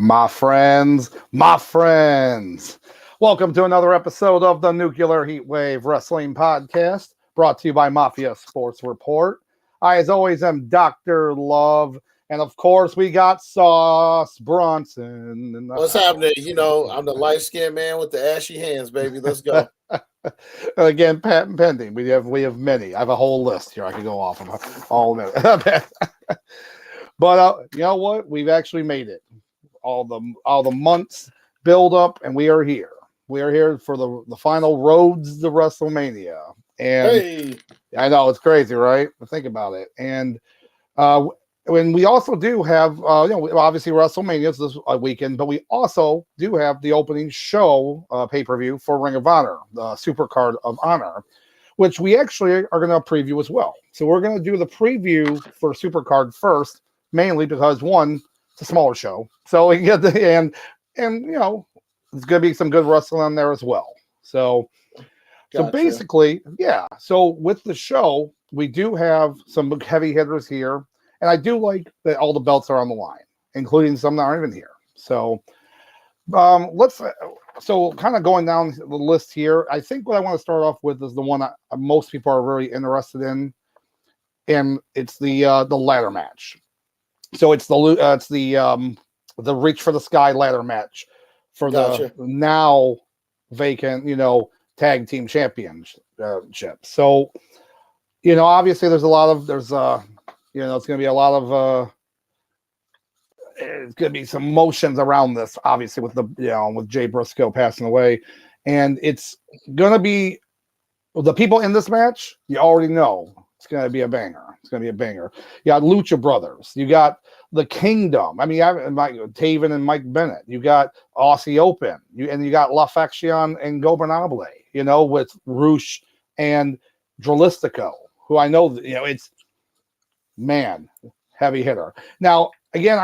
My friends, welcome to another episode of the Nuclear Heatwave Wrestling Podcast, brought to you by Mafia Sports Report. I, as always, am Dr. Love, and of course, we got Sauce Bronson. What's happening? You know, I'm the light-skinned man with the ashy hands, baby. Let's go. Again, patent pending. We have many. I have a whole list here. I could go off of all of it. But you know what? We've actually made it. All the months build up, and we are here. We are here for the final roads to WrestleMania. And Hey, I know it's crazy, right? But think about it. And when we also do have, obviously WrestleMania is this weekend, but we also do have the opening show pay-per-view for Ring of Honor, the SuperCard of Honor, which we actually are going to preview as well. So we're going to do the preview for SuperCard first, mainly because one, it's a smaller show, so we can get the and you know there's going to be some good wrestling on there as well. So basically, yeah. So with the show, we do have some heavy hitters here, and I do like that all the belts are on the line, including some that aren't even here. So let's kind of going down the list here. I think what I want to start off with is the one that most people are really interested in, and it's the ladder match. So it's the Reach for the Sky ladder match for the now vacant, tag team championship. So, obviously it's going to be a lot of it's going to be some motions around this, obviously with with Jay Briscoe passing away, and it's going to be the people in this match. You already know. It's going to be a banger. It's going to be a banger. You got Lucha Brothers. You got the Kingdom. I mean, Taven and Mike Bennett. You got Aussie Open. You got La Faction and Gobernable, with Roosh and Dralistico, who I know, it's, man, heavy hitter. Now, again,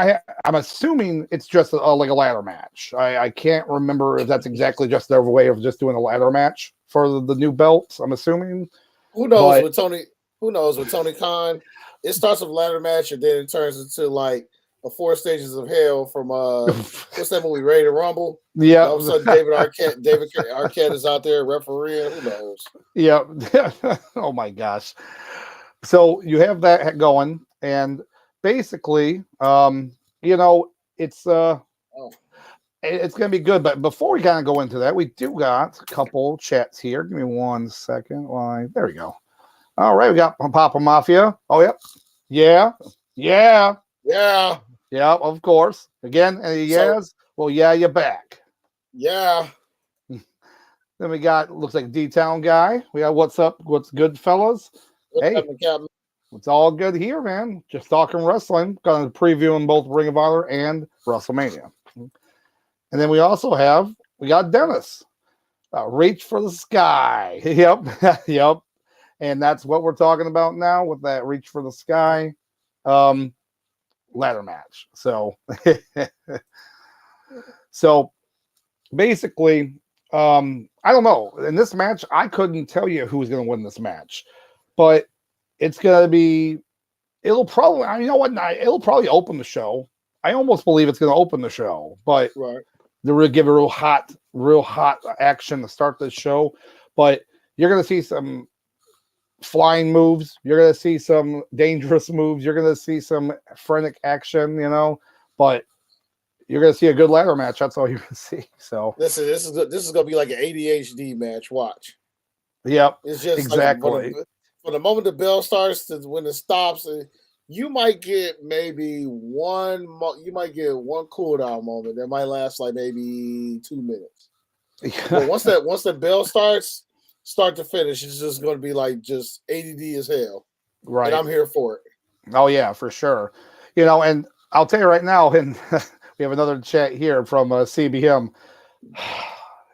I'm assuming it's just like a ladder match. I can't remember if that's exactly just their way of just doing a ladder match for the new belts. I'm assuming. Who knows with Tony? Who knows with Tony Khan? It starts with a ladder match, and then it turns into like a 4 stages of hell from what's that movie, Ready to Rumble? Yeah. All of a sudden, David Arquette is out there refereeing. Who knows? Yeah. Oh my gosh. So you have that going, and basically, it's going to be good. But before we kind of go into that, we do got a couple chats here. Give me 1 second. There we go. All right, we got Papa Mafia. Oh, yep. Yeah. Yeah, of course. Again, any yes? Well, yeah, you're back. Yeah. Then we got, looks like D-Town guy. We got what's up? What's good, fellas? Hey, it's all good here, man. Just talking wrestling. Going to preview in both Ring of Honor and WrestleMania. And then we got Dennis. Reach for the Sky. Yep. And that's what we're talking about now with that reach for the sky ladder match. So, so basically, I don't know. In this match, I couldn't tell you who's going to win this match, but it's going to be, it'll probably, you know what? It'll probably open the show. I almost believe it's going to open the show, but they're going to give a real hot action to start this show. But you're going to see some flying moves. You're going to see some dangerous moves. You're going to see some frenetic action, you know, but you're going to see a good ladder match. That's all you're going to see. So this is going to be like an ADHD match. Watch. Yep. It's just exactly. Like from the moment the bell starts to when it stops, you might get maybe one cooldown moment that might last like maybe 2 minutes. But once the bell starts, start to finish, it's just going to be like just ADD as hell. Right. And I'm here for it. Oh yeah, for sure. You know, and I'll tell you right now, and we have another chat here from CBM.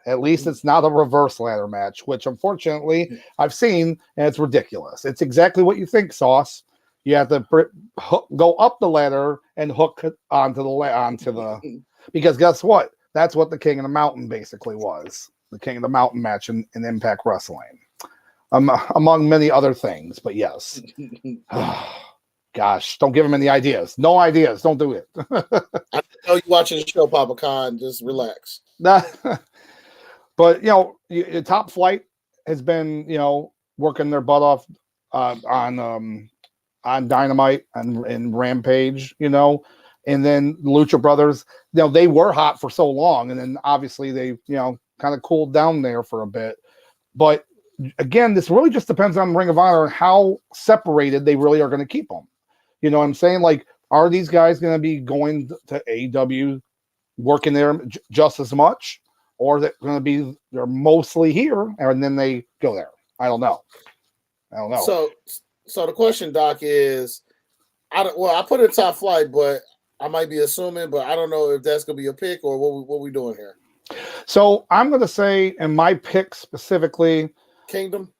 At least it's not a reverse ladder match, which unfortunately I've seen, and it's ridiculous. It's exactly what you think, Sauce. You have to go up the ladder and hook onto the because guess what? That's what the King of the Mountain basically was. The King of the Mountain match in Impact Wrestling, among many other things. But yes, gosh, don't give him any ideas. No ideas. Don't do it. I know you watching the show, Papa Khan. Just relax. But you know, Top Flight has been working their butt off on Dynamite and Rampage, and then Lucha Brothers. They were hot for so long, and then obviously they kind of cooled down there for a bit. But again, this really just depends on Ring of Honor and how separated they really are going to keep them. You know what I'm saying? Like, are these guys going to be going to AEW, working there just as much, or they're mostly here and then they go there? I don't know. So the question, Doc, is I put it Top Flight, but I might be assuming, but I don't know if that's going to be a pick or what we doing here. So I'm going to say, in my pick specifically, Kingdom.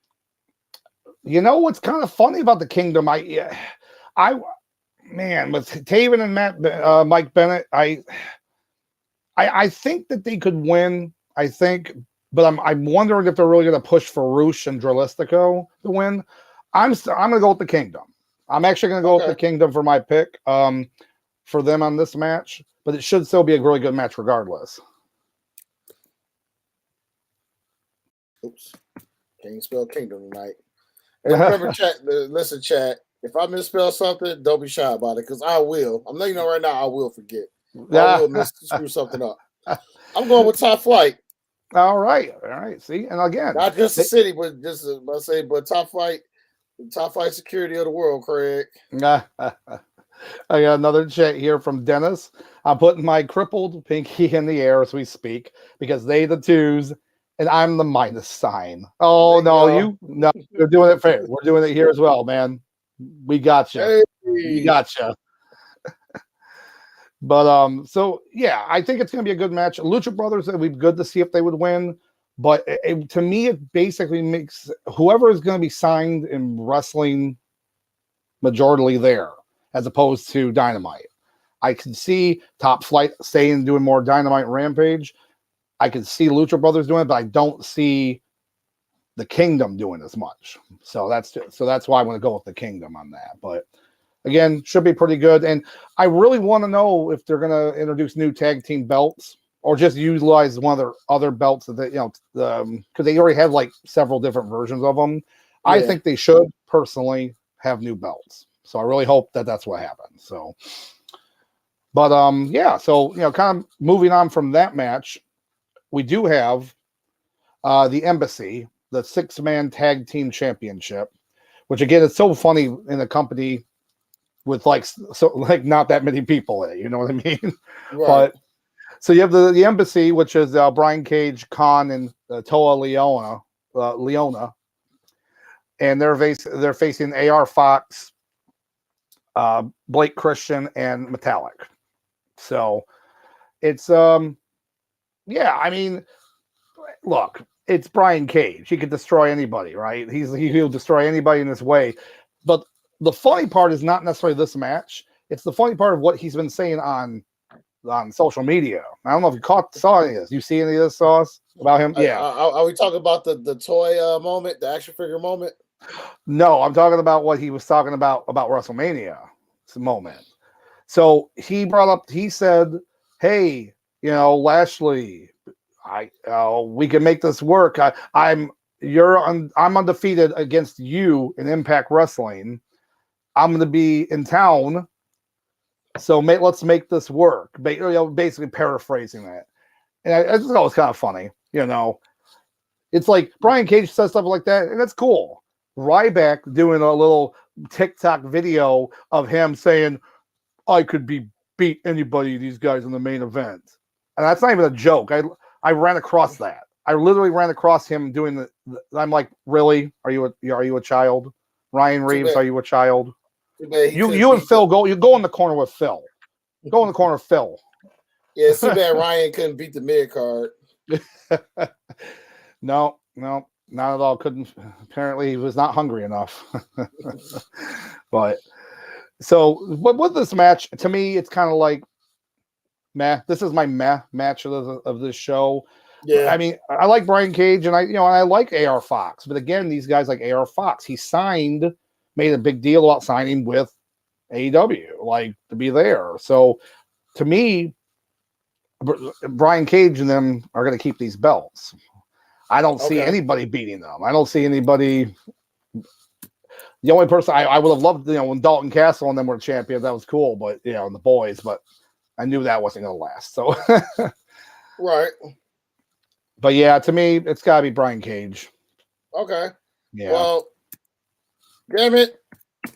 You know what's kind of funny about the Kingdom? With Taven and Mike Bennett, I think that they could win. I think, but I'm wondering if they're really going to push for Roosh and Dralistico to win. I'm going to go with the Kingdom. I'm actually going to go with the Kingdom for my pick for them on this match, but it should still be a really good match regardless. Oops. Can't spell Kingdom tonight. And remember, chat. If I misspell something, don't be shy about it, because I will. I'm letting you know right now, I will forget. I will screw something up. I'm going with Top Flight. All right. See, and again, not just the city, but but Top Flight security of the world, Craig. I got another chat here from Dennis. I'm putting my crippled pinky in the air as we speak because they the twos and I'm the minus sign. Oh no, you're doing it fair. We're doing it here as well, man. We got you. Hey. We got you. But so yeah, I think it's going to be a good match. Lucha Brothers, it would be good to see if they would win. But to me, it basically makes whoever is going to be signed in wrestling majorly there, as opposed to Dynamite. I can see Top Flight staying doing more Dynamite Rampage. I can see Lucha Brothers doing it, but I don't see the Kingdom doing as much. So that's why I want to go with the Kingdom on that. But again, should be pretty good. And I really want to know if they're going to introduce new tag team belts or just utilize one of their other belts that because they already have like several different versions of them. Yeah. I think they should personally have new belts. So I really hope that that's what happens. So, but so kind of moving on from that match, we do have the Embassy, the 6-man tag team championship, which again is so funny in a company with not that many people in it, you know what I mean? Right. But so you have the Embassy, which is Brian Cage, Khan, and Toa Leona, and they're facing AR Fox, Blake Christian, and Metallic. So it's I mean, look, it's Brian Cage. He could destroy anybody, right? He'll destroy anybody in this way. But the funny part is not necessarily this match. It's the funny part of what he's been saying on social media. I don't know if you saw any of this. You see any of this, Sauce, about him? Yeah. Are we talking about the toy moment, the action figure moment? No, I'm talking about what he was talking about WrestleMania moment. So he brought up, he said, hey, Lashley, we can make this work. I'm undefeated against you in Impact Wrestling. I'm going to be in town, so let's make this work. Basically paraphrasing that, and I just thought it was kind of funny. It's like Brian Cage says stuff like that, and it's cool. Ryback doing a little TikTok video of him saying, "I could beat anybody, these guys in the main event," and that's not even a joke. I ran across that. I literally ran across him doing I'm like, really? Are you a child? Ryan Reeves, are you a child? You and Phil go in the corner with Phil. Go in the corner with Phil. Yeah, it's too bad Ryan couldn't beat the mid card. No, not at all. Couldn't. Apparently, he was not hungry enough. But so, with this match, to me, it's kind of like meh. This is my meh match of this show. Yeah, I mean, I like Brian Cage, and I like AR Fox, but again, these guys like AR Fox. He made a big deal about signing with AEW, like to be there. So, to me, Brian Cage and them are going to keep these belts. I don't see anybody beating them. I don't see anybody. The only person I would have loved, when Dalton Castle and them were champions, that was cool. But and the boys, but I knew that wasn't going to last. So, right. But yeah, to me, it's got to be Brian Cage. Okay. Yeah. Well, damn it,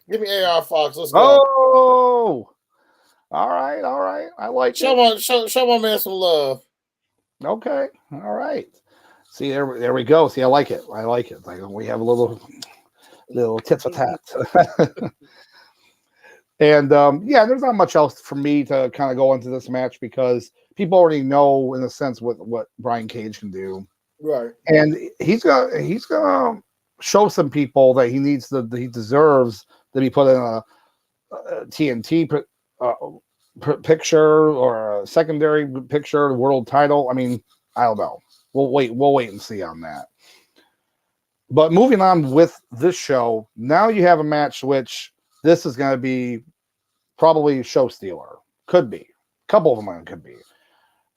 give me AR Fox. Let's go. Oh, all right. I like it. Show my man some love. Okay. All right. See, there we go. See, I like it. Like we have a little tit for tat. And there's not much else for me to kind of go into this match because people already know, in a sense, what Brian Cage can do. Right. And he's gonna show some people that he deserves to be put in a TNT picture or a secondary picture, world title. I mean, I don't know. We'll wait and see on that. But moving on with this show, now you have a match which this is going to be probably a show stealer. Could be. A couple of them could be.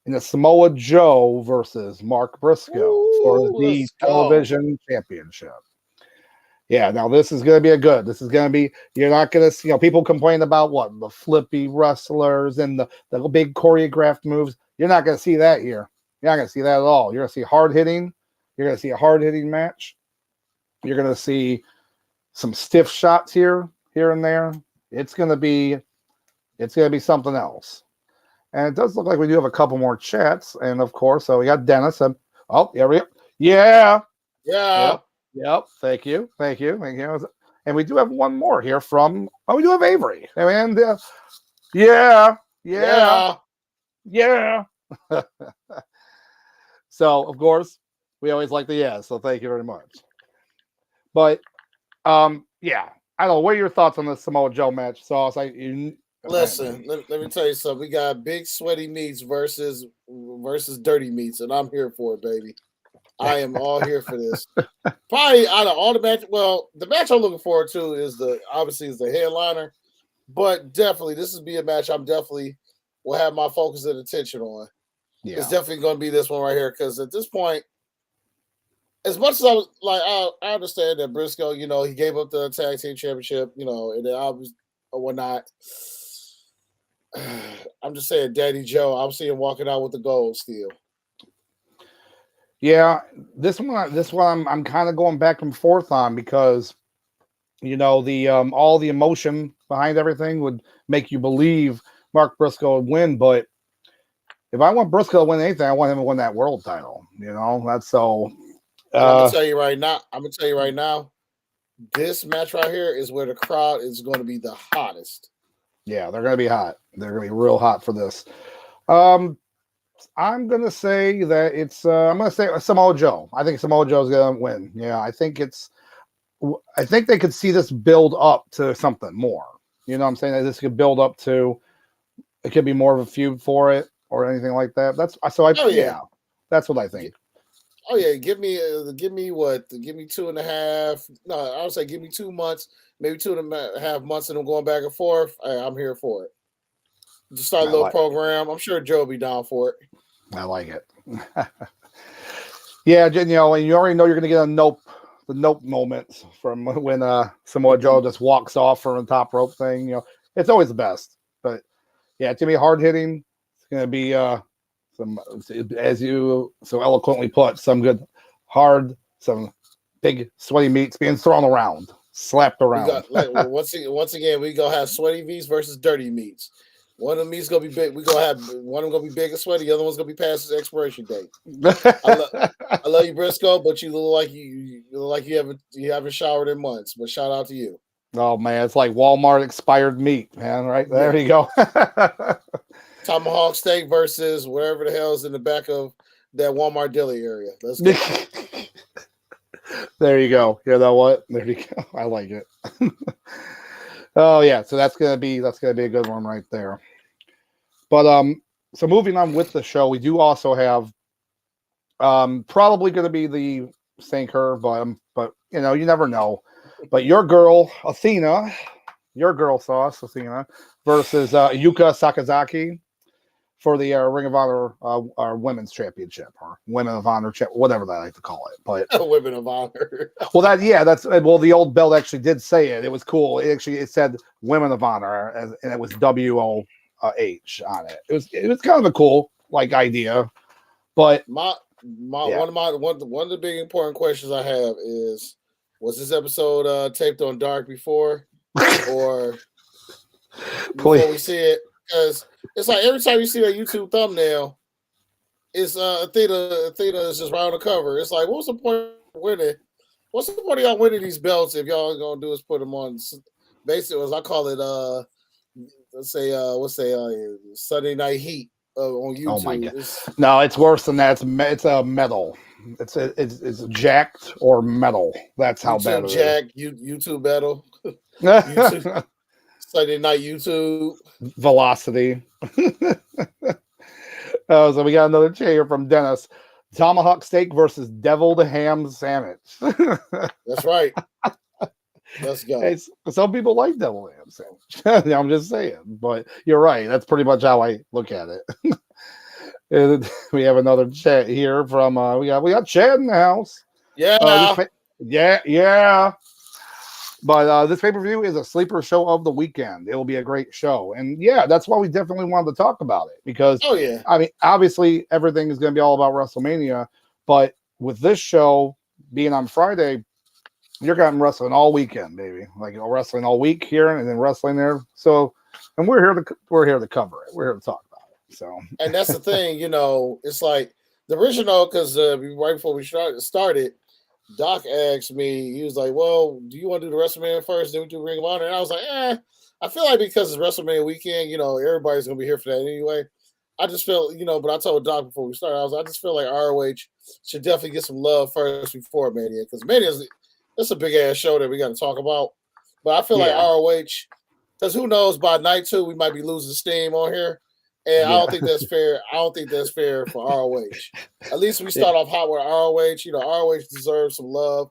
And it's Samoa Joe versus Mark Briscoe for the television championship. Yeah, now this is going to be this is going to be, you're not going to see, people complain about the flippy wrestlers and the big choreographed moves. You're not going to see that here. You're not going to see that at all. You're going to see hard hitting. You're going to see a hard hitting match. You're going to see some stiff shots here and there. It's going to be something else. And it does look like we do have a couple more chats. And of course, so we got Dennis. There we go. Yeah. Yep. Thank you. And we do have one more here we do have Avery. And yeah. So of course, we always like the yeah. So thank you very much. But I don't know. What are your thoughts on the Samoa Joe match, Sauce? Listen, let me tell you something. We got big sweaty meats versus dirty meats, and I'm here for it, baby. I am all here for this. Probably out of all the matches, the match I'm looking forward to is the headliner, but definitely this will be a match I'm definitely will have my focus and attention on. Yeah. It's definitely going to be this one right here because at this point, as much as I understand that Briscoe, he gave up the tag team championship, and then I was or whatnot. I'm just saying, Daddy Joe. I'm seeing him walking out with the gold still. Yeah, this one I'm kind of going back and forth on because the all the emotion behind everything would make you believe Mark Briscoe would win, but if I want Briscoe to win anything, I want him to win that world title. That's so. I'm gonna tell you right now. This match right here is where the crowd is going to be the hottest. Yeah, they're going to be hot. They're going to be real hot for this. I'm gonna say that it's. I'm gonna say Samoa Joe. I think Samoa Joe's gonna win. Yeah, I think it's. I think they could see this build up to something more. You know what I'm saying? That this could build up to. It could be more of a feud for it or anything like that. That's so. Oh yeah. Yeah, that's what I think. Oh yeah, give me what? Give me 2.5. No, I would say give me 2 months, maybe 2.5 months, and I'm going back and forth. I'm here for it. Just start a little program. I'm sure Joe will be down for it. I like it. Yeah, and you already know you're gonna get the nope moments from when Samoa Joe just walks off from the top rope thing. It's always the best. But yeah, it's gonna be hard hitting. It's gonna be some, as you so eloquently put, some good hard, some big sweaty meats being thrown around, slapped around. Once again, we gonna have sweaty meats versus dirty meats. One of the meats gonna be big. We gonna have one of them gonna be big and sweaty. The other one's gonna be past its expiration date. I love you, Briscoe, but you look like you haven't showered in months. But shout out to you. Oh man, it's like Walmart expired meat, man. Right there, you go. Tomahawk steak versus whatever the hell is in the back of that Walmart deli area. Let's go. There you go. You know what? There you go. I like it. Oh yeah, so that's gonna be a good one right there. But so moving on with the show, we do also have probably gonna be the sinker, but you never know. But your girl Athena, your girl sauce Athena versus Yuka Sakazaki for the Ring of Honor Women's Championship or Women of Honor, whatever they like to call it. But Women of Honor. Well, the old belt actually did say it. It was cool. It said Women of Honor, and it was WOH on it. It was kind of a cool idea. But one of the big important questions I have is, was this episode taped on dark before or before we see it? Because it's like every time you see a YouTube thumbnail, it's Athena is just right on the cover. It's like, what's the point of winning? What's the point of y'all winning these belts if y'all gonna do is put them on? Basically, as I call it, Sunday Night Heat on YouTube. Oh my God. No, it's worse than that. It's a metal. It's jacked or metal. That's how bad it is. YouTube metal. YouTube. Sunday Night YouTube. Velocity. So we got another chair here from Dennis. Tomahawk steak versus deviled ham sandwich. That's right. Let's go. Hey, some people like deviled ham sandwich. I'm just saying, but you're right. That's pretty much how I look at it. And we have another chat here from we got Chad in the house. Yeah. Yeah. But this pay-per-view is a sleeper show of the weekend. It will be a great show. And yeah, that's why we definitely wanted to talk about it. Because, I mean, obviously everything is going to be all about WrestleMania. But with this show being on Friday, you're going to be wrestling all weekend, baby. Wrestling all week here and then wrestling there. So, and we're here to cover it. We're here to talk about it. So, and that's the thing, it's like the original, because right before we started, Doc asked me, he was like, well, do you want to do the WrestleMania first, then we do Ring of Honor? And I was like, I feel like because it's WrestleMania weekend, everybody's going to be here for that anyway. I just feel, but I told Doc before we started, I just feel like ROH should definitely get some love first before Mania, because it's a big-ass show that we got to talk about. But I feel like ROH, because who knows, by night 2, we might be losing steam on here. And I don't think that's fair. I don't think that's fair for ROH. At least we start off hot with ROH. ROH deserves some love.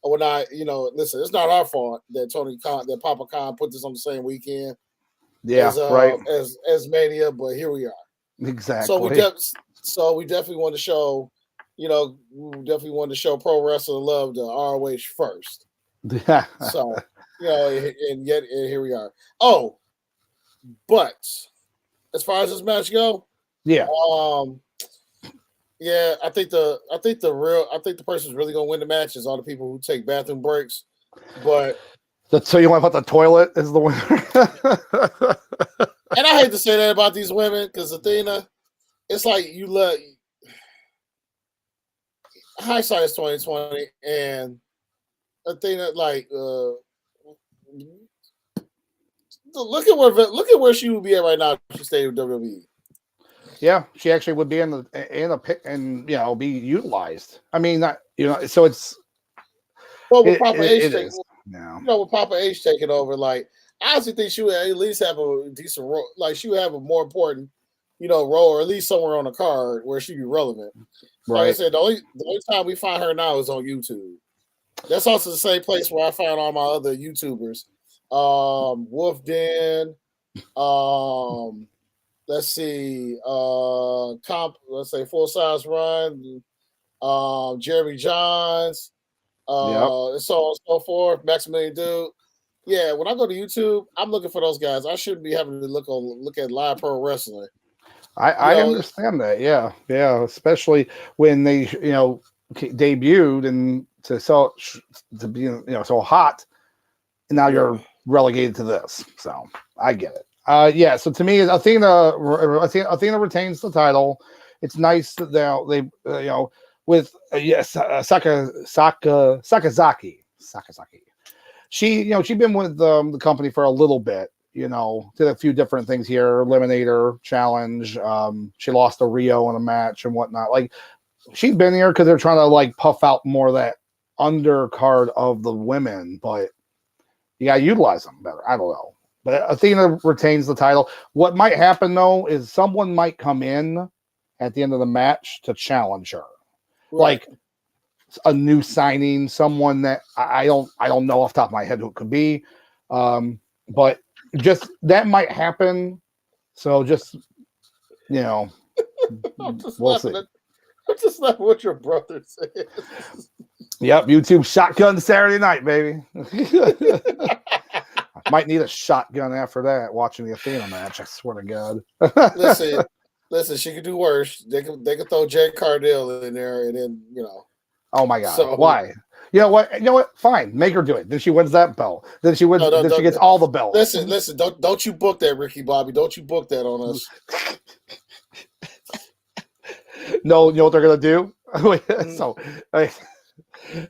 Or not, listen, it's not our fault that that Papa Khan put this on the same weekend. Right. As Mania, but here we are. Exactly. So we definitely want to show, pro wrestling love to ROH first. Yeah. So, and here we are. Oh, but as far as this match go, I think the person who's really gonna win the match is all the people who take bathroom breaks. But so you want to put the toilet as the winner? And I hate to say that about these women, because Athena, it's like you let hindsight is 2020, and Athena look at where she would be at right now if she stayed with WWE. Yeah, she actually would be in a pick and be utilized. I mean, not so Well, with it Papa it, H it taking, is. Yeah. with Papa H taking over, like I honestly think she would at least have a decent role. Like she would have a more important, role, or at least somewhere on the card where she'd be relevant. Like I Right. said, the only time we find her now is on YouTube. That's also the same place where I found all my other YouTubers. Wolf Den, um, let's see, let's say Full Size Run, Jeremy Johns, Yep. and so on and so forth, Maximilian Dude. Yeah, when I go to YouTube, I'm looking for those guys. I shouldn't be having to look at live pro wrestling. You I know, understand that. Yeah. Yeah. Especially when they debuted and to be so hot, and now yeah, you're relegated to this. So I get it. Yeah. So to me, Athena retains the title. It's nice that they with Sakazaki. She'd been with the company for a little bit. Did a few different things here, Eliminator Challenge. She lost to Rio in a match and whatnot. Like she's been here because they're trying to like puff out more of that undercard of the women, but you got to utilize them better. I don't know. But Athena retains the title. What might happen though is someone might come in at the end of the match to challenge her, right. like a new signing, someone that I don't know off the top of my head who it could be, but just that might happen. So just I'm just we'll laughing see. at. I'm just laughing what your brother said. Yep, YouTube shotgun Saturday night, baby. Might need a shotgun after that. Watching the Athena match, I swear to God. listen, listen. She could do worse. They could throw Jay Cardell in there, and then Oh my God, So why? You know what? You know what? Fine, make her do it. Then she wins that belt. Then she wins. no, Then she gets all the belts. listen. Don't you book that, Ricky Bobby? Don't you book that on us? No, you know what they're gonna do? Mm. So,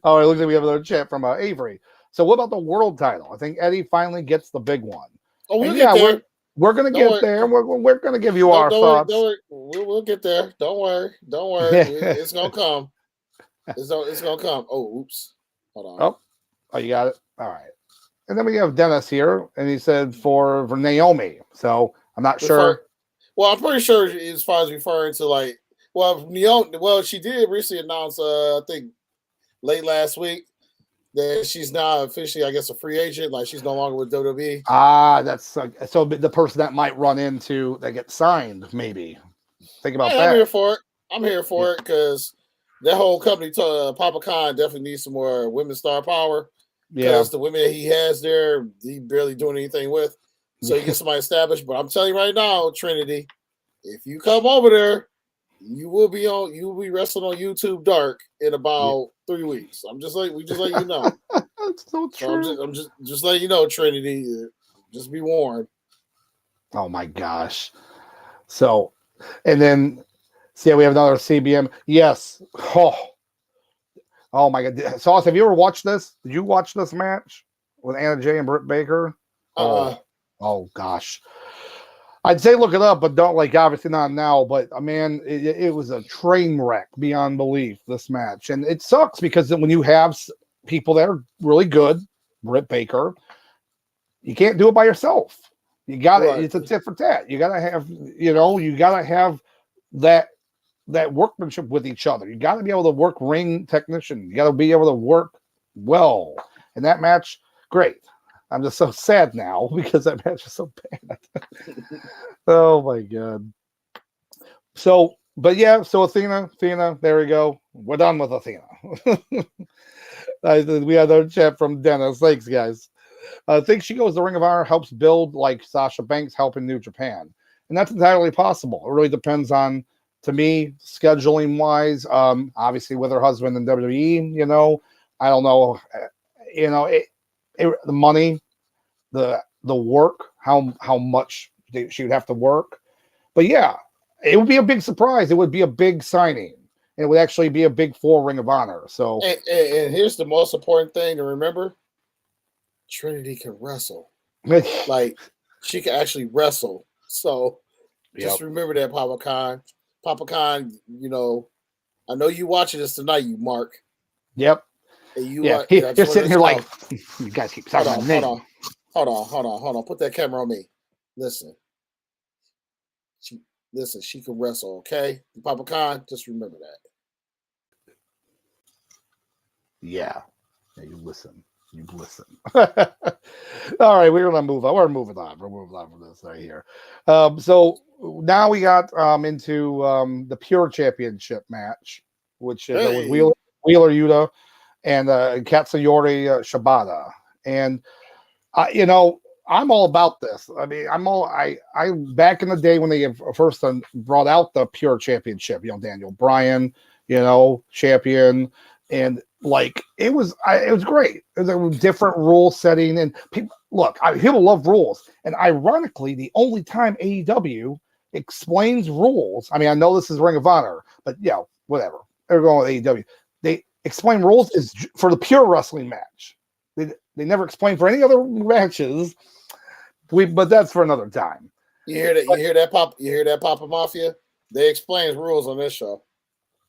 all right. Looks like we have another chat from Avery. So, what about the world title? I think Eddie finally gets the big one. Oh, we'll And get yeah, there. we're gonna Don't get worry. there. We're gonna give you our Don't worry. thoughts. Don't worry. We'll get there. Don't worry. Don't worry. It's gonna come. It's gonna come. Oh, oops. Hold on. Oh, you got it. All right. And then we have Dennis here, and he said for Naomi. So I'm not sure. Well, I'm pretty sure as far as referring to like, she did recently announce, I think late last week, that she's now officially, I guess, a free agent. Like she's no longer with WWE. That's so the person that might run into that gets signed. Maybe think about Hey, that. I'm here for it. I'm here for it because that whole company, Papa Khan, definitely needs some more women's star power. Because the women that he has there, he barely doing anything with. So he gets somebody established. But I'm telling you right now, Trinity, if you come over there, you will be wrestling on YouTube Dark in about 3 weeks. We just let you know. That's so true. So I'm just letting you know, Trinity. Just be warned. Oh my gosh. So, and then see, we have another CBM. Yes. Oh my God. Sauce, have you ever watched this? Did you watch this match with Anna Jay and Britt Baker? Oh gosh. I'd say look it up, but don't obviously not now. But man, it was a train wreck beyond belief, this match. And it sucks because when you have people that are really good, Britt Baker, you can't do it by yourself. You got to, it's a tit for tat. You got to have, you got to have that workmanship with each other. You got to be able to work ring technician. You got to be able to work well. And that match, great. I'm just so sad now because that match is so bad. Oh my God. So, but yeah, so Athena, there we go. We're done with Athena. We had our chat from Dennis. Thanks, guys. I think she goes to Ring of Honor, helps build like Sasha Banks helping New Japan. And that's entirely possible. It really depends on, to me, scheduling wise, obviously with her husband in WWE, I don't know, the money, the work, how much she would have to work. But yeah, it would be a big surprise. It would be a big signing. And it would actually be a big Ring of Honor. So, and here's the most important thing to remember: Trinity can wrestle. Like she can actually wrestle. So Just remember that, Papa Khan. Papa Khan, you know, I know you watching this tonight, you Mark. Yep. And you, you're sitting here like, you guys keep saying my name. Hold on. Put that camera on me. Listen. She can wrestle, okay? Papa Khan, just remember that. Yeah. You listen. All right, we're gonna move on. We're moving on from this right here. So now we got into the Pure Championship match, which is with Wheeler Yuta and Katsuyori Shibata. And you know, I'm all about this. I mean, I back in the day when they first brought out the Pure Championship, you know, Daniel Bryan, you know, champion, and like it was great. It was a different rule setting, and people love rules. And ironically, the only time AEW explains rules, I mean, I know this is Ring of Honor, but yeah, whatever. They're going with AEW. They explain rules is for the Pure Wrestling match. They never explain for any other matches. But that's for another time. You hear that, Papa? You hear that, Papa Mafia? They explain rules on this show.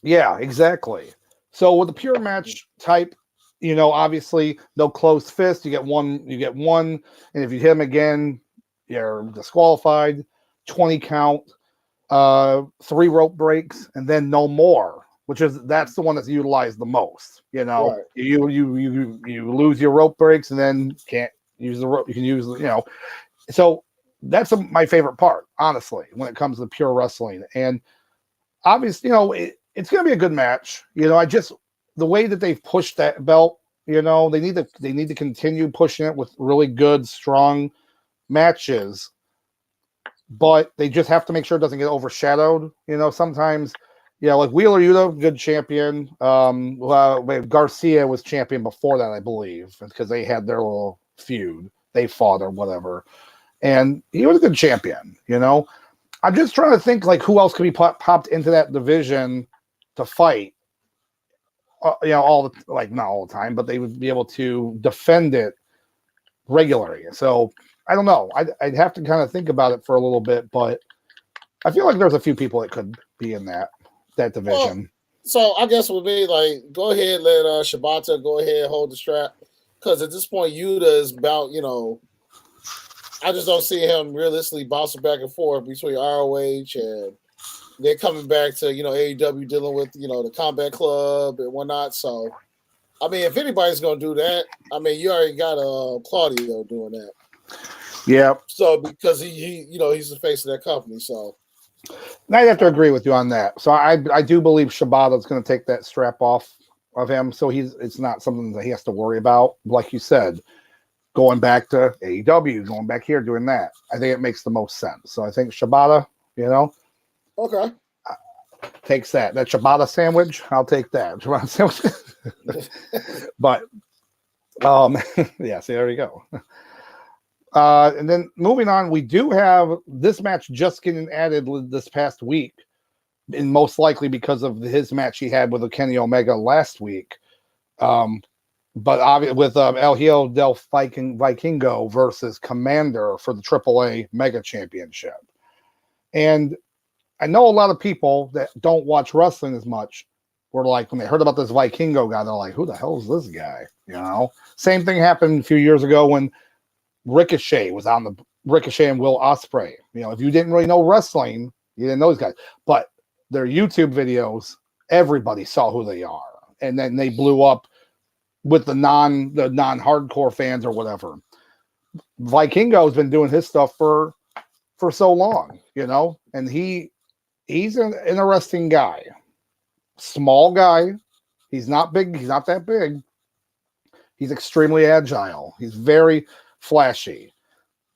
Yeah, exactly. So with the Pure match type, you know, obviously no closed fist. You get one, and if you hit him again, you're disqualified. 20 count, 3 rope breaks, and then no more. That's the one that's utilized the most. You know, right. You lose your rope breaks, and then can't use the rope. You can use, you know. So that's my favorite part, honestly, when it comes to Pure Wrestling. And obviously, you know, it's going to be a good match. You know, the way that they've pushed that belt, you know, they need to continue pushing it with really good, strong matches. But they just have to make sure it doesn't get overshadowed. You know, sometimes, like Wheeler Yuta, good champion. Garcia was champion before that, I believe, because they had their little feud. They fought or whatever. And he was a good champion, you know. I'm just trying to think, like, who else could be popped into that division to fight. You know, not all the time, but they would be able to defend it regularly. So I don't know. I'd have to kind of think about it for a little bit, but I feel like there's a few people that could be in that division. Well, so I guess with me, like, go ahead, let Shibata go ahead, hold the strap, because at this point, Yuta is about, you know, I just don't see him realistically bouncing back and forth between ROH and they're coming back to, you know, AEW dealing with, you know, the Combat Club and whatnot. So, I mean, if anybody's going to do that, I mean, you already got Claudio doing that. Yeah. So, because he you know, he's the face of that company. So, I'd have to agree with you on that. So, I do believe Shibata's going to take that strap off of him. So, it's not something that he has to worry about. Like you said, going back to AEW, going back here, doing that. I think it makes the most sense. So, I think Shibata, you know. Okay. Takes that ciabatta sandwich. I'll take that ciabatta sandwich. But yeah, see, there we go. And then moving on, we do have this match just getting added this past week, and most likely because of his match he had with Kenny Omega last week. But obviously with El Hijo del Vikingo versus Commander for the AAA Mega Championship. And I know a lot of people that don't watch wrestling as much were like, when they heard about this Vikingo guy, they're like, who the hell is this guy? You know, same thing happened a few years ago when Ricochet was on the Ricochet and Will Ospreay. You know, if you didn't really know wrestling, you didn't know these guys, but their YouTube videos, everybody saw who they are. And then they blew up with the non-hardcore fans or whatever. Vikingo has been doing his stuff for so long, you know, and he's an interesting guy. Small guy. He's not big. He's not that big. He's extremely agile. He's very flashy.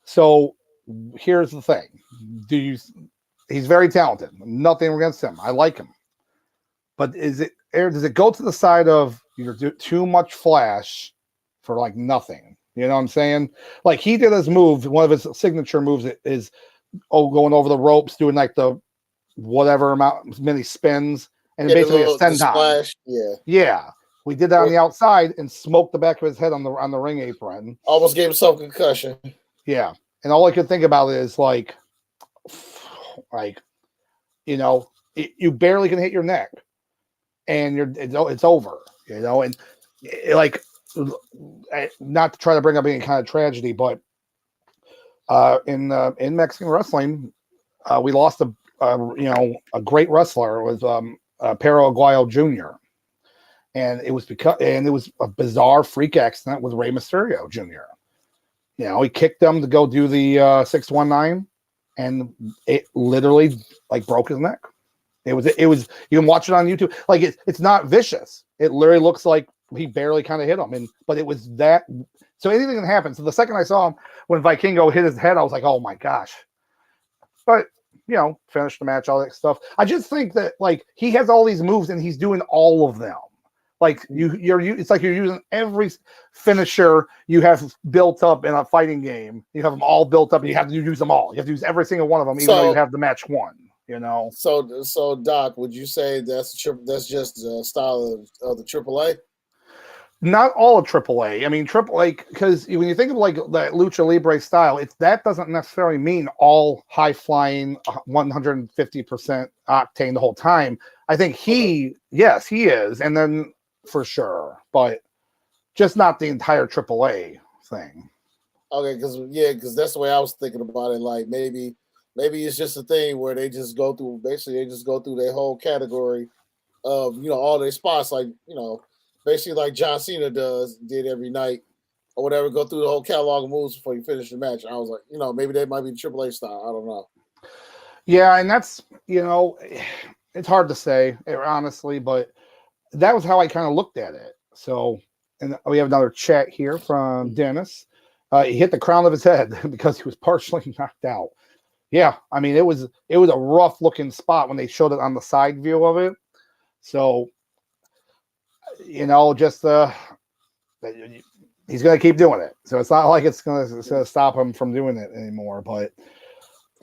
So here's the thing. He's very talented. Nothing against him. I like him. But does it go to the side of you're too much flash for like nothing? You know what I'm saying? Like he did his move. One of his signature moves is going over the ropes, doing like the whatever amount many spins and basically a senton. Yeah. We did that on the outside and smoked the back of his head on the ring apron. Almost gave himself a concussion. Yeah. And all I could think about is like, Like, you barely can hit your neck, and it's over. And like, not to try to bring up any kind of tragedy, but in Mexican wrestling, we lost a great wrestler. It was Pero Aguayo Jr. And it was a bizarre freak accident with Rey Mysterio Jr. He kicked him to go do the 619, and it literally like broke his neck. It was you can watch it on YouTube. Like it's not vicious. It literally looks like he barely kind of hit him, but it was that. So anything can happen. So the second I saw him when Vikingo hit his head, I was like, oh my gosh. But finished the match, all that stuff. I just think that like he has all these moves and he's doing all of them. Like it's like you're using every finisher you have built up in a fighting game. You have them all built up, and you have to use them all. You have to use every single one of them, even though you have the match won. So Doc, would you say that's just the style of the AAA? Not all of AAA. I mean, AAA, because when you think of like that Lucha Libre style, that doesn't necessarily mean all high flying, 150% octane the whole time. I think he is, and then for sure, but just not the entire AAA thing. Okay, because that's the way I was thinking about it. Like maybe it's just a thing where they just go through their whole category of all their spots, like basically like John Cena did every night or whatever, go through the whole catalog of moves before you finish the match. And I was like, maybe they might be the AAA style. I don't know. Yeah, and that's it's hard to say honestly, but that was how I kind of looked at it. So, and we have another chat here from Dennis. He hit the crown of his head because he was partially knocked out. Yeah, I mean it was a rough looking spot when they showed it on the side view of it. So, just he's going to keep doing it. So it's not like it's going to stop him from doing it anymore. But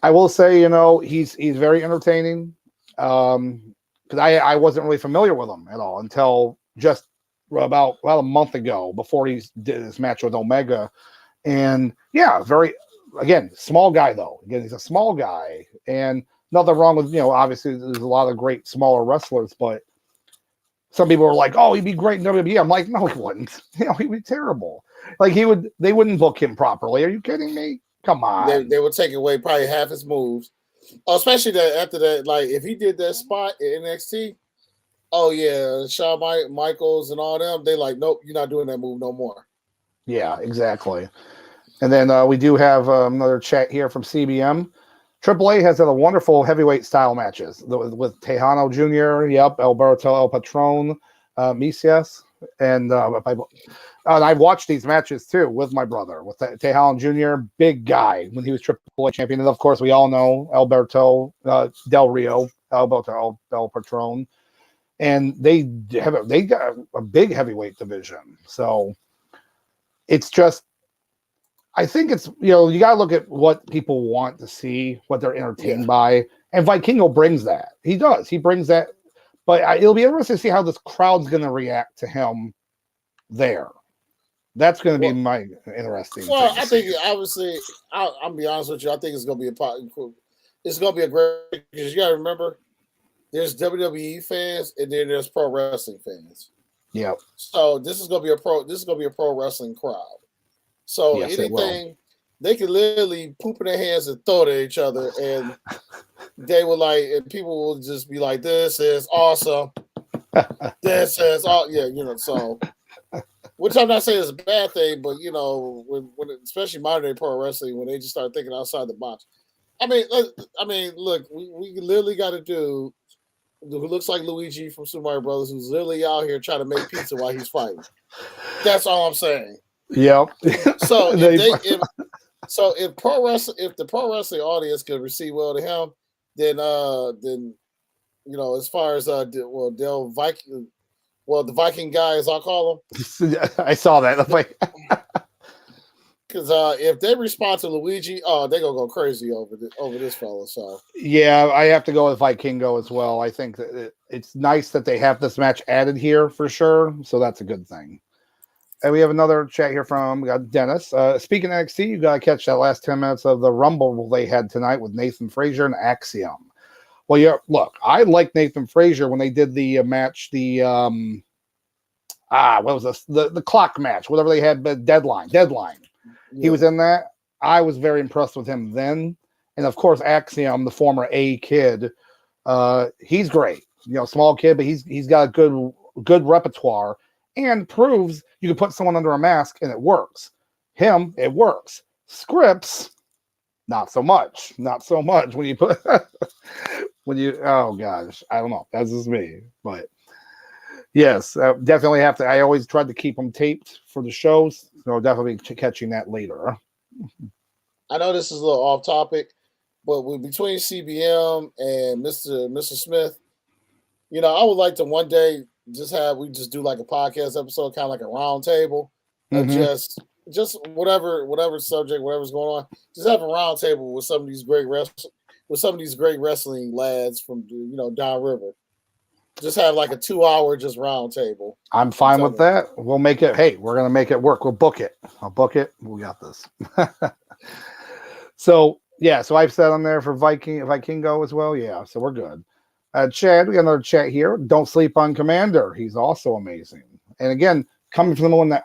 I will say, he's very entertaining. Because I wasn't really familiar with him at all until just about a month ago before he did his match with Omega. And yeah, again, small guy though. Again, he's a small guy, and nothing wrong with, obviously there's a lot of great smaller wrestlers, but some people were like, oh, he'd be great in WWE. I'm like, no, he wouldn't. He'd be terrible. Like they wouldn't book him properly. Are you kidding me? Come on. They would take away probably half his moves. Oh, especially after that, like if he did that spot in NXT, oh yeah, Shawn Michaels and all them, they like, nope, you're not doing that move no more. Yeah, exactly. And then we do have another chat here from CBM. AAA has had a wonderful heavyweight style matches with Tejano Jr., Alberto El Patron, Misias, and I've watched these matches too with my brother, with Tejano Jr., big guy when he was AAA champion. And of course, we all know Alberto Del Rio, Alberto El Patron. And they got a big heavyweight division. So it's just, I think it's, you got to look at what people want to see, what they're entertained by. And Vikingo brings that. He does. He brings that. But it'll be interesting to see how this crowd's going to react to him there. That's going to be my interesting. Well, I think obviously, I'll be honest with you. I think it's going to be it's going to be a great, because you got to remember, there's WWE fans and then there's pro wrestling fans. Yeah. So this is going to be a pro wrestling crowd. So yes, anything they can literally poop in their hands and throw it at each other, and they will and people will just be like, "This is awesome." This is all, So, which I'm not saying is a bad thing, but when especially modern day pro wrestling, when they just start thinking outside the box. I mean, look, we literally got a dude who looks like Luigi from Super Mario Brothers, who's literally out here trying to make pizza while he's fighting. That's all I'm saying. Yep. So if the pro wrestling audience can receive well to him, then as far as the Viking guy, as I call him, I saw that. Because if they respond to Luigi, they're gonna go crazy over this fella. So yeah, I have to go with Vikingo as well. I think that it's nice that they have this match added here for sure. So that's a good thing. And we have another chat here from we got Dennis. Speaking of NXT, you got to catch that last 10 minutes of the Rumble they had tonight with Nathan Frazier and Axiom. Well, yeah, look, I like Nathan Frazier when they did the match, what was this? The clock match, whatever they had, deadline. Yeah. He was in that. I was very impressed with him then. And of course, Axiom, the former A kid, he's great. Small kid, but he's got a good repertoire and proves you can put someone under a mask and it works. Him, it works. Scripts, not so much. Not so much when you put oh gosh, I don't know. That's just me. But yes, definitely have to. I always tried to keep them taped for the shows. So definitely catching that later. I know this is a little off topic, but between CBM and Mr. Smith, I would like to one day we just do like a podcast episode, kind of like a round table of just whatever subject, whatever's going on. Just have a round table with some of these great wrestling lads from downriver. Just have like a 2-hour just round table. I'm fine with that. We'll make it. Hey, we're gonna make it work. We'll book it. I'll book it. We got this. So I've said on there for Vikingo as well. Yeah, so we're good. Chad, we got another chat here. Don't sleep on Commander. He's also amazing. And again, coming from the one that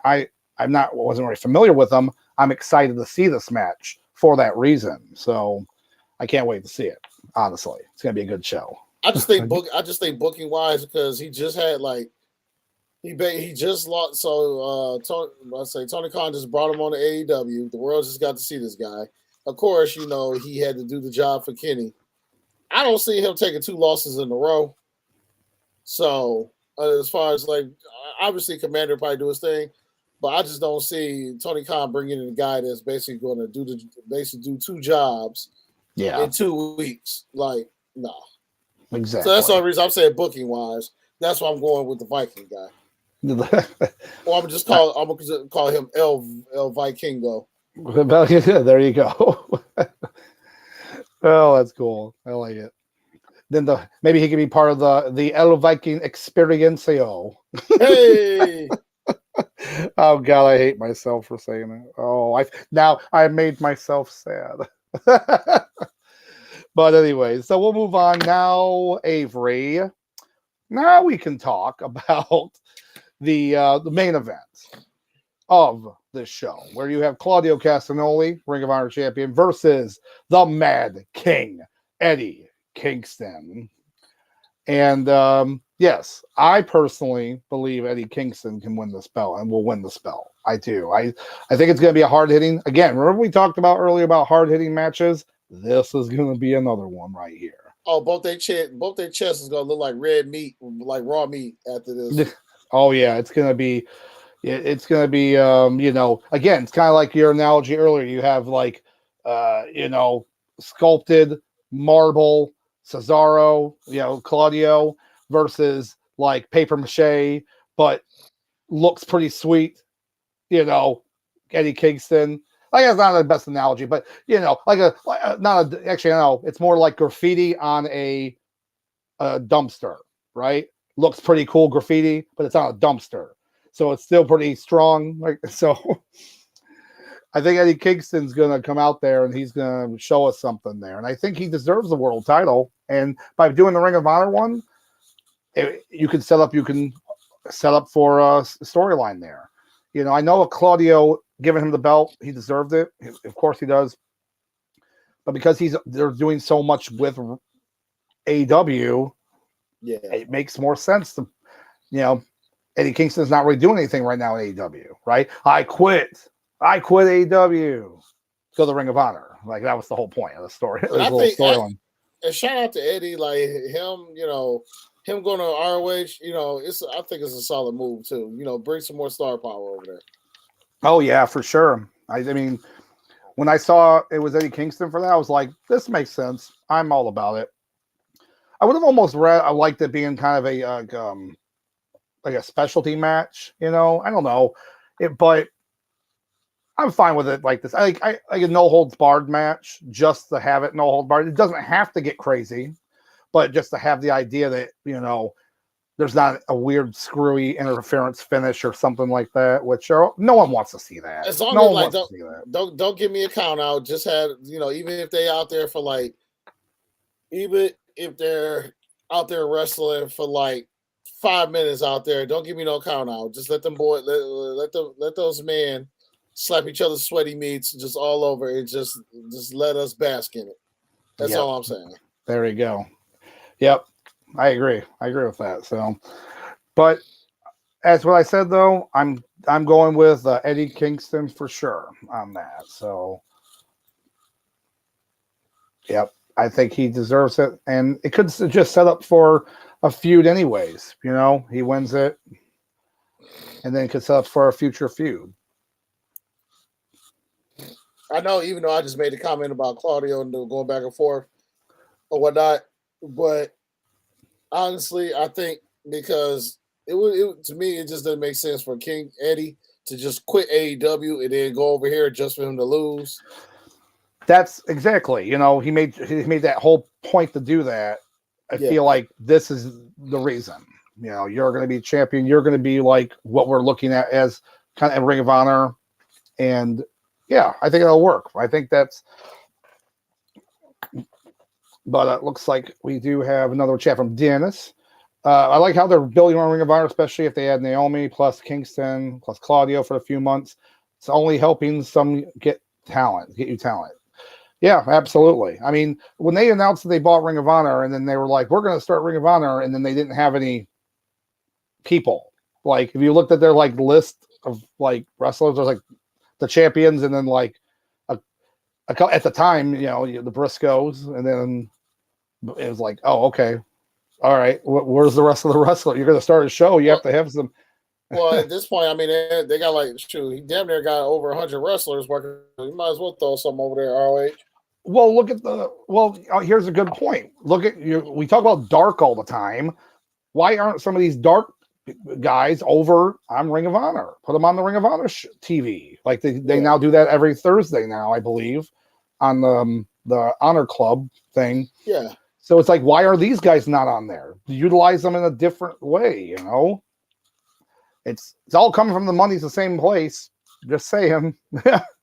wasn't very familiar with him, I'm excited to see this match for that reason. So I can't wait to see it. Honestly, it's gonna be a good show. I just think booking wise, because he just had he just lost. So Tony Khan just brought him on to AEW. The world just got to see this guy. Of course, he had to do the job for Kenny. I don't see him taking 2 losses in a row. So as far as obviously Commander probably do his thing, but I just don't see Tony Khan bringing in a guy that's basically going to do 2 jobs in 2 weeks. No. Exactly. So that's the only reason I'm saying booking wise. That's why I'm going with the Viking guy. Or I'm gonna call him El Vikingo. There you go. Oh, that's cool. I like it. Then maybe he could be part of the El Viking Experiencio. Hey. Oh God, I hate myself for saying it. Oh, I made myself sad. But anyway, so we'll move on now, Avery. Now we can talk about the main event of this show, where you have Claudio Castagnoli, Ring of Honor champion, versus the Mad King, Eddie Kingston. And yes, I personally believe Eddie Kingston can win this belt and will win this belt. I do. I think it's going to be a hard-hitting. Again, remember we talked about earlier about hard-hitting matches? This is going to be another one right here. Oh, both their chests is going to look like red meat, like raw meat after this. Oh yeah, it's going to be. Again, it's kind of like your analogy earlier. You have sculpted marble Cesaro, Claudio versus like paper mache, but looks pretty sweet. Eddie Kingston. That's not the best analogy, but it's more like graffiti on a dumpster, right? Looks pretty cool graffiti, but it's on a dumpster. So it's still pretty strong. I think Eddie Kingston's going to come out there and he's going to show us something there. And I think he deserves the world title. And by doing the Ring of Honor one, you can set up for a storyline there. I know Claudio giving him the belt, he deserved it. Of course he does. But because they're doing so much with AEW, it makes more sense to, Eddie Kingston's not really doing anything right now in AEW, right? I quit AEW. Go to the Ring of Honor. That was the whole point of the story. Storyline. And shout out to Eddie, him going to ROH, I think it's a solid move too. Bring some more star power over there. Oh yeah, for sure. I mean, when I saw it was Eddie Kingston for that, I was like, this makes sense. I'm all about it. I would have almost liked it being kind of a specialty match, I don't know, but I'm fine with it like this. I like a no holds barred match just to have it no holds barred. It doesn't have to get crazy, but just to have the idea that there's not a weird screwy interference finish or something like that, which no one wants to see that. As long No as one like wants to see that. don't give me a count out. Just have even if they out there for like even if they're out there wrestling for like 5 minutes out there, don't give me no count out. Just let them let those men slap each other's sweaty meats just all over and just let us bask in it. That's all I'm saying. There you go. Yep. I agree. I agree with that. So, but as what I said though, I'm going with Eddie Kingston for sure on that. So, yep, I think he deserves it, and it could just set up for a feud, anyways. He wins it, and then it could set up for a future feud. I know, even though I just made a comment about Claudio and going back and forth or whatnot, but honestly, I think because it to me, it just doesn't make sense for King Eddie to just quit AEW and then go over here just for him to lose. That's exactly, he made that whole point to do that. I feel like this is the reason. You're going to be champion. You're going to be like what we're looking at as kind of Ring of Honor, and yeah, I think it'll work. I think that's. But it looks like we do have another chat from Dennis. I like how they're building on Ring of Honor, especially if they add Naomi plus Kingston plus Claudio for a few months. It's only helping some get you talent. Yeah, absolutely. I mean, when they announced that they bought Ring of Honor and then they were like, we're going to start Ring of Honor, and then they didn't have any people. Like, if you looked at their like list of like wrestlers, there's like the champions and then like at the time, the Briscoes, and then it was like, oh, okay. All right, where's the rest of the wrestler? You're going to start a show. You have to have some. Well, at this point, I mean, they got like, shoot, he damn near got over 100 wrestlers working. You might as well throw something over there, ROH. Well, look at here's a good point. Look at you. We talk about Dark all the time. Why aren't some of these Dark guys over on Ring of Honor? Put them on the Ring of Honor TV. Like they now do that every Thursday now, I believe, on the Honor Club thing. Yeah. So it's like, why are these guys not on there? Utilize them in a different way, It's all coming from the money's the same place. Just saying,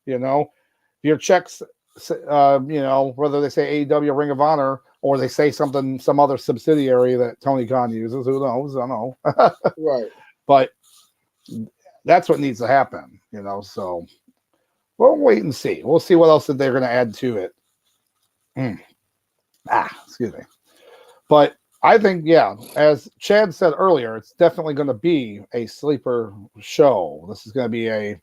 your checks, whether they say AEW Ring of Honor or they say some other subsidiary that Tony Khan uses, who knows? I don't know. Right. But that's what needs to happen, So we'll wait and see. We'll see what else that they're going to add to it. Excuse me. But I think, as Chad said earlier, it's definitely going to be a sleeper show. This is going to be a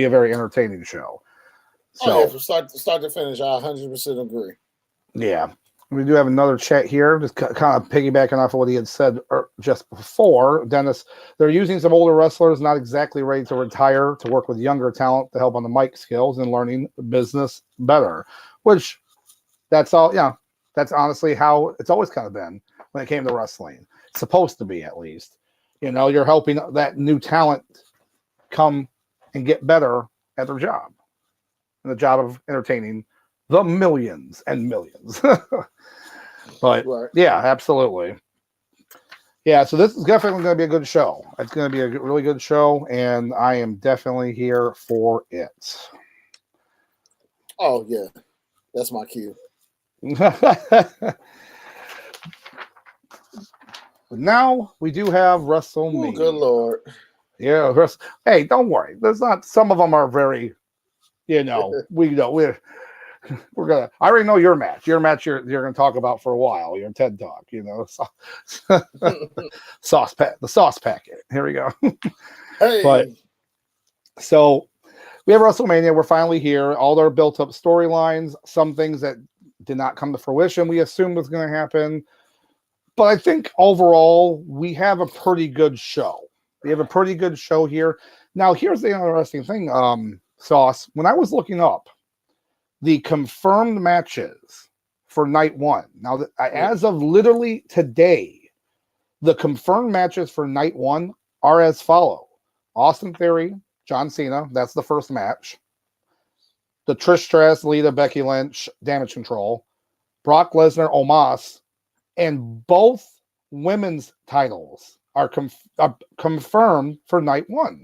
very entertaining show. So from start to finish, I 100% agree. Yeah. We do have another chat here, just kind of piggybacking off of what he had said just before. Dennis, they're using some older wrestlers, not exactly ready to retire, to work with younger talent to help on the mic skills and learning the business better, which that's all. Yeah. That's honestly how it's always kind of been when it came to wrestling. It's supposed to be, at least. You're helping that new talent come and get better at their job. And the job of entertaining the millions and millions. But yeah, absolutely. Yeah, so this is definitely going to be a good show. It's going to be a really good show, and I am definitely here for it. Oh, yeah. That's my cue. But now we do have WrestleMania. Oh, good Lord. Yeah. Hey, don't worry. There's not. Some of them are very. We're gonna. I already know your match. Your match. You're gonna talk about for a while. Your TED Talk. Sauce pack. The sauce packet. Here we go. Hey. But so we have WrestleMania. We're finally here. All their built-up storylines. Some things that did not come to fruition, we assumed was going to happen. But I think overall, we have a pretty good show. We have a pretty good show here. Now, here's the interesting thing, Sauce. When I was looking up the confirmed matches for night one, now, as of literally today, the confirmed matches for night one are as follow. Austin Theory, John Cena, that's the first match. The Trish Stratus, Lita, Becky Lynch, Damage Control. Brock Lesnar, Omos. And both women's titles are confirmed for night one.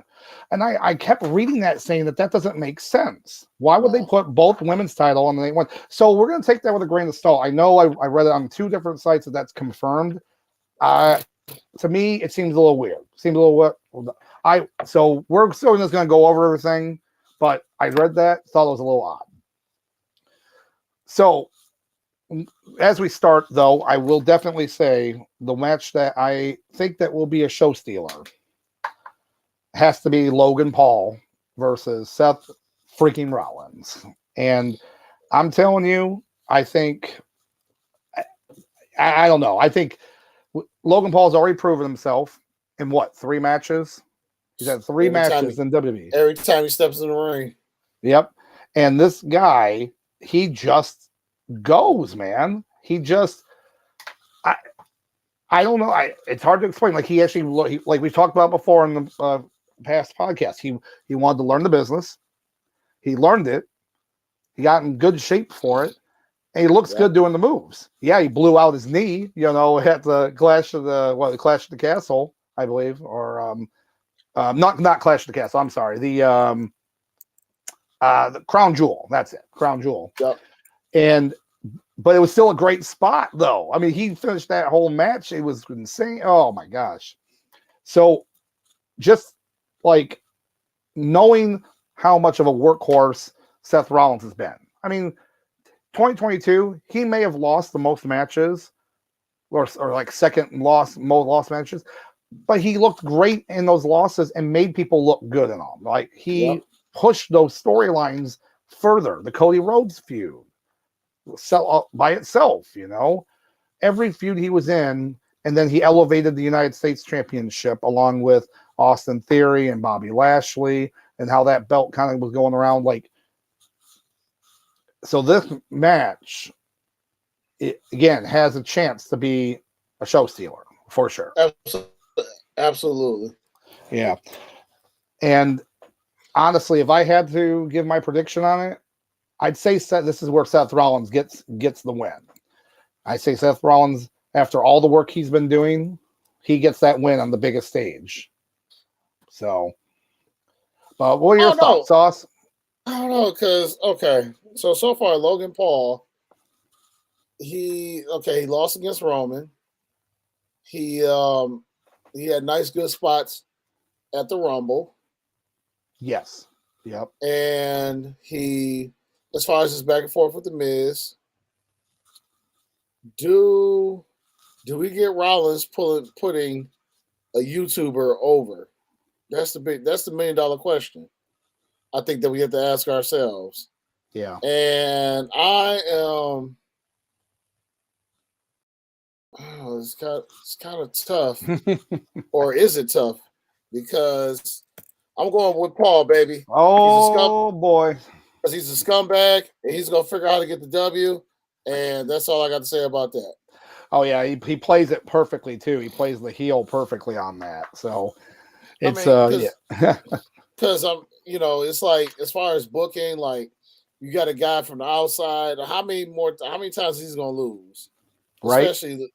And I kept reading that saying that doesn't make sense. Why would they put both women's title on the night one? So we're going to take that with a grain of salt. I know I read it on 2 different sites that's confirmed. To me, it seems a little weird. Seems a little what so we're still just going to go over everything, but I read that, thought it was a little odd. So as we start, though, I will definitely say the match that I think that will be a show stealer has to be Logan Paul versus Seth freaking Rollins. And I'm telling you, I think, I don't know. I think Logan Paul's already proven himself in 3 matches? He's had 3 matches in WWE. Every time he steps in the ring. Yep. And this guy, he just goes, man. He just, I don't know. It's hard to explain. Like, he actually, like we talked about before in the past podcast, he wanted to learn the business. He learned it. He got in good shape for it. And he looks good doing the moves. Yeah, he blew out his knee, at the Clash of the Castle, I believe, or not Clash of the Castle. I'm sorry, the Crown Jewel. That's it, Crown Jewel. Yep. But it was still a great spot, though. I mean, he finished that whole match. It was insane. Oh my gosh! So, just like knowing how much of a workhorse Seth Rollins has been. I mean, 2022, he may have lost the most matches, or like second most lost matches, but he looked great in those losses and made people look good in them. Like, he pushed those storylines further. The Cody Rhodes feud, by itself, every feud he was in, and then he elevated the United States Championship along with Austin Theory and Bobby Lashley, and how that belt kind of was going around. Like, so this match, again, has a chance to be a show stealer for sure. Absolutely. Yeah. And honestly, if I had to give my prediction on it, I'd say this is where Seth Rollins gets the win. I say Seth Rollins, after all the work he's been doing, he gets that win on the biggest stage. So, but what are your thoughts, Sauce? I don't know, because so far Logan Paul, he lost against Roman. He had nice good spots at the Rumble. Yes. Yep. And he, as far as his back and forth with the Miz, do we get Rollins putting a YouTuber over? That's the $1 million question. I think that we have to ask ourselves. Yeah. And I am. Oh, it's kind of tough. Or is it tough? Because I'm going with Paul, baby. Oh, boy. Because he's a scumbag, and he's going to figure out how to get the W. And that's all I got to say about that. Oh, yeah. He plays it perfectly, too. He plays the heel perfectly on that. So it's, Because I'm, it's like, as far as booking, like, you got a guy from the outside. How many times he's going to lose? Right. Especially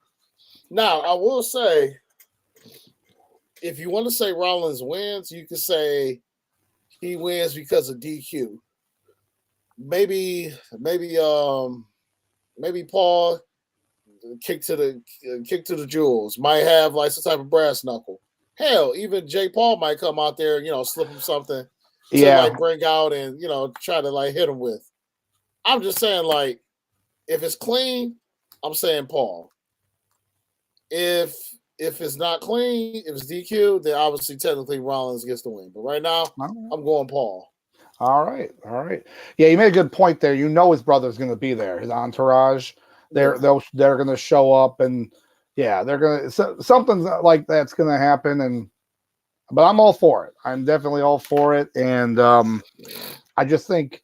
now, I will say, if you want to say Rollins wins, you could say he wins because of DQ. Maybe Paul kick to the jewels might have like some type of brass knuckle. Hell, even Jake Paul might come out there, slip him something to like bring out and try to like hit him with. I'm just saying, like, if it's clean, I'm saying Paul. If it's not clean, if it's DQ, then obviously technically Rollins gets the win. But right now, I'm going Paul. All right. Yeah, you made a good point there. His brother's going to be there. His entourage, they're going to show up, and they're going to something like that's going to happen. But I'm all for it. I'm definitely all for it, and I just think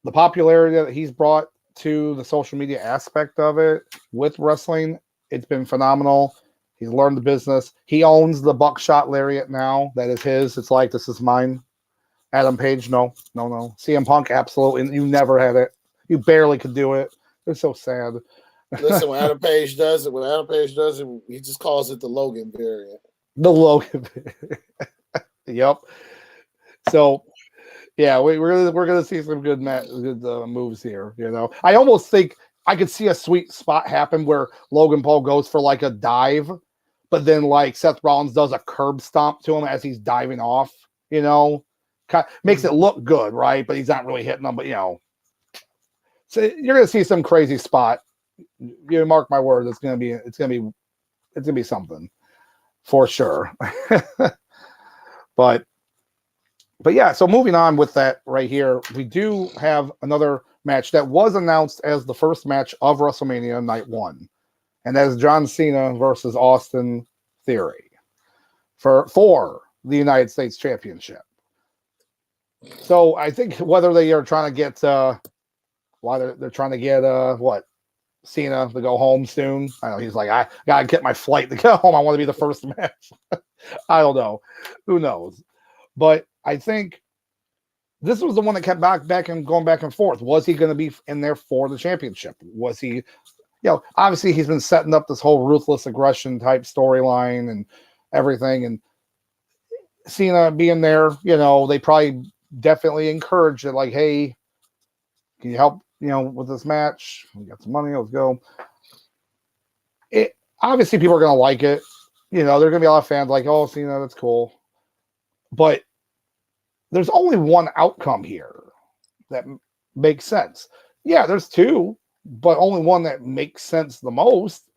the popularity that he's brought to the social media aspect of it with wrestling, it's been phenomenal. He's learned the business. He owns the buckshot lariat now. That is his. It's like, this is mine. Adam Page, no. CM Punk, absolutely. You never had it. You barely could do it. It's so sad. Listen, when Adam Page does it, he just calls it the Logan variant. The Logan. Yep. So yeah, we're gonna see some good moves here. You know, I almost think I could see a sweet spot happen where Logan Paul goes for like a dive, but then like Seth Rollins does a curb stomp to him as he's diving off. You know, makes it look good, right? But he's not really hitting them. But you know, so you're gonna see some crazy spot. You mark my word, it's gonna be something for sure. But yeah, so moving on with that right here, we do have another match that was announced as the first match of WrestleMania Night 1. And that is John Cena versus Austin Theory for the United States Championship. So I think whether they are trying to get they're trying to get Cena to go home soon. I know he's like, I gotta get my flight to go home. I want to be the first match. I don't know. Who knows? But I think this was the one that kept going back and forth. Was he going to be in there for the championship? Was he, obviously he's been setting up this whole ruthless aggression type storyline and everything. And Cena being there, they probably definitely encouraged it. Like, hey, can you help, with this match? We got some money. Let's go. Obviously people are going to like it. There are going to be a lot of fans like, oh, Cena, that's cool. But there's only one outcome here that makes sense. Yeah, there's two, but only one that makes sense the most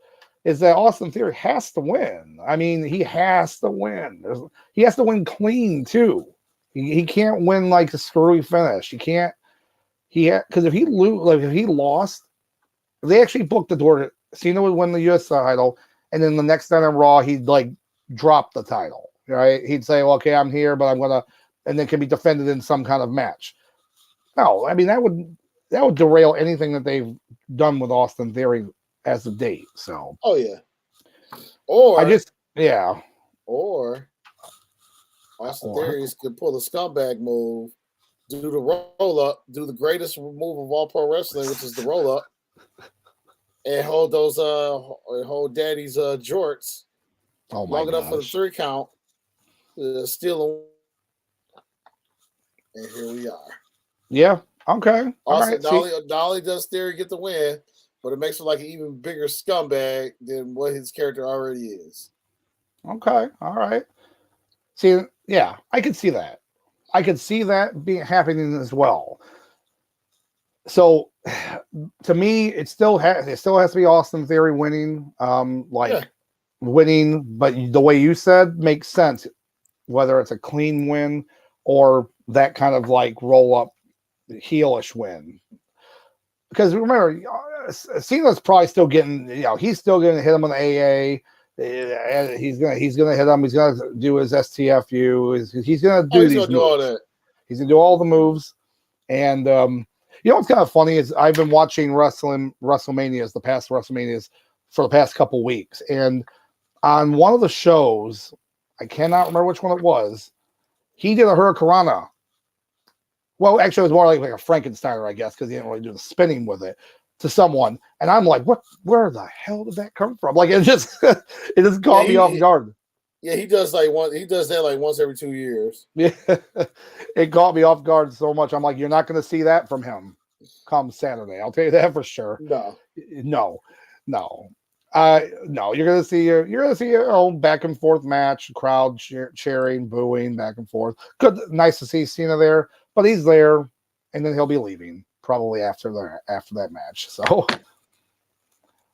is that Austin Theory has to win. I mean, he has to win. He has to win clean too. He can't win like a screwy finish. Because if he lost, if they actually booked the door, Cena would win the U.S. title, and then the next night on Raw, he'd like drop the title. Right? He'd say, well, okay, I'm here, but I'm gonna, and then can be defended in some kind of match. No, I mean that would derail anything that they've done with Austin Theory as of date. So, oh yeah, or Austin Theory could pull the scumbag move, do the roll up, do the greatest move of all pro wrestling, which is the roll up, and hold those hold Daddy's jorts long enough for the 3 count. Still, and here we are. Yeah. Okay. Also, not only does Theory get the win, but it makes him like an even bigger scumbag than what his character already is. Okay. All right. See, yeah, I could see that. I could see that happening as well. So, to me, it still has to be Austin Theory winning. Winning, but the way you said makes sense. Whether it's a clean win or that kind of like roll up heelish win. Because remember, Cena's probably still getting, he's still going to hit him on the AA. And he's gonna hit him. He's gonna do his STFU. He's gonna do these moves. All that. He's gonna do all the moves. And what's kind of funny is I've been watching WrestleManias, the past WrestleManias, for the past couple weeks, and on one of the shows, I cannot remember which one it was, he did a Hurricanrana. Well, actually, it was more like a Frankensteiner, I guess, because he didn't really do the spinning with it to someone. And I'm like, what? Where the hell did that come from? Like, it just caught me off guard. Yeah, he does that like once every 2 years. Yeah, it caught me off guard so much. I'm like, you're not going to see that from him come Saturday. I'll tell you that for sure. No. No, you're gonna see a back and forth match, crowd cheering, booing, back and forth. Good, nice to see Cena there, but he's there, and then he'll be leaving probably after that match. So,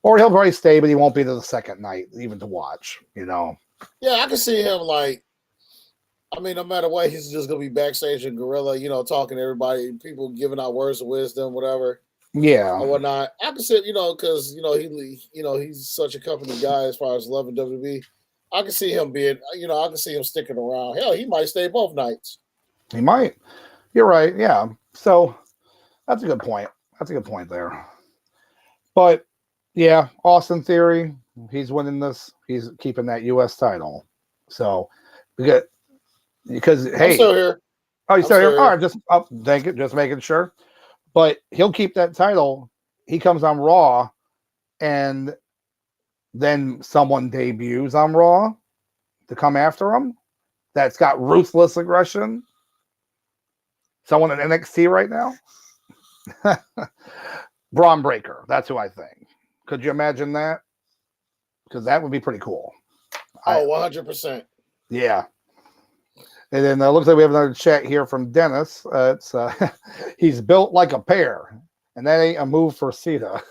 or he'll probably stay, but he won't be to the second night even to watch. Yeah, I can see him like. I mean, no matter what, he's just gonna be backstage in Gorilla, talking to everybody, people giving out words of wisdom, whatever. Yeah, or whatnot. I can see, because he's such a company guy as far as loving WWE. I can see him being, I can see him sticking around. Hell, he might stay both nights. He might. You're right. Yeah. So that's a good point. There. But yeah, Austin Theory, he's winning this. He's keeping that U.S. title. So because hey, I'm still here. Oh, you're still here? All right, thank you. Just making sure. But he'll keep that title. He comes on Raw, and then someone debuts on Raw to come after him that's got ruthless aggression. Someone in NXT right now? Braun Breaker. That's who I think. Could you imagine that? Because that would be pretty cool. Oh, 100%. Yeah. And then it looks like we have another chat here from Dennis. It's he's built like a pear, and that ain't a move for Sita.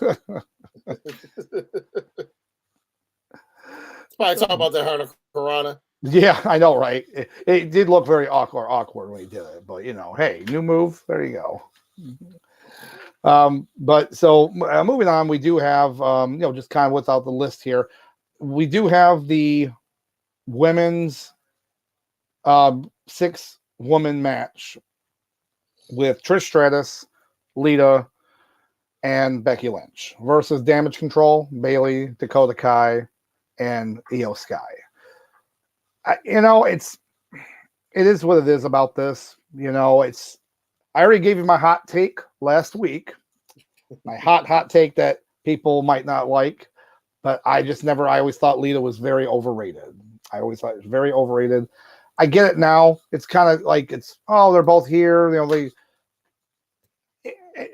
Probably talking about the Hurricane. Yeah, I know, right? It did look very awkward when he did it, but hey, new move. There you go. But so moving on, we do have just kind of without the list here, we do have the women's 6-woman match with Trish Stratus, Lita, and Becky Lynch versus Damage Control, Bayley, Dakota Kai, and Io Sky. It is what it is about this. I already gave you my hot take last week. My hot take that people might not like, but I always thought Lita was very overrated. I always thought it was very overrated. I get it now. It's kind of like they're both here.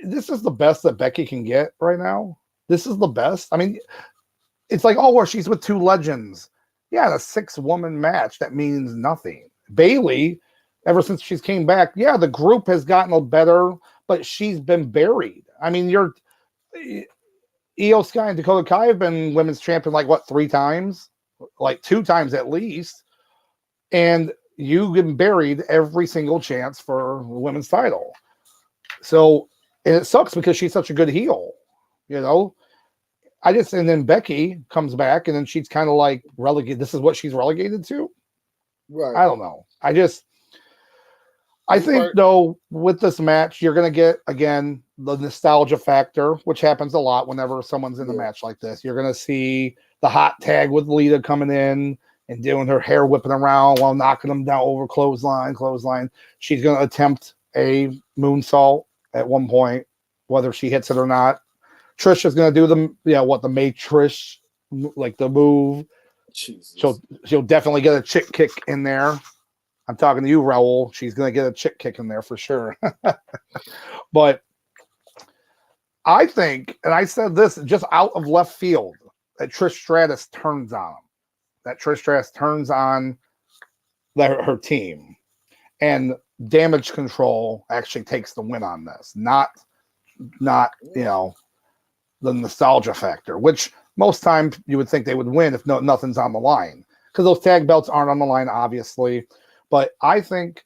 This is the best that Becky can get right now. This is the best. I mean, it's like, well, she's with 2 legends. Yeah, in a 6-woman match, that means nothing. Bayley, ever since she's came back, yeah, the group has gotten better, but she's been buried. I mean, Io Sky and Dakota Kai have been women's champion 3 times? 2 times at least. And you've been buried every single chance for the women's title. So, and it sucks because she's such a good heel, and then Becky comes back and then she's kind of relegated. This is what she's relegated to. Right. I don't know. I think though, with this match, you're going to get, again, the nostalgia factor, which happens a lot whenever someone's in a match like this. You're going to see the hot tag with Lita coming in and doing her hair whipping around while knocking them down over clothesline. She's going to attempt a moonsault at one point, whether she hits it or not. Trish is going to do the Matrish, the move. Jesus. She'll definitely get a chick kick in there. I'm talking to you, Raul. She's going to get a chick kick in there for sure. But I think, and I said this just out of left field, that Trish Stratus turns on him. That Trish Stratus turns on her team. And Damage Control actually takes the win on this. Not the nostalgia factor, which most times you would think they would win if nothing's on the line. Because those tag belts aren't on the line, obviously. But I think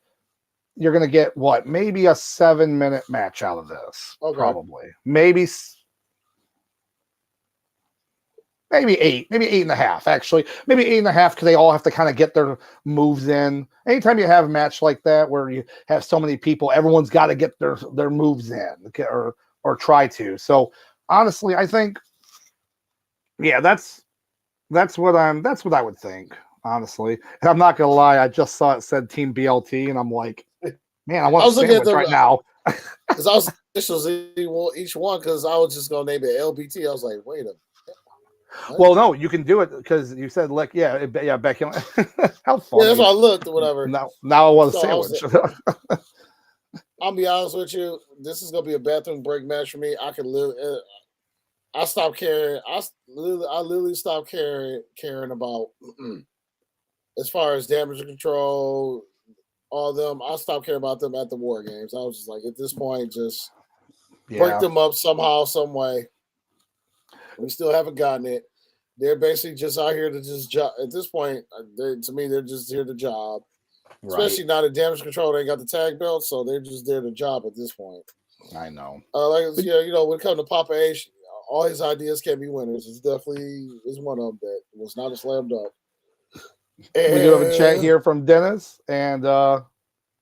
you're going to get, maybe a 7-minute match out of this. Okay. Probably. Maybe 8. Maybe 8.5, actually. Maybe 8.5 because they all have to kind of get their moves in. Anytime you have a match like that where you have so many people, everyone's got to get their moves in or try to. So, honestly, I think, that's what I would think, honestly. And I'm not gonna lie, I just saw it said Team BLT, and I'm like, man, I want a sandwich right now. Because I was initials each one, because I was just gonna name it LBT. I was like, wait a minute. Well, no, you can do it because you said Becky. How funny. Yeah, that's why I looked or whatever. Now I want a sandwich. I'll be honest with you. This is gonna be a bathroom break match for me. I can live. I stopped caring. I literally stopped caring about as far as Damage Control, all of them. I stopped caring about them at the War Games. I was just like, at this point, just break them up somehow, some way. We still haven't gotten it. They're basically just out here to just job. At this point, to me, they're just here to job. Right. Especially now that Damage Control, they got the tag belt, so they're just there to job at this point. I know. When it comes to Papa H, all his ideas can be winners. It's definitely one of them that was not a slam dunk. And we do have a chat here from Dennis and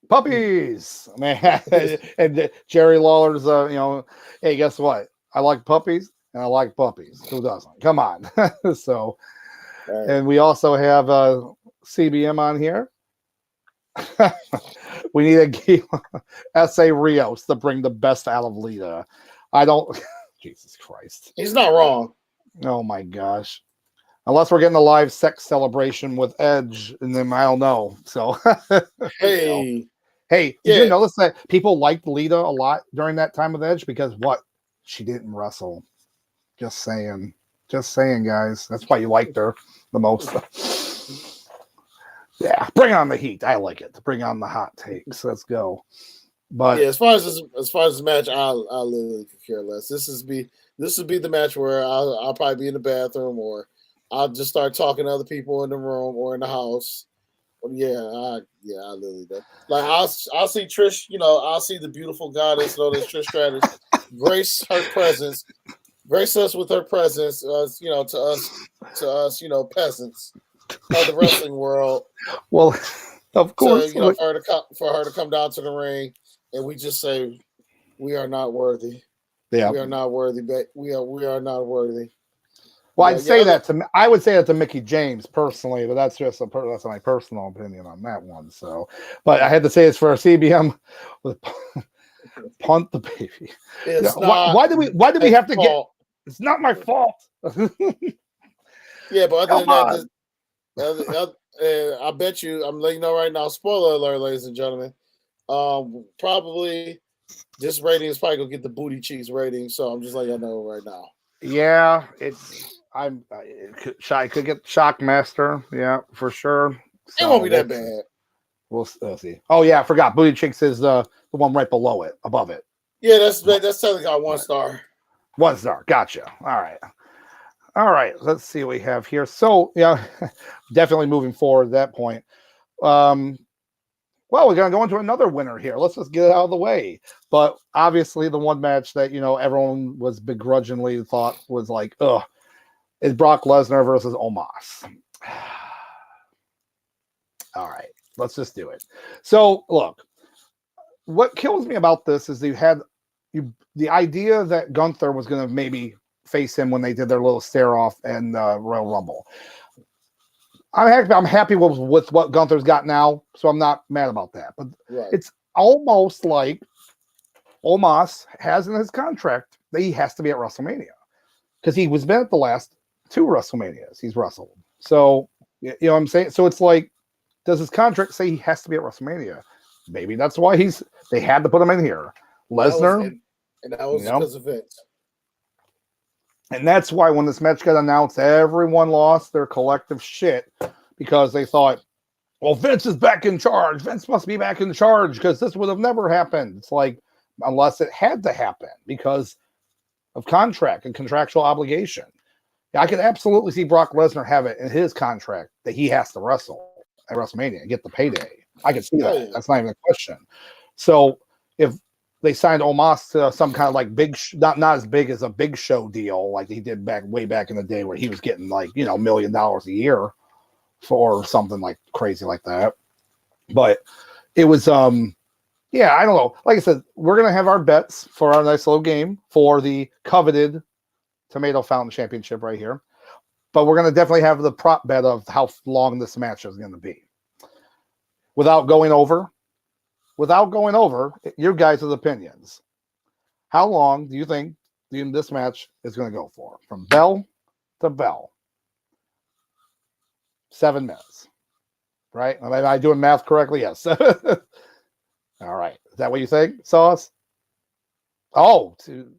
puppies, man. And Jerry Lawler's, hey, guess what? I like puppies and I like puppies. Who doesn't? Come on. So, right. And we also have CBM on here. We need a game S.A. Rios to bring the best out of Lita. I don't. Jesus Christ. He's not wrong. Oh my gosh. Unless we're getting a live sex celebration with Edge, and then I don't know. So, Hey, hey, did you yeah, notice that people liked Lita a lot during that time with Edge because what? She didn't wrestle. Just saying. Just saying, guys. That's why you liked her the most. Yeah, bring on the heat. I like it. Bring on the hot takes. Let's go. But yeah. As far as this match, I literally could care less. This would be the match where I'll probably be in the bathroom, or I'll just start talking to other people in the room or in the house. Yeah, I literally do. Like I'll see Trish, I'll see the beautiful goddess known as Trish Stratus, grace her presence, grace us with her presence, to us, peasants of the wrestling world. well, of To course, for her to come down to the ring, and we just say we are not worthy. yeah. We are not worthy. We are not worthy. Well, Yeah, I'd say yeah. I would say that to Mickey James personally, but that's just that's my personal opinion on that one. So, but I had to say it's for a CBM with punt the baby. It's Why do we have to get? fault. It's not my fault. Yeah, but other Come than that, on. I bet you, I'm letting you know right now. Spoiler alert, ladies and gentlemen. Probably this rating is probably gonna get the booty cheeks rating. So I'm just letting you know right now. Yeah, I could get Shockmaster. Yeah, for sure. It won't So be that bad. we'll see. Oh yeah, I forgot. Booty Cheeks is the one right below it, above it. Yeah, that's technically got 1 star. 1 star. Gotcha. All right. Let's see what we have here. So yeah, definitely moving forward at that point. Well, we're gonna go into another winner here. Let's just get it out of the way. But obviously, the one match that everyone was begrudgingly thought was like, ugh, is Brock Lesnar versus Omos. All right, let's just do it. So, look, what kills me about this is the idea that Gunther was going to maybe face him when they did their little stare off and Royal Rumble. I'm happy with what Gunther's got now, so I'm not mad about that. But It's almost like Omos has in his contract that he has to be at WrestleMania because he was been at the last 2 WrestleManias he's wrestled. So you know what I'm saying. So it's like, does his contract say he has to be at WrestleMania? Maybe that's why they had to put him in here. Lesnar, and that was because of Vince. And that's why when this match got announced, everyone lost their collective shit because they thought, well, Vince is back in charge. Vince must be back in charge because this would have never happened. It's like, unless it had to happen because of contract and contractual obligation. I could absolutely see Brock Lesnar have it in his contract that he has to wrestle at WrestleMania and get the payday. I could see that. That's not even a question. So if they signed Omos to some kind of like big, not as big as a Big Show deal like he did way back in the day where he was getting like $1 million a year for something like crazy like that. But it was yeah, I don't know. Like I said, we're gonna have our bets for our nice little game for the coveted Tomato Fountain Championship right here. But we're gonna definitely have the prop bet of how long this match is gonna be. Without going over your guys' opinions. How long do you think this match is going to go for? From bell to bell. 7 minutes. Right? Am I doing math correctly? Yes. All right. Is that what you think, Sauce? Oh, two.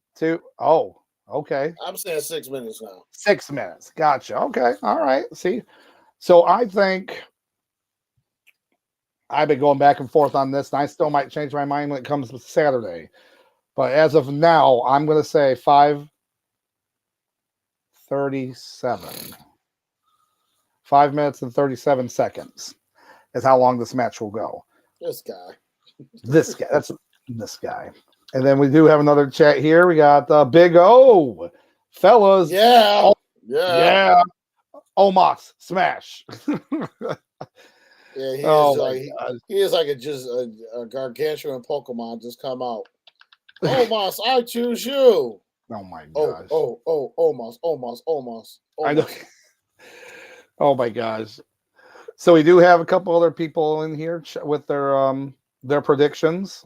Oh, okay. I'm saying 6 minutes now. 6 minutes. Gotcha. Okay. All right. See? So I think I've been going back and forth on this, and I still might change my mind when it comes to Saturday. But as of now, I'm going to say 5:37. 5 minutes and 37 seconds is how long this match will go. This guy. That's this guy. And then we do have another chat here. We got Big O. Fellas. Yeah. Yeah. Omos. Smash. Yeah, he is like a gargantuan Pokemon just come out. Omos, I choose you. Oh my gosh. Omos. I know. Oh my gosh. So we do have a couple other people in here with their predictions.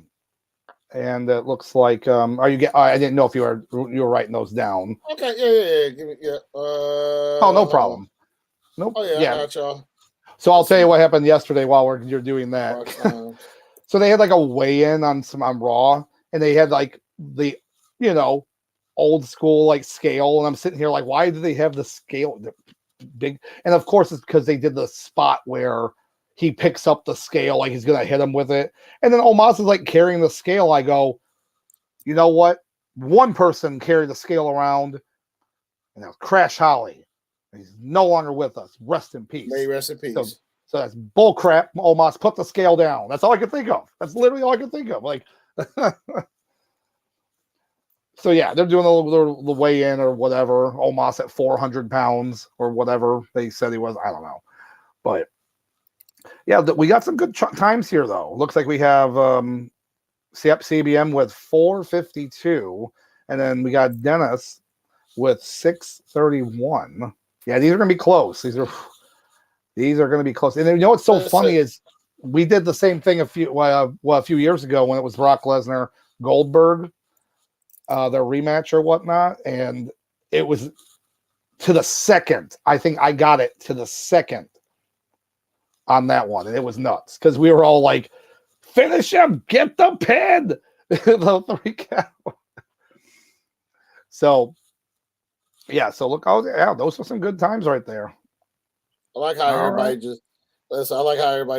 And it looks like I didn't know if you were writing those down. Okay, yeah. Give me, yeah. Oh, no problem. Nope. Oh yeah, I got y'all. So I'll tell you what happened yesterday while you're doing that. So they had like a weigh-in on Raw, and they had like the old school like scale, and I'm sitting here like, why do they have the scale big? And of course it's because they did the spot where he picks up the scale like he's gonna hit him with it, and then Omos is like carrying the scale. I go, you know what? One person carried the scale around, and that was Crash Holly. He's no longer with us. Rest in peace. May rest in peace. So that's bull crap. Omos, put the scale down. That's all I could think of. That's literally all I could think of. Like, so yeah, they're doing the weigh-in or whatever. Omos at 400 pounds or whatever they said he was. I don't know, but yeah, we got some good times here though. Looks like we have CBM with 452, and then we got Dennis with 631. Yeah, these are gonna be close. These are going to be close. And you know what's so funny is we did the same thing a few years ago when it was Brock Lesnar Goldberg, their rematch or whatnot, and it was to the second. I think I got it to the second on that one, and it was nuts because we were all like, "Finish him! Get the pin!" The 3 count. So yeah, so look, those are some good times right there. I like how everybody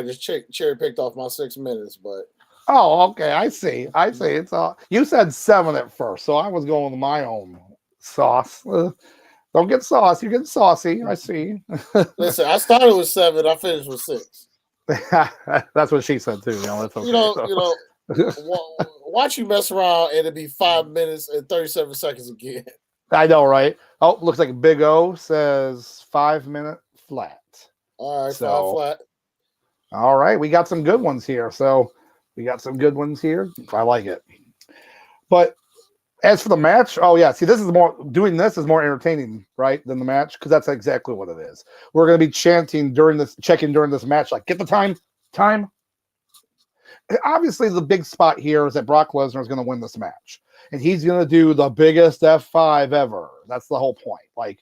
just cherry picked off my 6 minutes, but okay, I see. It's all you said 7 at first, so I was going with my own sauce. Don't get sauce, you get saucy. I see. Listen, I started with 7, I finished with 6. That's what she said too. That's okay, watch you mess around and it'll be 5 minutes and 37 seconds again. I know, right? Oh, looks like Big O says 5 minute flat. All right, 5 flat. All right, we got some good ones here. I like it. But as for the match, see, this is more entertaining, right, than the match, because that's exactly what it is. We're going to be checking during this match, like, get the time. Obviously, the big spot here is that Brock Lesnar is going to win this match, and he's going to do the biggest F5 ever. That's the whole point. Like,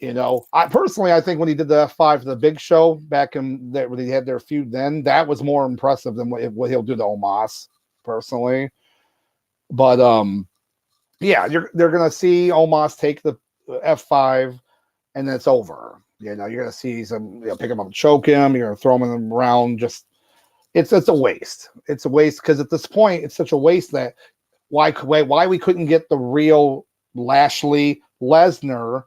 I think when he did the F5 for the Big Show back when they had their feud, then that was more impressive than what he'll do to Omos, personally. But they're going to see Omos take the F5, and then it's over. You're going to see some pick him up and choke him. You're going to throw him around. Just it's a waste. It's a waste because at this point it's such a waste that why we couldn't get the real Lashley Lesnar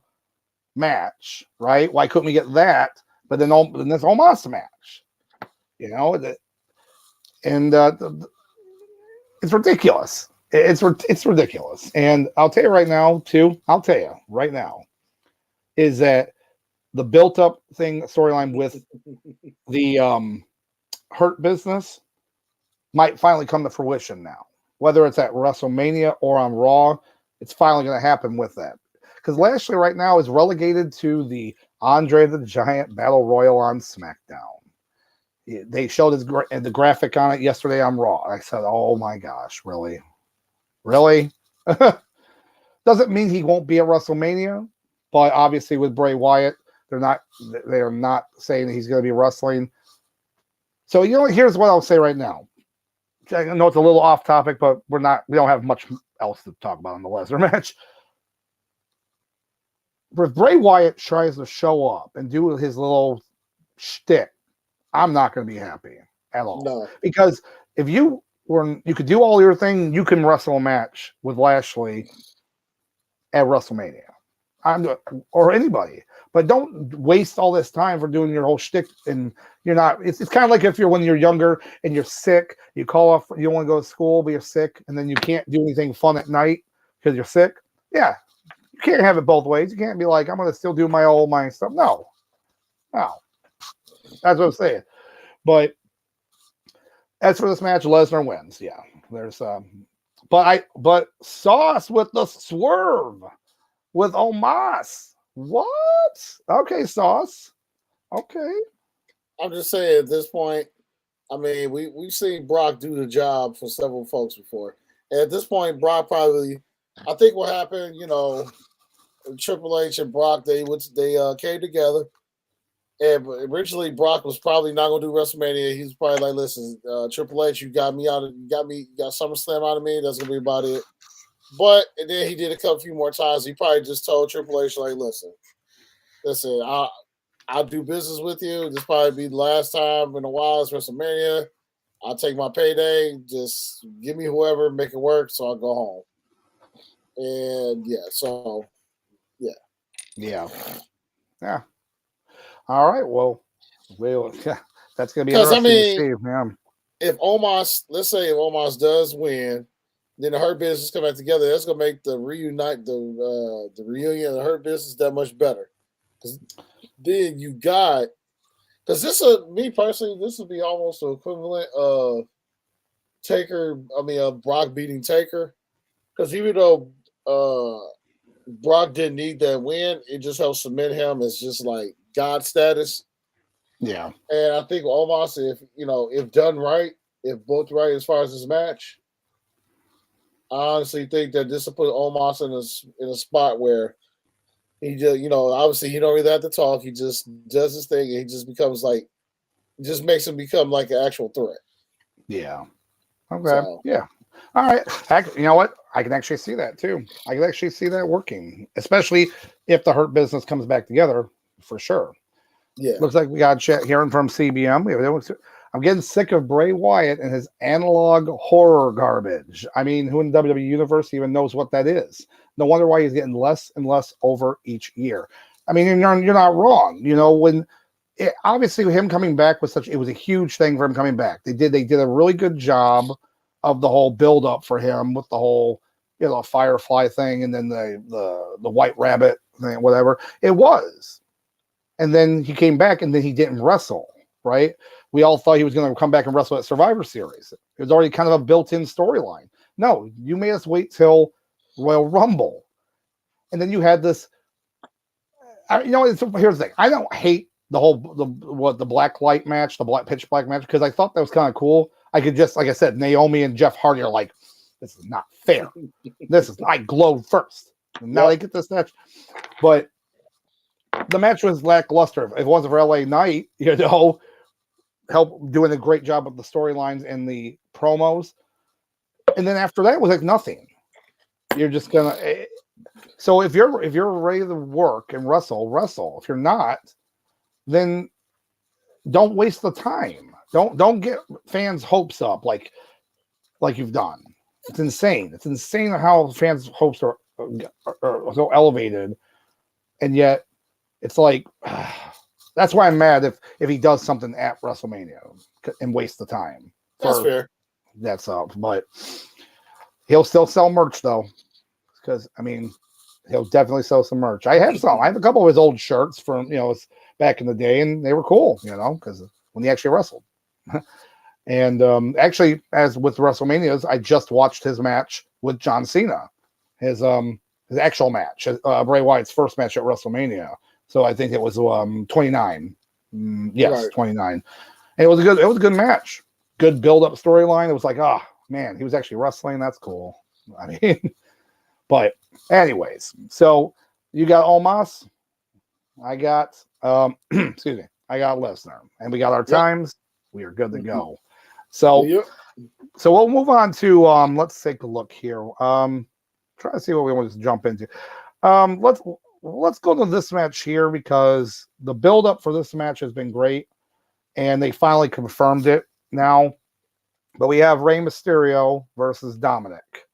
match, right? Why couldn't we get that? But then this Omos match, it's ridiculous. It's ridiculous. And I'll tell you right now, is that the built-up storyline with the Hurt Business might finally come to fruition now. Whether it's at WrestleMania or on Raw, it's finally going to happen with that. Because Lashley right now is relegated to the Andre the Giant Battle Royal on SmackDown. They showed the graphic on it yesterday on Raw. I said, oh my gosh, really? Really? Doesn't mean he won't be at WrestleMania, but obviously with Bray Wyatt, they're not saying that he's going to be wrestling. So, here's what I'll say right now. I know it's a little off topic, but we don't have much else to talk about in the Lesnar match. If Bray Wyatt tries to show up and do his little shtick, I'm not going to be happy at all. No. Because if you could do all your thing, you can wrestle a match with Lashley at WrestleMania. Or anybody. But don't waste all this time for doing your whole shtick, and you're not. It's kind of like when you're younger and you're sick, you call off, you don't want to go to school, but you're sick, and then you can't do anything fun at night because you're sick. Yeah, you can't have it both ways. You can't be like, I'm going to still do my stuff. No, that's what I'm saying. But as for this match, Lesnar wins. Yeah, there's but Sauce with the swerve with Omos. What? Okay, Sauce. Okay. I'm just saying at this point, I mean, we've seen Brock do the job for several folks before. And at this point, Brock probably, I think what happened, Triple H and Brock, they came together. And originally, Brock was probably not going to do WrestleMania. He was probably like, "Listen, Triple H, you got SummerSlam out of me. That's going to be about it." But and then he did a few more times. He probably just told Triple H, like, listen, I'll do business with you. This probably be the last time in a while. It's WrestleMania. I'll take my payday. Just give me whoever, make it work, so I'll go home. And yeah. All right. Well, that's going to be Because interesting to see. Yeah. If let's say if Omos does win, then the Hurt Business come back together. That's going to make the reunion of the Hurt Business that much better. Because then you got, because me personally, this would be almost the equivalent of Brock beating Taker. Because even though Brock didn't need that win, it just helps cement him as just like God status. Yeah. And I think Omos, if done right, if both right as far as this match, I honestly think that this will put Omos in a spot where he just, obviously he don't really have to talk. He just does his thing and he just becomes just makes him become like an actual threat. Yeah. Okay. So, yeah. All right. You know what? I can actually see that too. I can actually see that working, especially if the Hurt Business comes back together, for sure. Yeah. Looks like we got chat hearing from CBM. I'm getting sick of Bray Wyatt and his analog horror garbage. I mean, who in the WWE universe even knows what that is? No wonder why he's getting less and less over each year. I mean, you're not wrong. Obviously him coming back was it was a huge thing for him coming back. They did a really good job of the whole build up for him with the whole, Firefly thing and then the White Rabbit thing, whatever it was. And then he came back and then he didn't wrestle, right? We all thought he was going to come back and wrestle at Survivor Series. It was already kind of a built-in storyline. No, you made us wait till Royal Rumble. And then you had this, here's the thing. I don't hate the black light match, the black pitch black match, because I thought that was kind of cool. I could just, like I said, Naomi and Jeff Hardy are like, this is not fair. I glowed first. And now they get this match. But the match was lackluster. If it wasn't for LA Knight, help doing a great job of the storylines and the promos. And then after that was like nothing. You're just gonna. So if you're ready to work and wrestle. If you're not, then don't waste the time. Don't get fans' hopes up like you've done. It's insane. It's insane how fans' hopes are so elevated, and yet it's like that's why I'm mad if he does something at WrestleMania and waste the time. That's fair. That's up, but he'll still sell merch though, because he'll definitely sell some merch. I have some. I have a couple of his old shirts from back in the day, and they were cool, because when he actually wrestled. And actually, as with WrestleManias, I just watched his match with John Cena, his actual match, Bray Wyatt's first match at WrestleMania. So I think it was 29. Yes, right. 29. And it was a good match. Good build-up storyline. It was like, oh man, he was actually wrestling. That's cool. But anyways, so you got Omos. I got excuse me. I got Lesnar, and we got our times. We are good to go. So so we'll move on to let's take a look here. Try to see what we want to jump into. Let's go to this match here because the build-up for this match has been great, and they finally confirmed it now. But we have Rey Mysterio versus Dominic.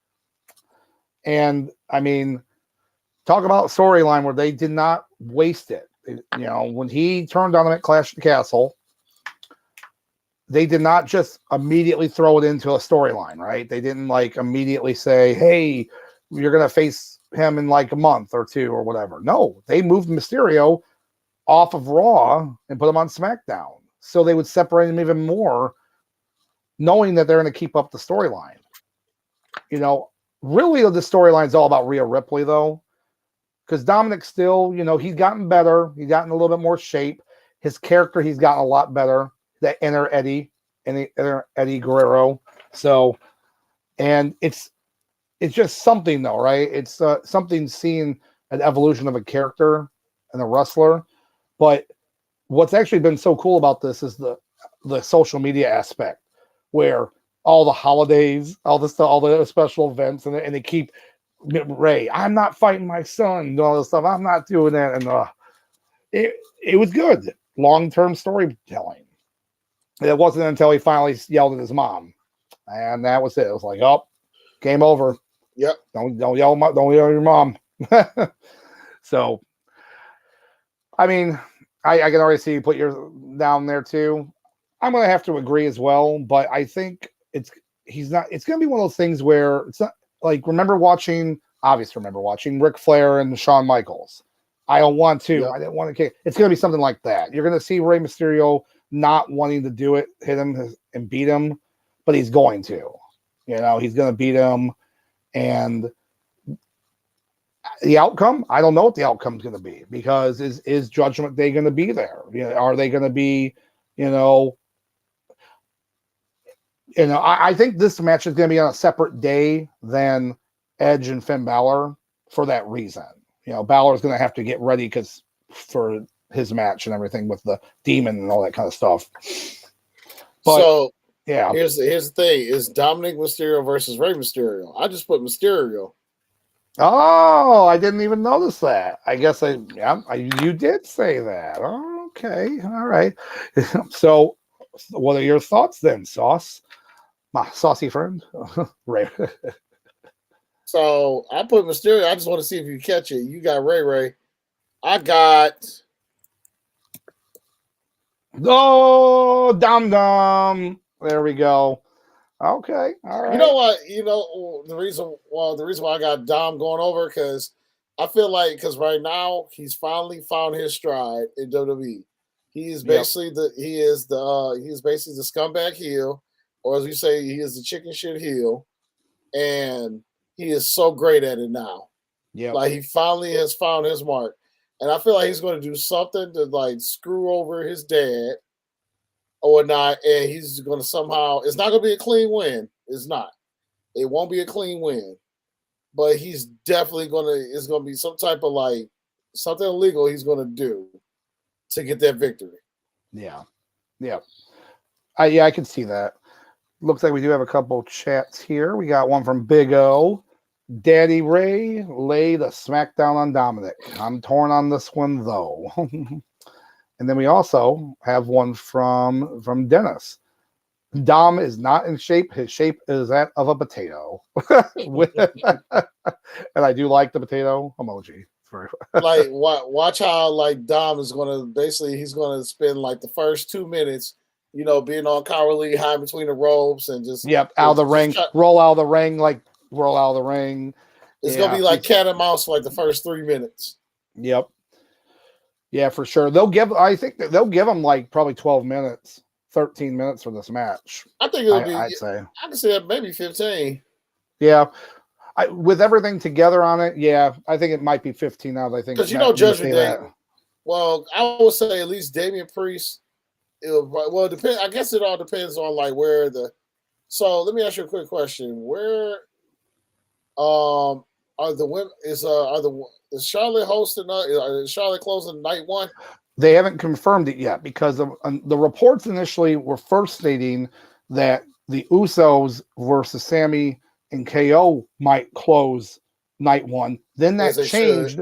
And talk about storyline where they did not waste it. When he turned on him at Clash of the Castle, they did not just immediately throw it into a storyline, right? They didn't immediately say, hey, you're going to face him in a month or two or whatever. No, they moved Mysterio off of Raw and put him on SmackDown. So they would separate him even more, knowing that they're going to keep up the storyline. Really the storyline is all about Rhea Ripley, though. Because Dominic still, he's gotten better. He's gotten a little bit more shape. His character, he's gotten a lot better. That inner Eddie Guerrero. So, and it's it's just something though, right? It's something seeing an evolution of a character and a wrestler. But what's actually been so cool about this is the social media aspect, where all the holidays, all the stuff, all the special events, and they keep Ray, I'm not fighting my son, and all this stuff. I'm not doing that, and it was good long-term storytelling. It wasn't until he finally yelled at his mom, and that was it. It was like, oh, game over. Yep. Don't yell at your mom. So, I mean, I can already see you put your down there too. I'm gonna have to agree as well, but I think it's gonna be one of those things where it's not like remember watching Ric Flair and Shawn Michaels. I don't want to. Yep. I didn't want to. It's gonna be something like that. You're gonna see Rey Mysterio not wanting to do it, hit him and beat him, but he's going to. You know, he's gonna beat him, and the outcome, I don't know what the outcome is going to be, because is Judgment Day going to be there? You know, are they going to be, I think this match is going to be on a separate day than Edge and Finn Balor for that reason. You know, Balor's going to have to get ready for his match and everything with the demon and all that kind of stuff. But, so yeah, here's the thing: is Dominic Mysterio versus Rey Mysterio? I just put Mysterio. Oh, I didn't even notice that. I guess you did say that. Oh, okay, all right. So, what are your thoughts then, Sauce? My saucy friend, Ray. So I put Mysterio. I just want to see if you catch it. You got Ray. I got. Oh, Dum. There we go. Okay, all right. You know what? The reason why I got Dom going over, because I feel like right now he's finally found his stride in WWE. He is basically he's basically the scumbag heel, or as we say, he is the chicken shit heel, and he is so great at it now. Yeah, like he finally has found his mark, and I feel like he's going to do something to like screw over his dad or whatnot, and he's going to somehow. It's not going to be a clean win. It's not. It won't be a clean win, but he's definitely going to. It's going to be some type of like something illegal he's going to do to get that victory. Yeah. I can see that. Looks like we do have a couple chats here. We got one from Big O. Daddy Ray lay the smackdown on Dominic. I'm torn on this one though. And then we also have one from Dennis. Dom is not in shape. His shape is that of a potato. And I do like the potato emoji. Like watch how like Dom is gonna he's gonna spend like the first 2 minutes, being on cowardly high between the ropes and just out of the ring, roll out of the ring, roll out of the ring. It's gonna be like cat and mouse for like the first 3 minutes. Yep. Yeah, for sure. I think they'll give him like probably 12 minutes, 13 minutes for this match. I think it'll be. I'd say. I can say maybe 15. Yeah. With everything together on it, yeah, I think it might be 15 now. I think because Judgment Day. Well, I would say at least Damian Priest. Well, depend. I guess it all depends on like where the. So let me ask you a quick question: where, are the women? Is Charlotte hosting? Is Charlotte closing night one? They haven't confirmed it yet because the reports initially were first stating that the Usos versus Sammy and KO might close night one. Then that changed.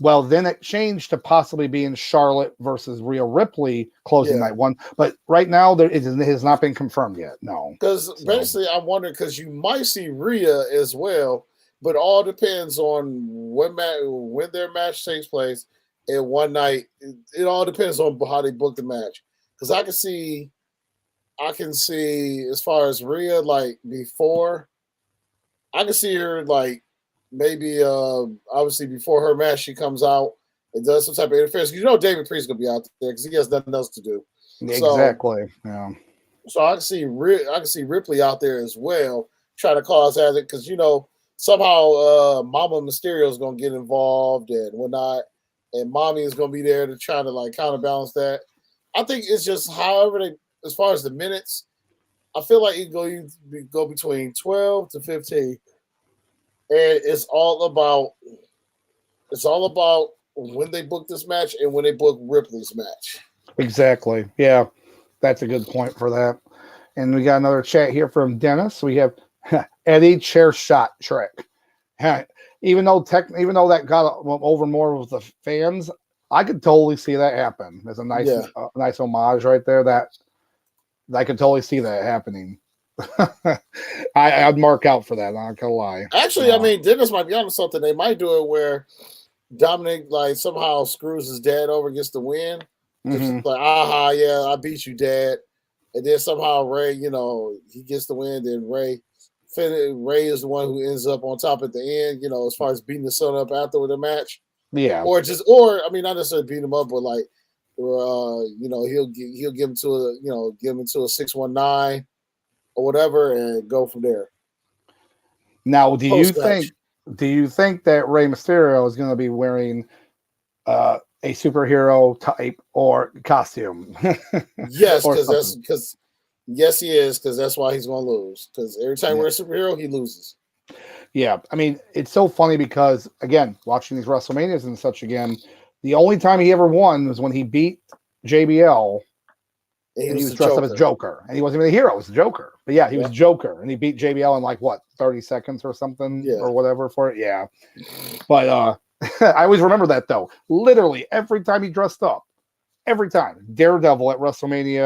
Well, then it changed to possibly being Charlotte versus Rhea Ripley closing night one. But right now, it has not been confirmed yet. No. Because basically, I'm wondering, because you might see Rhea as well, but all depends on when their match takes place and one night. It all depends on how they book the match. Because I can see as far as Rhea, like before, I can see her like maybe obviously before her match she comes out and does some type of interference. David Priest is gonna be out there because he has nothing else to do. Exactly. Yeah. So I can see Ripley out there as well, trying to cause havoc because somehow Mama Mysterio is gonna get involved and whatnot, and Mommy is gonna be there to try to like counterbalance that. I think it's just however they, as far as the minutes, I feel like it go between 12 to 15. And it's all about when they book this match and when they book Ripley's match. Exactly. Yeah, that's a good point for that. And we got another chat here from Dennis. We have Eddie chair shot trick. Even though that got over more with the fans, I could totally see that happen. There's a nice homage right there. That I could totally see that happening. I'd mark out for that. I'm not gonna lie. Actually, I mean, Dennis might be onto something. They might do it where Dominic like somehow screws his dad over, gets the win. Just like, aha, yeah, I beat you, Dad. And then somehow Ray, he gets the win. Then Ray is the one who ends up on top at the end. As far as beating the son up after the match. Yeah. Or I mean, not necessarily beat him up, but like, he'll give him to a 619 or whatever, and go from there. Now, do you think that Rey Mysterio is going to be wearing a superhero type or costume? Yes, yes, he is, because that's why he's going to lose. Because every time we're a superhero, he loses. Yeah, I mean, it's so funny because, again, watching these WrestleManias and such again, the only time he ever won was when he beat JBL. And he was dressed up as Joker. And he wasn't even a hero, it was Joker. But yeah, he was Joker. And he beat JBL in like, 30 seconds or something or whatever for it? Yeah. But I always remember that, though. Literally, every time he dressed up, every time. Daredevil at WrestleMania,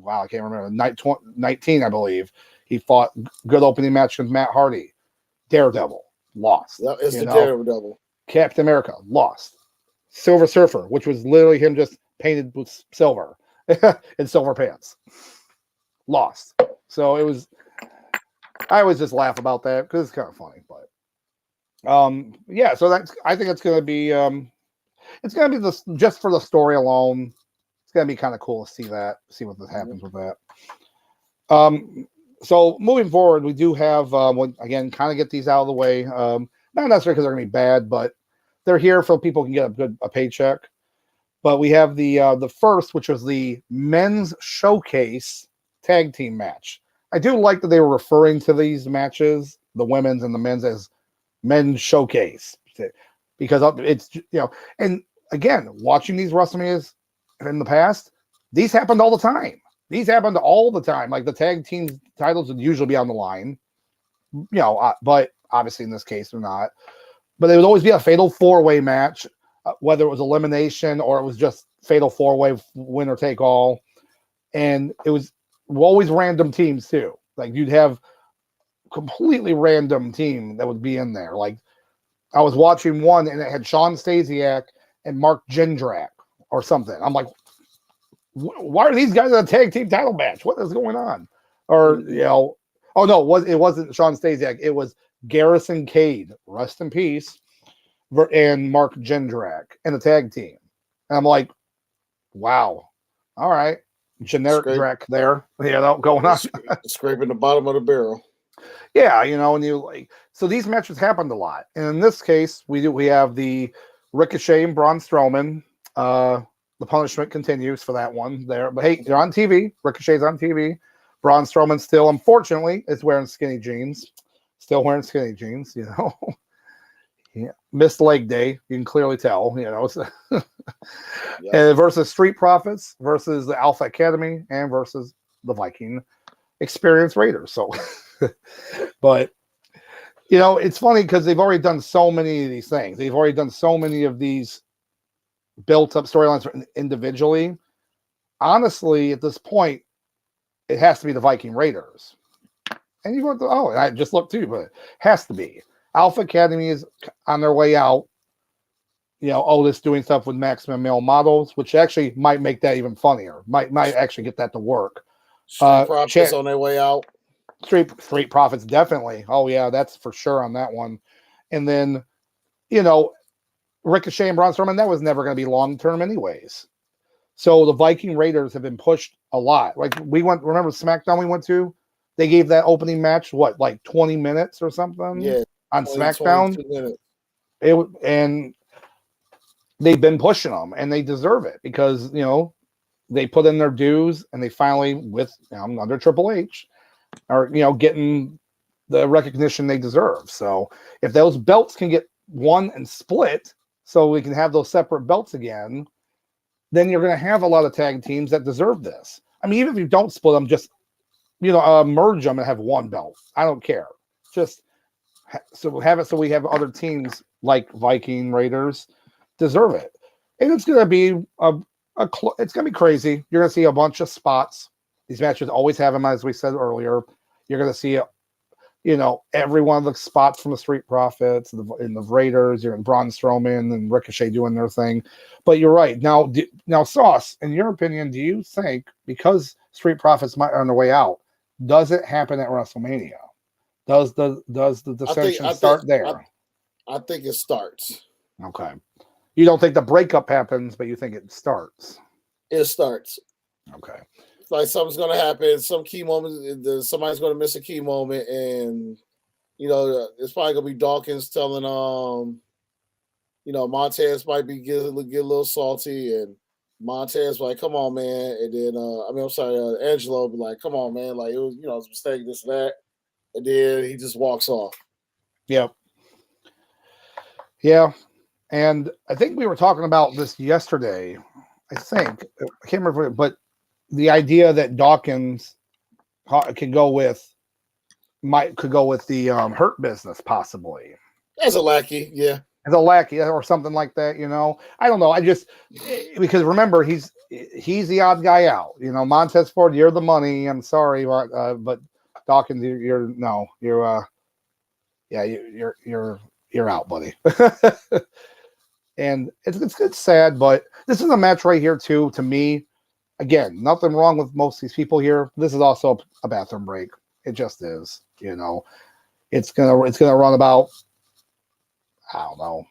I can't remember, 19, I believe. He fought good opening match with Matt Hardy. Daredevil, lost. Yeah, it's the Daredevil. Captain America, lost. Silver Surfer, which was literally him just painted with silver and silver pants, lost. So I always just laugh about that because it's kind of funny. But so I think it's going to be just for the story alone. It's going to be kind of cool to see what happens with that. So moving forward, we do have again, kind of get these out of the way. Not necessarily because they're going to be bad, but they're here so people can get a paycheck. But we have the first, which was the men's showcase tag team match. I do like that they were referring to these matches, the women's and the men's, as men's showcase, because it's and again, watching these WrestleManias in the past, these happened all the time. These happened all the time. Like the tag team titles would usually be on the line, but obviously in this case they're not. But there would always be a fatal 4-way match, whether it was elimination or it was just fatal 4-way winner take all. And it was always random teams too. Like you'd have completely random team that would be in there. Like I was watching one and it had Sean Stasiak and Mark Jindrak or something. I'm like, why are these guys in a tag team title match? What is going on? Or, oh no, it wasn't Sean Stasiak. It was Garrison Cade, rest in peace, and Mark Jindrak in a tag team. And I'm like, wow. All right. Generic Drac there, going on. Scraping the bottom of the barrel. Yeah, and so these matches happened a lot. And in this case, we have the Ricochet and Braun Strowman. The punishment continues for that one there. But hey, they're on TV. Ricochet's on TV. Braun Strowman still, unfortunately, is wearing skinny jeans. Still wearing skinny jeans, Yeah. Missed leg day. You can clearly tell, And versus Street Profits, versus the Alpha Academy, and versus the Viking Experience Raiders. So, but, it's funny because they've already done so many of these things. They've already done so many of these built-up storylines individually. Honestly, at this point, it has to be the Viking Raiders. And you want and I just looked too, but it has to be. Alpha Academy is on their way out. Otis doing stuff with Maximum Male Models, which actually might make that even funnier. Might actually get that to work. Street Profits on their way out. Street Profits, definitely. Oh, yeah, that's for sure on that one. And then, Ricochet and Braun Strowman, that was never going to be long-term anyways. So the Viking Raiders have been pushed a lot. Like remember SmackDown we went to? They gave that opening match, 20 minutes or something? Yeah. On SmackDown. And they've been pushing them, and they deserve it because, they put in their dues, and they finally, with under Triple H, are, getting the recognition they deserve. So if those belts can get won and split, so we can have those separate belts again, then you're going to have a lot of tag teams that deserve this. I mean, even if you don't split them, just merge them and have one belt. I don't care. Just so have it so we have other teams like Viking Raiders deserve it, and it's going to be it's going to be crazy. You're going to see a bunch of spots. These matches always have them, as we said earlier. You're going to see every one of the spots from the Street Profits and the Raiders. You're in Braun Strowman and Ricochet doing their thing. But you're right. Now, Sauce, in your opinion, do you think because Street Profits might on their way out, does it happen at WrestleMania? Does the dissension start there? I think it starts. Okay. You don't think the breakup happens, but you think it starts. It starts. Okay. It's like something's going to happen. Some key moment. Somebody's going to miss a key moment, and it's probably going to be Dawkins telling Montez might be get a little salty, and Montez like, come on, man. And then Angelo be like, come on, man. Like it was, it's a mistake, this and that. And then he just walks off. Yep. Yeah. And I think we were talking about this yesterday. I can't remember, but the idea that Dawkins could go with the Hurt Business possibly as a lackey, yeah, as a lackey or something like that. I don't know. I just because remember he's the odd guy out. Montez Ford, you're the money. I'm sorry, but Dawkins, you're out, buddy. And it's sad, but this is a match right here too. To me, again, nothing wrong with most of these people here. This is also a bathroom break. It just is. It's gonna run about, I don't know,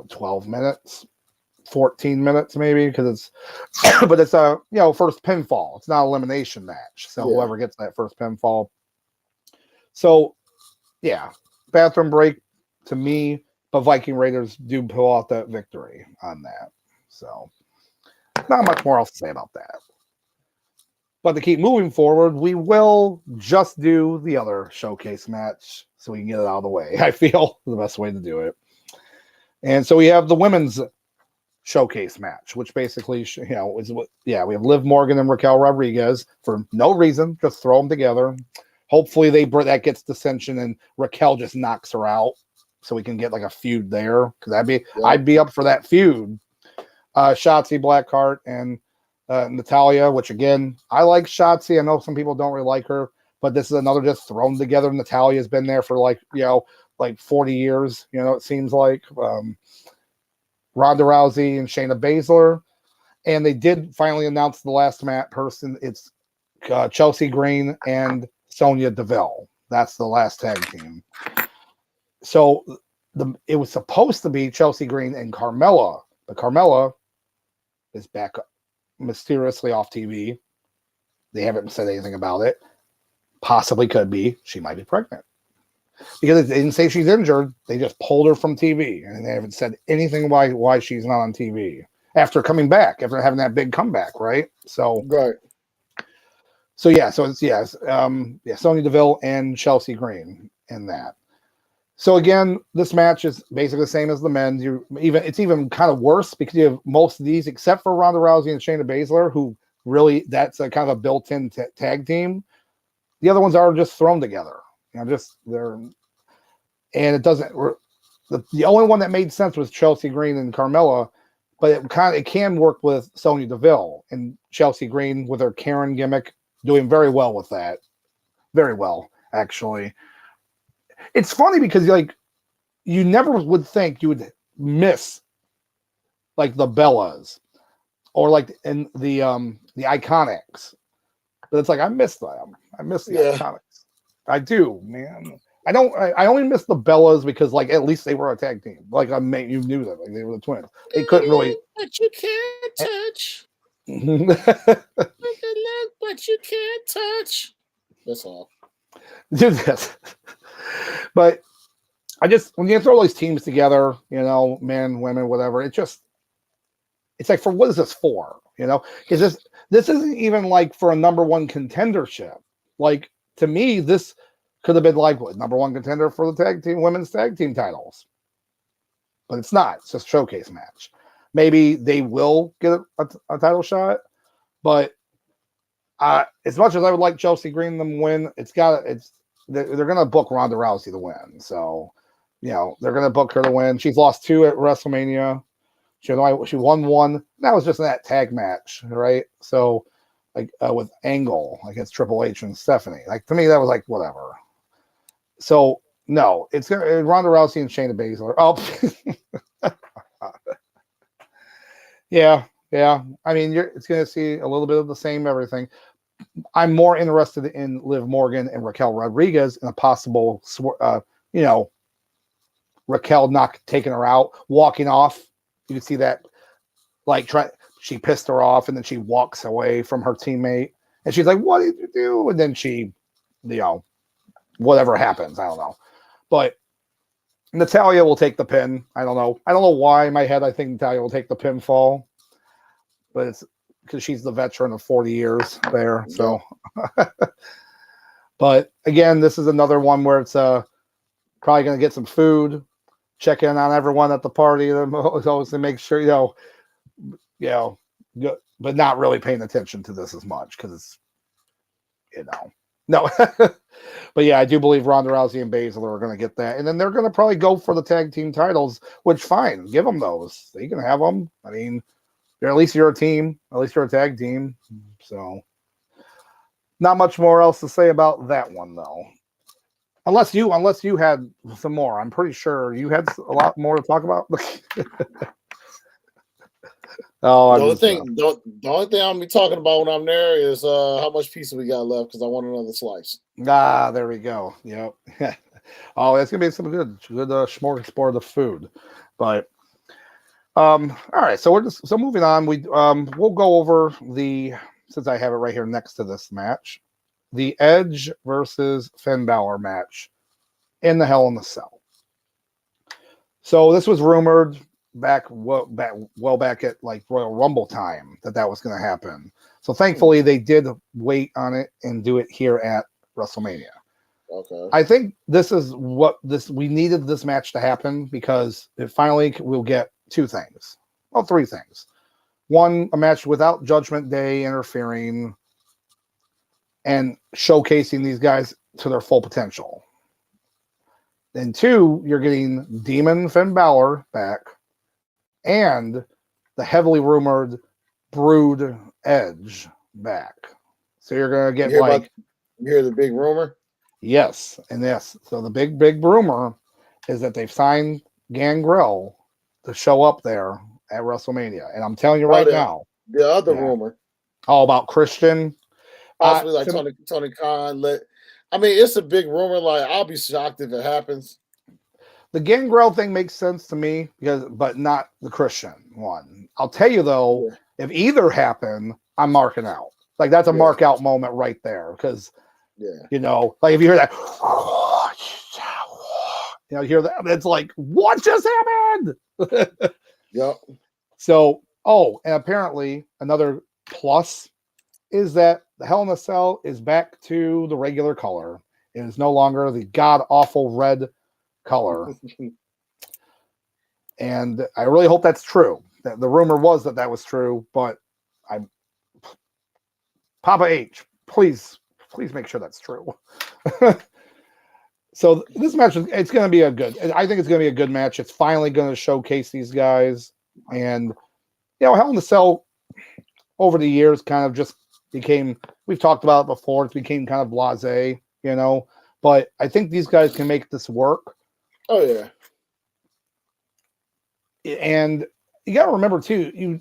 12 minutes, 14 minutes maybe, because but it's a first pinfall. It's not an elimination match. So whoever gets that first pinfall. So yeah, bathroom break to me. But Viking Raiders do pull out that victory on that. So not much more else to say about that. But to keep moving forward, we will just do the other showcase match so we can get it out of the way. I feel the best way to do it. And so we have the women's showcase match, which basically, we have Liv Morgan and Raquel Rodriguez for no reason, just throw them together. Hopefully that gets dissension and Raquel just knocks her out. So we can get like a feud there, because I'd be up for that feud. Shotzi Blackheart and Natalya, which again, I like Shotzi. I know some people don't really like her, but this is another just thrown together. Natalya's been there for like 40 years. It seems like Ronda Rousey and Shayna Baszler, and they did finally announce the last person. It's Chelsea Green and Sonya Deville. That's the last tag team. So it was supposed to be Chelsea Green and Carmella, but Carmella is back mysteriously off TV. They haven't said anything about it. Possibly could be. She might be pregnant. Because they didn't say she's injured. They just pulled her from TV. And they haven't said anything why she's not on TV. After coming back, after having that big comeback, right? So right. So it's Sonya Deville and Chelsea Green in that. So again, this match is basically the same as the men's. It's even kind of worse because you have most of these, except for Ronda Rousey and Shayna Baszler, who really that's a kind of a built-in tag team. The other ones are just thrown together. And it doesn't. The only one that made sense was Chelsea Green and Carmella, but it can work with Sonya Deville and Chelsea Green with her Karen gimmick, doing very well with that. Very well, actually. It's funny because you never would think you would miss like the Bellas or in the Iconics, but it's like I miss them. I miss the Iconics. I do, man. I only miss the Bellas because at least they were a tag team. You knew them, they were the twins. They couldn't really. But you can't touch. But you can't touch. That's all. Do this. But when you throw all these teams together, men, women, whatever, it's like, for what is this for? Because this isn't even for a number one contendership. To me, this Could have been like what, number one contender for the women's tag team titles, but it's not. It's just a showcase match. Maybe they will get a title shot, but as much as I would like Chelsea Green to win, they're going to book Ronda Rousey to win. So, they're going to book her to win. She's lost 2 at WrestleMania. She won 1. That was just that tag match, right? So, with Angle against Triple H and Stephanie. To me, that was whatever. So, no, it's Ronda Rousey and Shayna Baszler. Oh, yeah. I mean, it's going to see a little bit of the same everything. I'm more interested in Liv Morgan and Raquel Rodriguez in a possible, Raquel not taking her out, walking off. You can see that, she pissed her off, and then she walks away from her teammate, and she's like, "What did you do?" And then she, whatever happens, I don't know. But Natalya will take the pin. I don't know why in my head I think Natalya will take the pinfall, but it's because she's the veteran of 40 years there. So, but again, this is another one where it's probably going to get some food, check in on everyone at the party, to make sure, but not really paying attention to this as much because it's, no. But yeah, I do believe Ronda Rousey and Baszler are going to get that. And then they're going to probably go for the tag team titles, which fine, give them those. They can have them. I mean, at least you're a team. At least you're a tag team. So not much more else to say about that one, though. Unless you had some more. I'm pretty sure you had a lot more to talk about. The only thing I'm gonna be talking about when I'm there is how much pizza we got left because I want another slice. There we go. Yep. Oh, it's gonna be some good smorgasbord of food. But all right. So moving on. We'll go over since I have it right here next to this match, the Edge versus Finn Balor match in the Hell in the Cell. So this was rumored back at Royal Rumble time that was going to happen. So thankfully they did wait on it and do it here at WrestleMania. Okay. I think we needed this match to happen because it finally will get 2 things. Well, 3 things. 1, a match without Judgment Day interfering and showcasing these guys to their full potential. Then 2, you're getting Demon Finn Balor back and the heavily rumored Brood Edge back. So you're going to get you hear the big rumor? Yes. And yes. So the big rumor is that they've signed Gangrel to show up there at WrestleMania. And I'm telling you now. The other rumor. All about Christian. Possibly Tony Khan. It's a big rumor. I'll be shocked if it happens. The Gangrel thing makes sense to me but not the Christian one. I'll tell you though, if either happen, I'm marking out. That's a mark out moment right there because, if you hear that, you hear that, it's what just happened? Yep. So, and apparently another plus is that the Hell in a Cell is back to the regular color. It is no longer the god-awful red color. And I really hope that's true. The rumor was that was true, but Papa H, please make sure that's true. So this match, it's going to be I think it's going to be a good match. It's finally going to showcase these guys. And, Hell in a Cell over the years kind of just became, we've talked about it before, it became kind of blasé, but I think these guys can make this work. Oh, yeah. And you got to remember, too,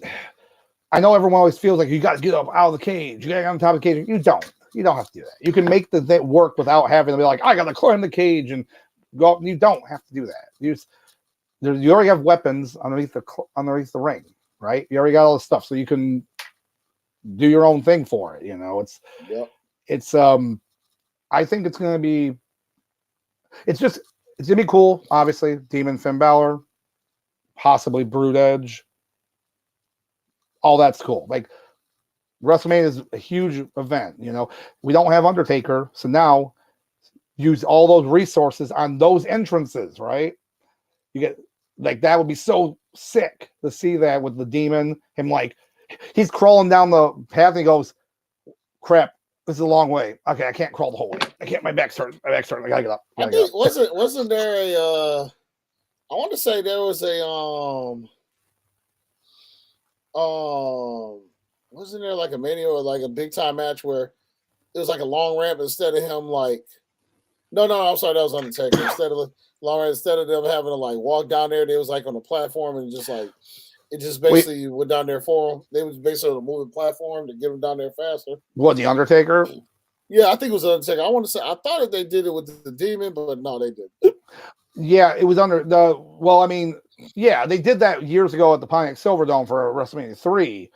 I know everyone always feels like you got to get up out of the cage. You got to get on top of the cage. You don't. You don't have to do that. You can make the work without having to be I got to climb the cage and go up. You don't have to do that. You already have weapons underneath the ring, right? You already got all this stuff, so you can do your own thing for it. It's I think it's going to be, it's going to be cool. Obviously, Demon Finn Balor, possibly Brood Edge. All that's cool. WrestleMania is a huge event. We don't have Undertaker, so now use all those resources on those entrances, right? You get like that would be so sick to see that with the demon. Him like he's crawling down the path and he goes, "Crap, this is a long way. Okay, I can't crawl the whole way. I can't. My back's hurting. I gotta get up. I think wasn't there a I want to say there was a wasn't there like a Mania or like a big time match where it was like a long ramp instead of him like no, I'm sorry, that was Undertaker. Instead of them having to like walk down there, they was like on a platform and just like it just basically went down there for them. They was basically on a moving platform to get them down there faster. What, the Undertaker? Yeah, I think it was Undertaker. I want to say I thought that they did it with the demon, but no, they didn't. Yeah, it was under the. Well, I mean, yeah, they did that years ago at the Pontiac Silverdome for WrestleMania 3.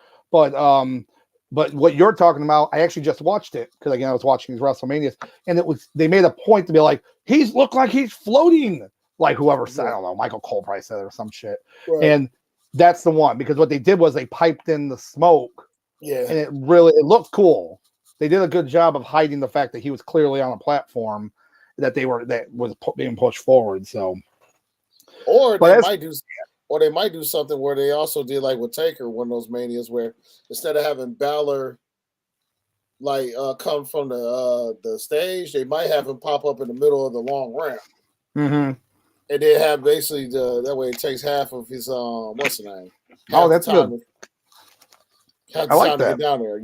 But what you're talking about, I actually just watched it because again I was watching these WrestleManias, and they made a point to be like, he's looked like he's floating, like whoever said, I don't know, Michael Cole probably said it or some shit, right. And that's the one because what they did was they piped in the smoke, and it looked cool. They did a good job of hiding the fact that he was clearly on a platform that was being pushed forward. So, or they might do something where they also did like with Taker, one of those manias where instead of having Balor like come from the stage, they might have him pop up in the middle of the long ramp, and they have basically that way it takes half of his what's the name? That's good. I like that. To get down there,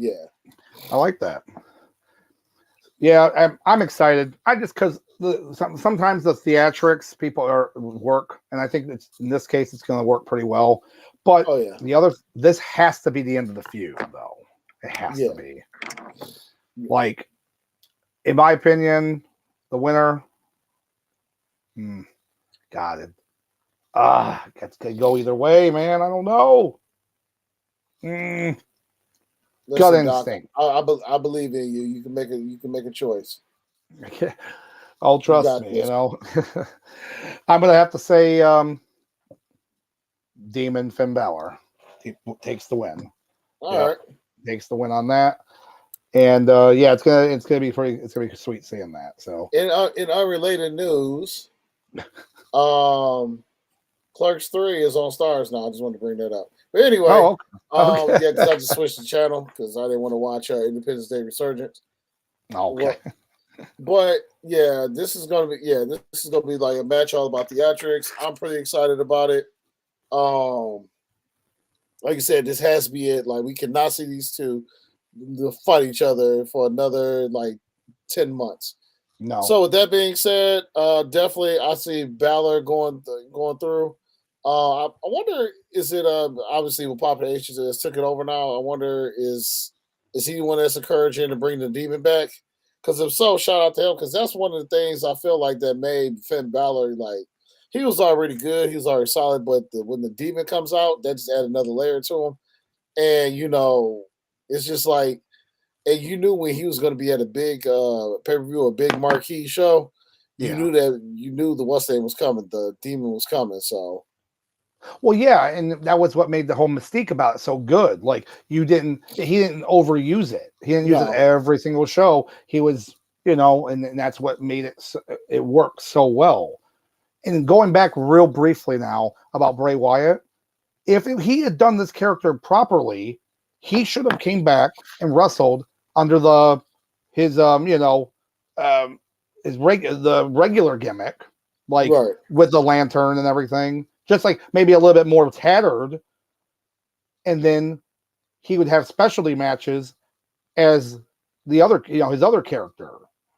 I like that. Yeah, I'm excited. I just because sometimes the theatrics people work, and I think in this case it's going to work pretty well. But this has to be the end of the feud, though. It has to be. Like, in my opinion, the winner. Got it. It could go either way, man. I don't know. Gut instinct. I believe in you. You can make a choice. I'll trust me. You know, I'm gonna have to say, Demon Finn Balor takes the win. All right, takes the win on that, and it's gonna be sweet seeing that. So in unrelated news, Clerks 3 is on Stars now. I just wanted to bring that up. But anyway, because I just switched the channel because I didn't want to watch Independence Day Resurgence. Okay. But this is gonna be like a match all about theatrics. I'm pretty excited about it. Like you said, this has to be it. Like we cannot see these two fight each other for another like 10 months. No. So with that being said, definitely I see Balor going through. I wonder, is it obviously with Papa H has took it over now? I wonder is he the one that's encouraging to bring the demon back? Because if so, shout out to him because that's one of the things I feel like that made Finn Balor like he was already good, he was already solid, but when the demon comes out, that just add another layer to him. And it's just like, and you knew when he was going to be at a big pay-per-view, a big marquee show, you knew the what's name was coming, the demon was coming. So. Well, yeah, and that was what made the whole mystique about it so good. Like he didn't overuse it. He didn't use it every single show. He was, and that's what made it work so well. And going back real briefly now about Bray Wyatt, if he had done this character properly, he should have came back and wrestled under his regular gimmick, like with the lantern and everything. Just like maybe a little bit more tattered, and then he would have specialty matches as the other, his other character,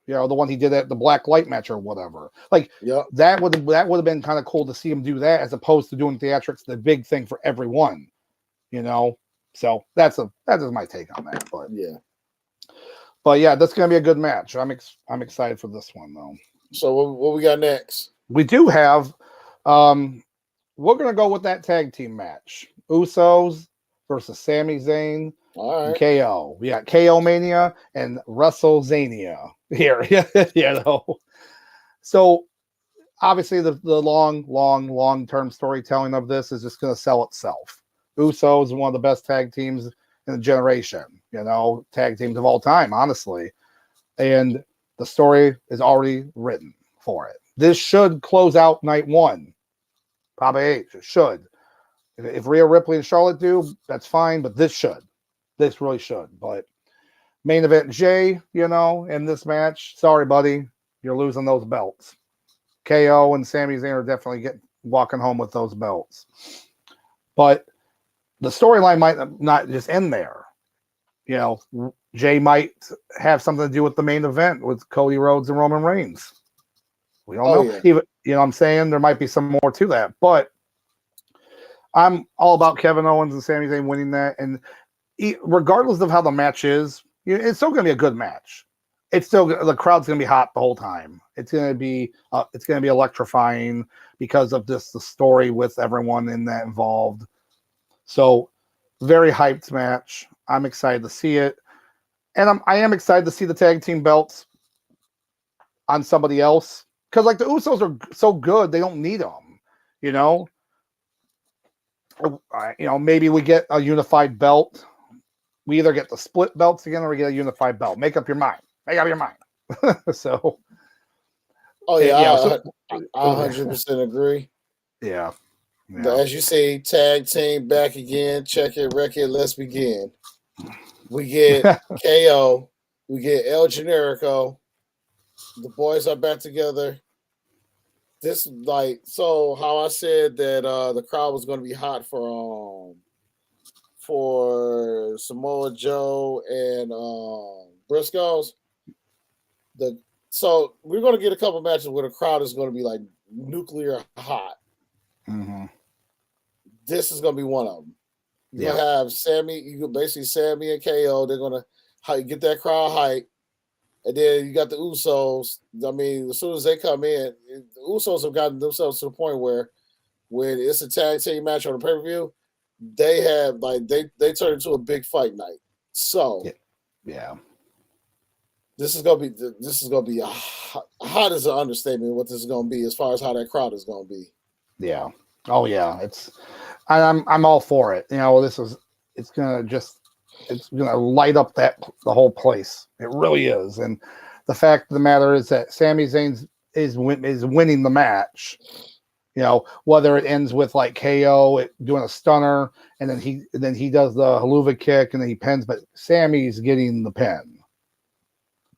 the one he did at the Black Light match or whatever. Like that would have been kind of cool to see him do that as opposed to doing theatrics, the big thing for everyone, So that's my take on that. But that's gonna be a good match. I'm excited for this one though. So what we got next? We do have. We're going to go with that tag team match. Usos versus Sami Zayn and KO. We got KO Mania and WrestleZania here. So, obviously, the long-term storytelling of this is just going to sell itself. Usos is one of the best tag teams in the generation. Tag teams of all time, honestly. And The story is already written for it. This should close out night one. Probably 8. It should. If Rhea Ripley and Charlotte do, that's fine, but this should. This really should. But main event Jay, in this match, sorry, buddy, you're losing those belts. KO and Sami Zayn are definitely walking home with those belts. But the storyline might not just end there. Jay might have something to do with the main event with Cody Rhodes and Roman Reigns. We don't know. Yeah. Even, what I'm saying? There might be some more to that. But I'm all about Kevin Owens and Sami Zayn winning that. And regardless of how the match is, it's still going to be a good match. It's still, the crowd's going to be hot the whole time. It's going to be electrifying because of the story with everyone in that involved. So very hyped match. I'm excited to see it. And I am excited to see the tag team belts on somebody else. Because the Usos are so good, they don't need them. Maybe we get a unified belt. We either get the split belts again or we get a unified belt. Make up your mind. So. Oh yeah, I 100% agree. Yeah. As you say, tag team back again. Check it, wreck it. Let's begin. We get KO. We get El Generico. The boys are back together. This so how I said that the crowd was going to be hot for Samoa Joe and Briscoes. So we're going to get a couple matches where the crowd is going to be nuclear hot. Mm-hmm. This is going to be one of them. You're going to have Sammy. You can basically Sammy and KO. They're going to get that crowd hype. And then you got the Usos. I mean, as soon as they come in, the Usos have gotten themselves to the point where when it's a tag team match on a pay-per-view, they have they turn into a big fight night. So yeah. This is gonna be hot as an understatement. What this is gonna be as far as how that crowd is gonna be. Yeah. Oh yeah. I'm all for it. It's gonna light up the whole place. It really is. And the fact of the matter is that Sami Zayn is winning the match. Whether it ends with KO doing a stunner and then he does the haluva kick and then he pins, but Sammy's getting the pin.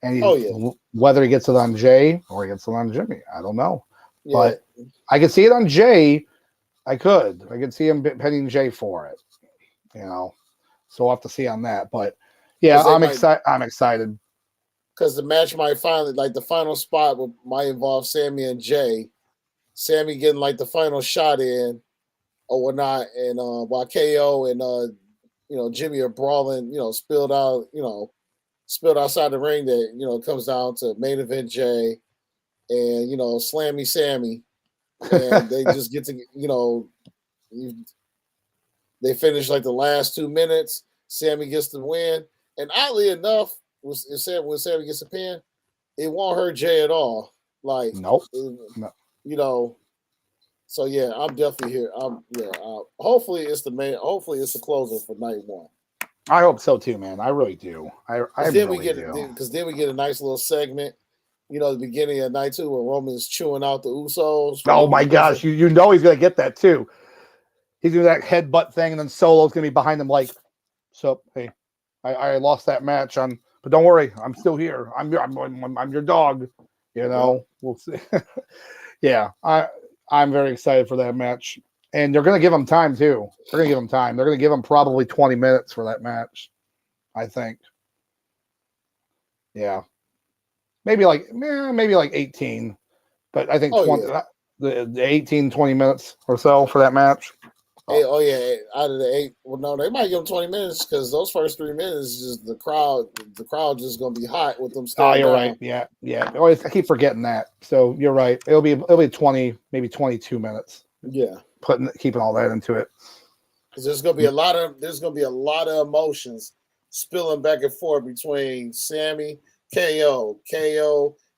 And whether he gets it on Jay or he gets it on Jimmy, I don't know. Yeah. But I could see it on Jay. I could see him pinning Jay for it. So we'll have to see on that. But yeah, I'm excited. Because the match might finally, the final spot might involve Sammy and Jay. Sammy getting the final shot in or whatnot, and while KO and Jimmy are brawling, spilled outside the ring. That comes down to main event Jay and Slammy Sammy, and they just get to they finish the last 2 minutes. Sammy gets the win, and oddly enough, when Sammy gets a pin, it won't hurt Jay at all. Nope. No. So yeah, I'm definitely here. Hopefully it's the closer for night one. I hope so too, man. I really do. Because then we get a nice little segment, the beginning of night 2 where Roman's chewing out the Usos. Oh my gosh, he's gonna get that too. He's doing that headbutt thing, and then Solo's gonna be behind him so hey, I lost that match but don't worry, I'm still here. I'm your dog. We'll see. Yeah, I'm very excited for that match. And they're going to give him time, too. They're going to give him time. They're going to give him probably 20 minutes for that match, I think. Yeah. Maybe 18. But I think the 18, 20 minutes or so for that match. Hey, out of the 8. Well, no, they might give them 20 minutes because those first 3 minutes is just the crowd just going to be hot with them. Oh, you're right. Yeah. I keep forgetting that. So you're right. It'll be 20, maybe 22 minutes. Yeah. Keeping all that into it. Because there's going to be a lot of emotions spilling back and forth between Sammy, KO,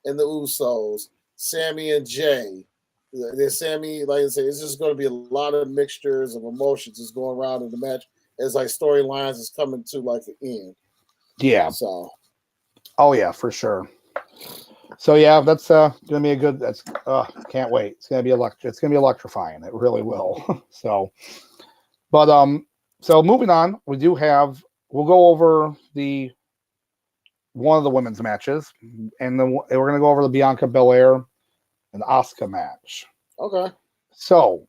and the Usos, Sammy and Jay. There's Sammy, like I said, it's just going to be a lot of mixtures of emotions that's going around in the match as storylines is coming to an end. Yeah. So. Oh yeah, for sure. So yeah, that's gonna be a good. That's can't wait. It's gonna be It's gonna be electrifying. It really will. So, but so moving on, we do have. We'll go over the one of the women's matches, and then we're gonna go over the Bianca Belair and Asuka match. Okay. So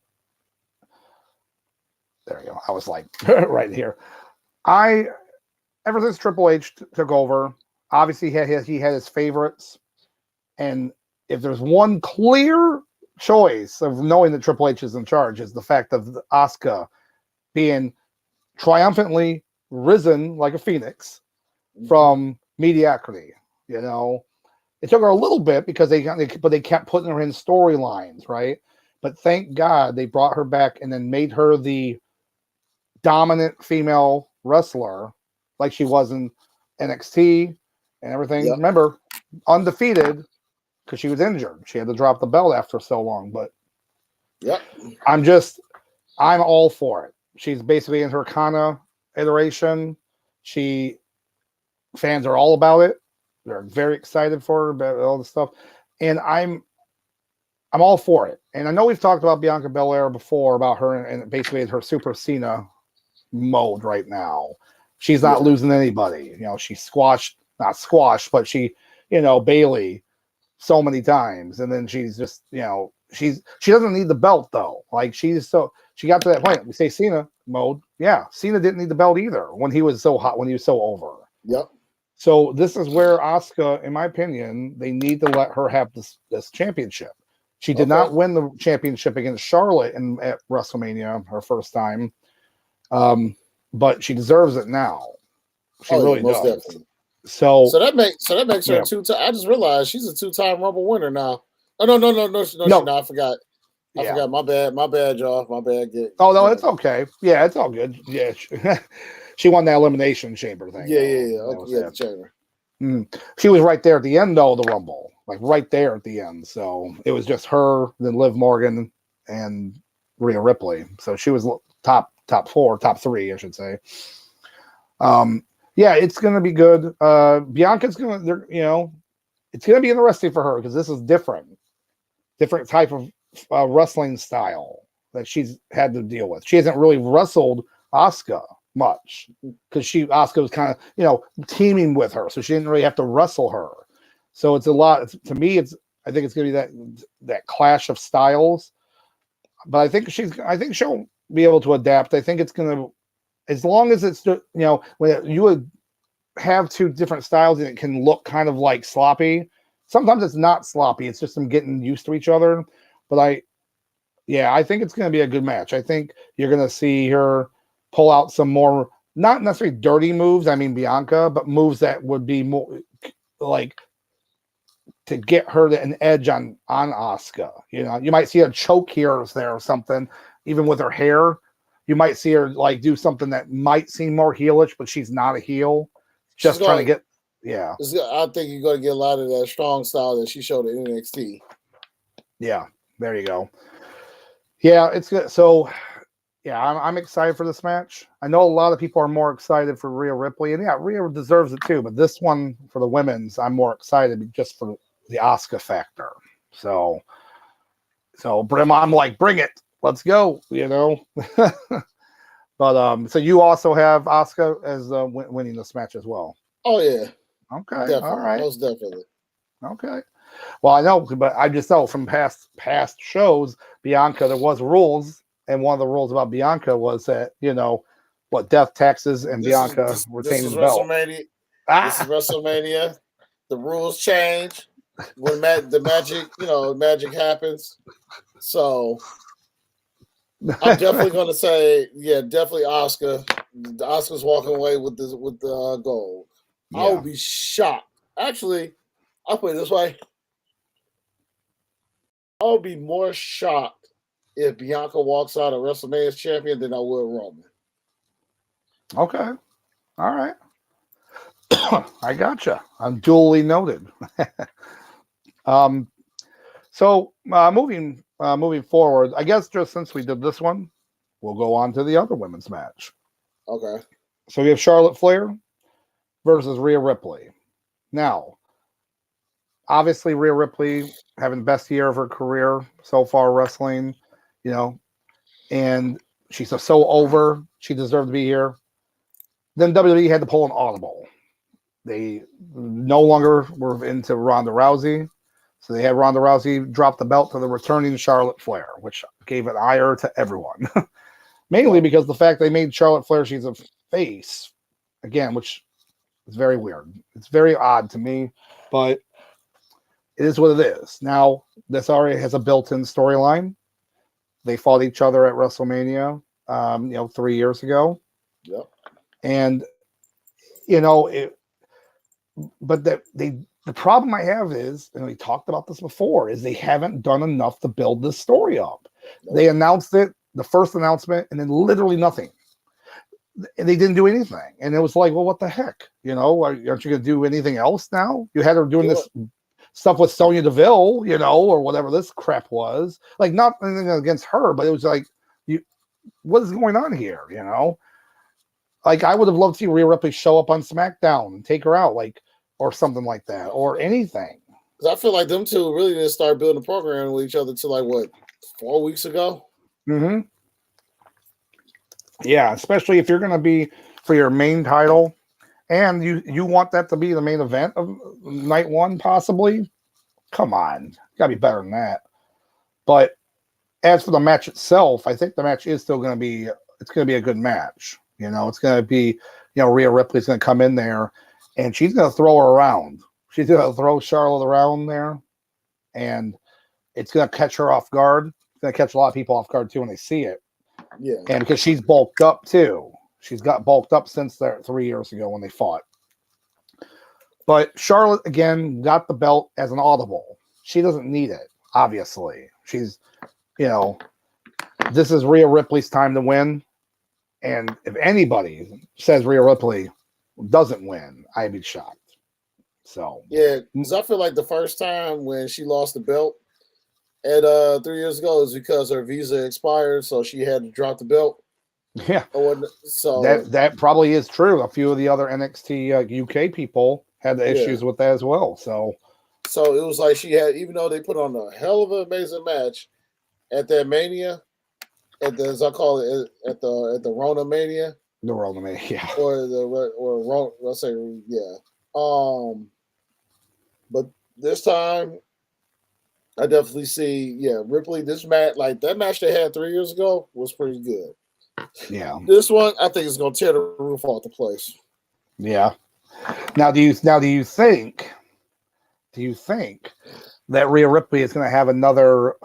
there you go. I was like right here. Ever since Triple H took over, obviously he had his favorites. And if there's one clear choice of knowing that Triple H is in charge, is the fact of Asuka being triumphantly risen like a phoenix from mediocrity. You know, it took her a little bit because they kept putting her in storylines, right? But thank God they brought her back and then made her the dominant female wrestler like she was in NXT and everything. Yep. Remember, undefeated. Because she was injured. She had to drop the belt after so long. But yep, I'm all for it. She's basically in her Kana iteration. Fans are all about it. They're very excited for her, about all the stuff. And I'm all for it. And I know we've talked about Bianca Belair before, about her and basically in her Super Cena mode right now. She's not losing anybody. You know, not squashed, but she, Bailey so many times, and then she's just, she doesn't need the belt though. Like she got to that point. We say Cena mode. Yeah, Cena didn't need the belt either when he was so hot, when he was so over. Yep. So this is where Asuka, in my opinion, they need to let her have this championship. She did not win the championship against Charlotte at WrestleMania, her first time. But she deserves it now. She really does. Definitely. So that makes her a two-time. I just realized she's a two-time Rumble winner now. Oh no, she's not. I forgot. I forgot. My bad, y'all. My bad. It's okay. Yeah, it's all good. Yeah, she won that Elimination Chamber thing. Yeah. Okay, the chamber. She was right there at the end, though, of the Rumble, like right there at the end. So it was just her, then Liv Morgan, and Rhea Ripley. So she was top three, I should say. Yeah, it's going to be good. Bianca's going to, it's going to be interesting for her because this is different type of wrestling style that she's had to deal with. She hasn't really wrestled Asuka much because Asuka was kind of, teaming with her. So she didn't really have to wrestle her. So it's a lot. To me, I think it's going to be that clash of styles. But I think she'll be able to adapt. I think it's going to, as long as it's, when you would have two different styles and it can look kind of like sloppy. Sometimes it's not sloppy. It's just them getting used to each other. But I think it's going to be a good match. I think you're going to see her pull out some more, not necessarily dirty moves. I mean, Bianca, but moves that would be more like to get her an edge on Asuka. You might see a choke here or something, even with her hair. You might see her like do something that might seem more heelish, but she's not a heel. Just trying to get, yeah. I think you're going to get a lot of that strong style that she showed in NXT. Yeah, there you go. Yeah, it's good. So, yeah, I'm excited for this match. I know a lot of people are more excited for Rhea Ripley, and yeah, Rhea deserves it too. But this one for the women's, I'm more excited just for the Asuka factor. So I'm like, bring it. Let's go, But so you also have Asuka as winning this match as well. Oh yeah. Okay. Definitely. All right. Most definitely. Okay. Well, I know, but I just know from past shows, Bianca, there was rules, and one of the rules about Bianca was that death, taxes, and Bianca retaining the belt. WrestleMania. This is WrestleMania. The rules change when the magic happens. So I'm definitely going to say, definitely Asuka. Asuka's walking away with the gold. Yeah. I would be shocked. Actually, I'll put it this way. I would be more shocked if Bianca walks out of WrestleMania as champion than I would Roman. Okay. All right. I gotcha. I'm duly noted. So moving forward, I guess just since we did this one, we'll go on to the other women's match. Okay. So we have Charlotte Flair versus Rhea Ripley. Now, obviously Rhea Ripley having the best year of her career so far wrestling, you know, and she's so over. She deserved to be here. Then WWE had to pull an audible. They no longer were into Ronda Rousey. So they had Ronda Rousey drop the belt to the returning Charlotte Flair, which gave an ire to everyone. Mainly because the fact they made Charlotte Flair, she's a face, again, which is very weird. It's very odd to me, but it is what it is. Now, this already has a built-in storyline. They fought each other at WrestleMania, 3 years ago. Yep. And, but the problem I have is, and we talked about this before, is they haven't done enough to build this story up. Nope. They announced it, the first announcement, and then literally nothing. And they didn't do anything. And it was like, well, what the heck? Aren't you going to do anything else now? You had her doing this stuff with Sonya Deville, or whatever this crap was. Like, not anything against her, but it was like, what is going on here, Like, I would have loved to see Rhea Ripley show up on SmackDown and take her out, or something like that, or anything. Because I feel like them two really didn't start building a program with each other till 4 weeks ago? Mm-hmm. Yeah, especially if you're going to be for your main title, and you want that to be the main event of night one, possibly. Come on, you gotta be better than that. But as for the match itself, I think the match is still going to be. It's going to be a good match. It's going to be. Rhea Ripley's going to come in there, and she's going to throw her around. She's going to throw Charlotte around there, and it's going to catch her off guard. It's going to catch a lot of people off guard too when they see it. Yeah, and because she's bulked up too. She's got bulked up since 3 years ago when they fought. But Charlotte, again, got the belt as an audible. She doesn't need it, obviously. She's, this is Rhea Ripley's time to win. And if anybody says Rhea Ripley doesn't win, I'd be shocked. So yeah, because I feel like the first time when she lost the belt at 3 years ago is because her visa expired, so she had to drop the belt. Yeah, so that probably is true. A few of the other NXT UK people had the issues with that as well. So it was like she had, even though they put on a hell of an amazing match at that Mania, as I call it, at the Rona Mania, yeah, let's say but this time I definitely see Ripley. This match, like that match they had 3 years ago, was pretty good. Yeah, this one I think is going to tear the roof off the place. Yeah. Now, do you think that Rhea Ripley is going to have another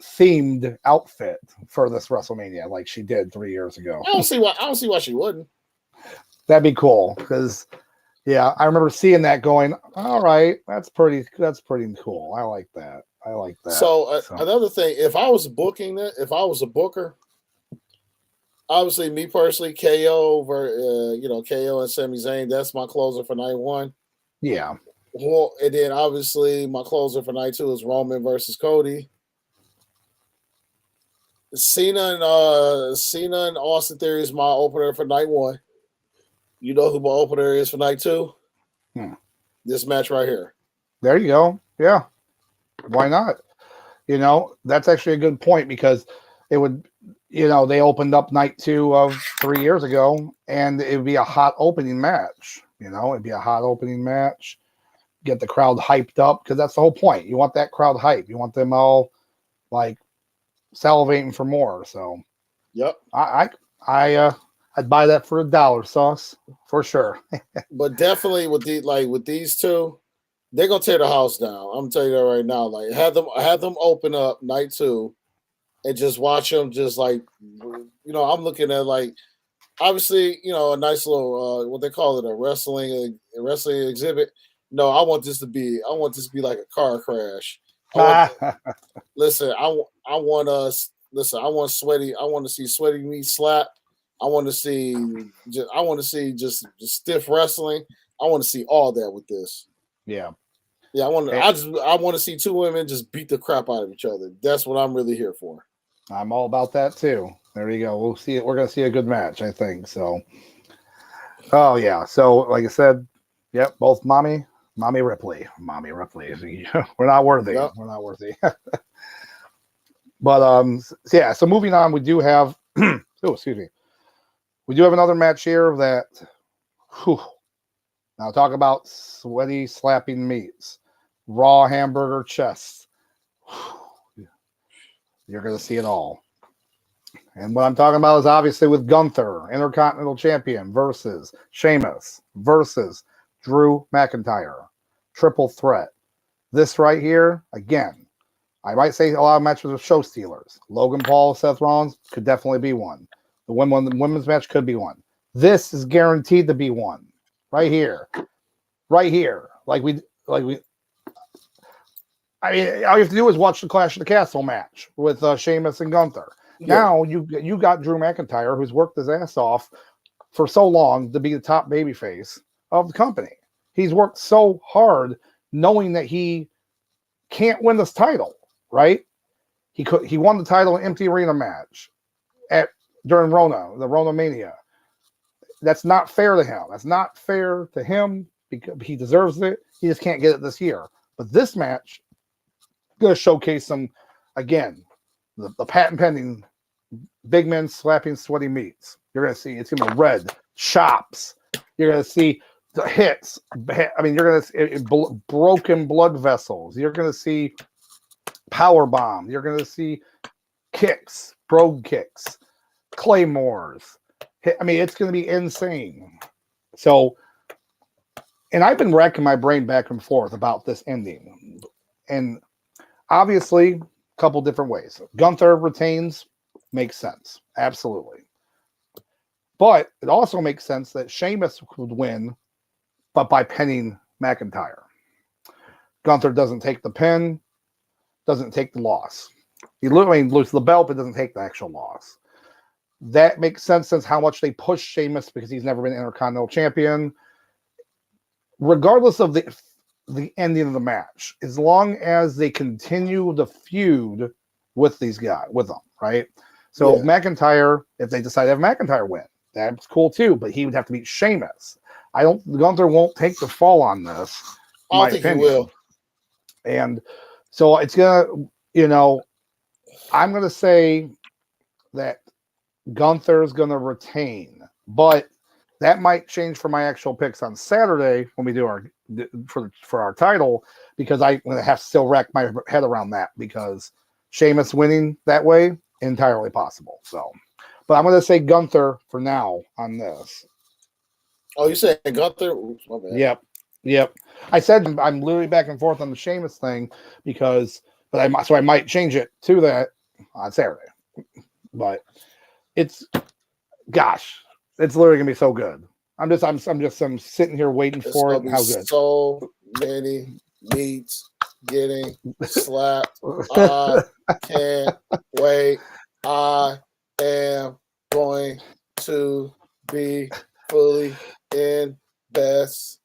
themed outfit for this WrestleMania like she did 3 years ago? I don't see why she wouldn't. That'd be cool because, I remember seeing that going. All right, that's pretty cool. I like that. So another thing, if I was booking it, if I was a booker. Obviously, me personally, KO and Sami Zayn, that's my closer for night one. Yeah. Well, and then obviously my closer for night two is Roman versus Cody. Cena and Austin Theory is my opener for night one. You know who my opener is for night two? This match right here. There you go. Yeah. Why not? That's actually a good point because it would. They opened up night 2 of 3 years ago, and it would be a hot opening match. It'd be a hot opening match. Get the crowd hyped up because that's the whole point. You want that crowd hype. You want them all like salivating for more. So, yep. I'd buy that for $1 sauce for sure. But definitely with these two, they're gonna tear the house down. I'm telling you that right now. Like have them open up night 2. And just watch them, just I'm looking at obviously, a nice little what they call it, a wrestling exhibit. No, I want this to be like a car crash. I want to see sweaty meat slap. I want to see just stiff wrestling. I want to see all that with this. Yeah. Yeah, I want to see two women just beat the crap out of each other. That's what I'm really here for. I'm all about that too. There you go. We'll see it. We're going to see a good match, I think. So, oh yeah. So, like I said, yep. Both mommy Mommy Ripley. We're not worthy. Yep. We're not worthy. But yeah. So moving on, we do have. Oh, excuse me. We do have another match here that. Whew, now talk about sweaty slapping meats, raw hamburger chests. Whew, you're gonna see it all. And what I'm talking about is obviously with Gunther, Intercontinental Champion, versus Sheamus, versus Drew McIntyre. Triple threat. This right here, again, I might say a lot of matches are show stealers. Logan Paul, Seth Rollins could definitely be one. The women's match could be one. This is guaranteed to be one. Right here. Right here. I mean, all you have to do is watch the Clash of the Castle match with Sheamus and Gunther. Yeah. Now you got Drew McIntyre, who's worked his ass off for so long to be the top babyface of the company. He's worked so hard knowing that he can't win this title, right? He won the title in empty arena match during the Rona Mania. That's not fair to him. That's not fair to him because he deserves it. He just can't get it this year. But this match is going to showcase some, again, the patent pending big men slapping sweaty meats. You're going to see it's going to be red chops. You're going to see the hits. I mean, you're going to see broken blood vessels. You're going to see power bomb. You're going to see kicks, brogue kicks, claymores. I mean, it's going to be insane. So, and I've been racking my brain back and forth about this ending. And obviously, a couple different ways. Gunther retains, makes sense. Absolutely. But it also makes sense that Sheamus would win, but by pinning McIntyre. Gunther doesn't take the pin, doesn't take the loss. He literally loses the belt, but doesn't take the actual loss. That makes sense since how much they push Sheamus because he's never been Intercontinental Champion. Regardless of the ending of the match, as long as they continue the feud with these guys, with them, right? So Yeah. McIntyre, if they decide to have McIntyre win, that's cool too, but he would have to beat Sheamus. Gunther won't take the fall on this. I don't think he will. And so it's gonna, I'm gonna say that Gunther is gonna retain, but that might change for my actual picks on Saturday when we do for our title, because I'm gonna have to still rack my head around that because Sheamus winning that way entirely possible. So, but I'm gonna say Gunther for now on this. Oh, you saying Gunther? Oops, my bad. Yep. I said I'm literally back and forth on the Sheamus thing I might change it to that on Saturday. But it's literally gonna be so good. I'm sitting here waiting for it. How good? So many meats getting slapped. I can't wait. I am going to be fully invested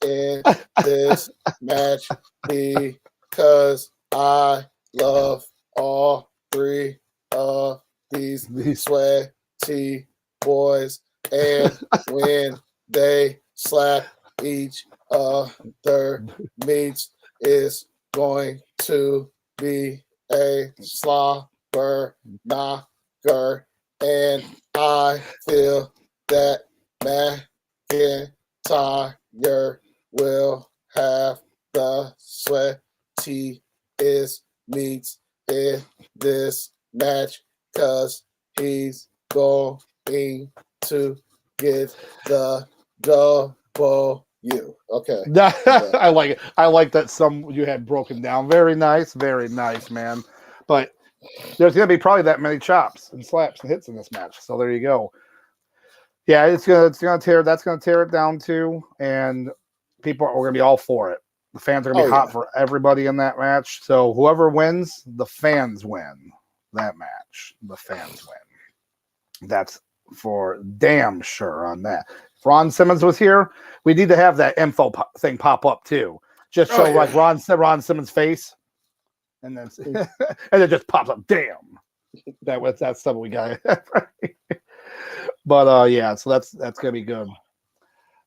in this match because I love all three of these sweaty boys, and when they slap each other, meats is going to be a slobber knocker, and I feel that McIntyre will have the sweatiest meats in this match because he's going to get the W. Okay. I like it. I like that some you had broken down. Very nice, man. But there's going to be probably that many chops and slaps and hits in this match. So there you go. Yeah, it's gonna tear it down too, and people are going to be all for it. The fans are going to be hot for everybody in that match. So whoever wins, the fans win that match. The fans win. That's for damn sure on that. If Ron Simmons was here, we need to have that info thing pop up too. Just show like Ron Simmons' face, and then and it just pops up. Damn, that's something we got. But yeah, so that's gonna be good.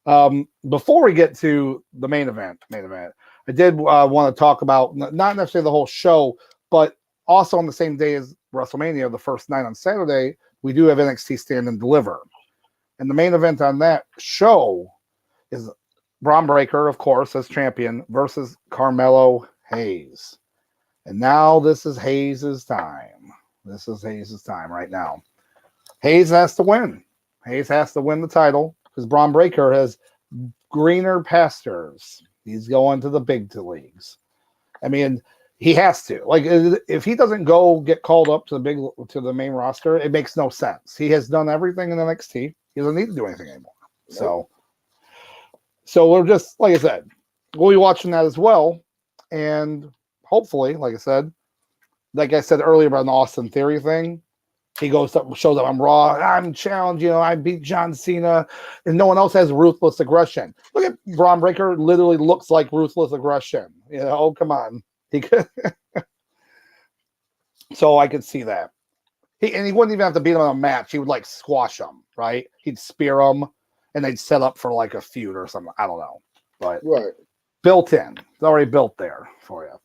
Before we get to the main event, I did want to talk about not necessarily the whole show, but also on the same day as WrestleMania, the first night on Saturday, we do have NXT Stand and Deliver. And the main event on that show is Braun Breaker, of course, as champion, versus Carmelo Hayes. And now this is Hayes' time. This is Hayes' time right now. Hayes has to win. Hayes has to win the title because Braun Breaker has greener pastures. He's going to the big leagues. I mean, he has to. Like, if he doesn't go get called up to the main roster, it makes no sense. He has done everything in NXT. He doesn't need to do anything anymore. Nope. So we're just, like I said, we'll be watching that as well. And hopefully, like I said earlier about an Austin Theory thing, he goes up, shows up on Raw. I'm challenged, I beat John Cena, and no one else has ruthless aggression. Look at Braun Breaker, literally looks like ruthless aggression. Come on. He could. So I could see that. He wouldn't even have to beat him in a match. He would like squash him, right? He'd spear him, and they'd set up for like a feud or something. I don't know, but right, built in. It's already built there for you.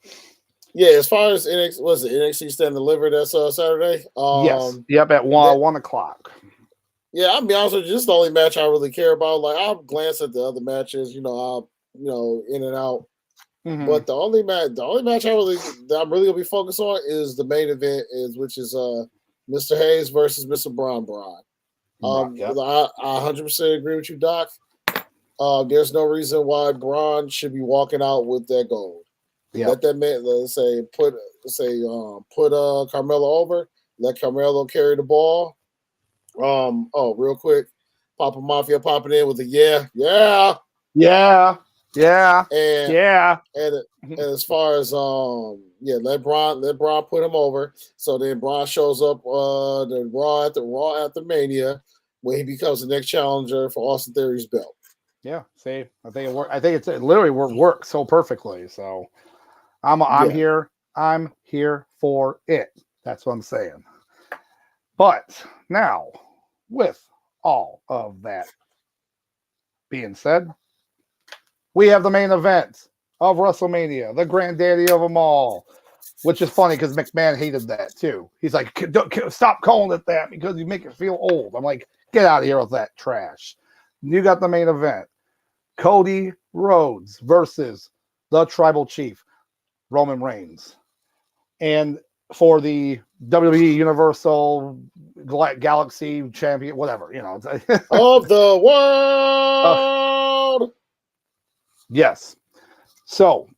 Yeah, as far as NXT Stand and Deliver, that's Saturday. Yes. Yep, at 1 o'clock. Yeah, I'll be honest with you. This is the only match I really care about. Like, I'll glance at the other matches, I'll in and out. Mm-hmm. But the only match that I'm really gonna be focused on is the main event, which is Mr. Hayes versus Mr. Braun. Yep. I 100% agree with you, Doc. There's no reason why Braun should be walking out with that gold. Yep. Let that man, put Carmelo over. Let Carmelo carry the ball. Real quick, Papa Mafia popping in with a and as far as let Braun put him over. So then Braun shows up the Raw after Mania, when he becomes the next challenger for Austin Theory's belt. Yeah, see, I think it worked. I think it literally worked so perfectly. So I'm here for it. That's what I'm saying. But now, with all of that being said, we have the main event of WrestleMania, the granddaddy of them all, which is funny because McMahon hated that too. He's like, stop calling it that because you make it feel old. I'm like, get out of here with that trash. You got the main event. Cody Rhodes versus the Tribal Chief, Roman Reigns. And for the WWE Universal Galaxy Champion, whatever, of the world. Yes. So,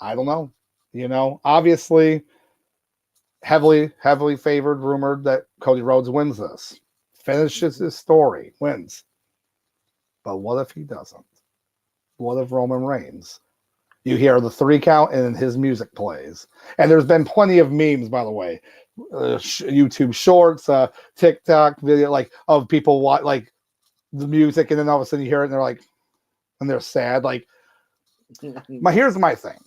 I don't know. Obviously, heavily favored, rumored that Cody Rhodes wins this. Finishes his story, wins. But what if he doesn't? What if Roman Reigns? You hear the 3 count and his music plays. And there's been plenty of memes, by the way. YouTube shorts, TikTok video, of people like the music, and then all of a sudden you hear it and they're like, and they're sad. Like, here's my thing.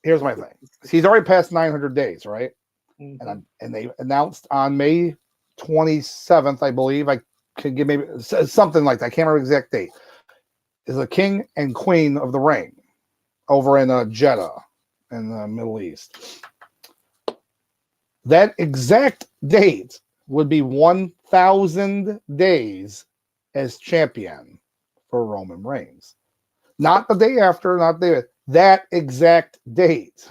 He's already passed 900 days, right? Mm-hmm. And they announced on May 27th, I believe. I could give maybe something like that. I can't remember the exact date. Is the king and queen of the ring over in Jeddah in the Middle East. That exact date would be 1,000 days as champion for Roman Reigns. Not the day after, that exact date.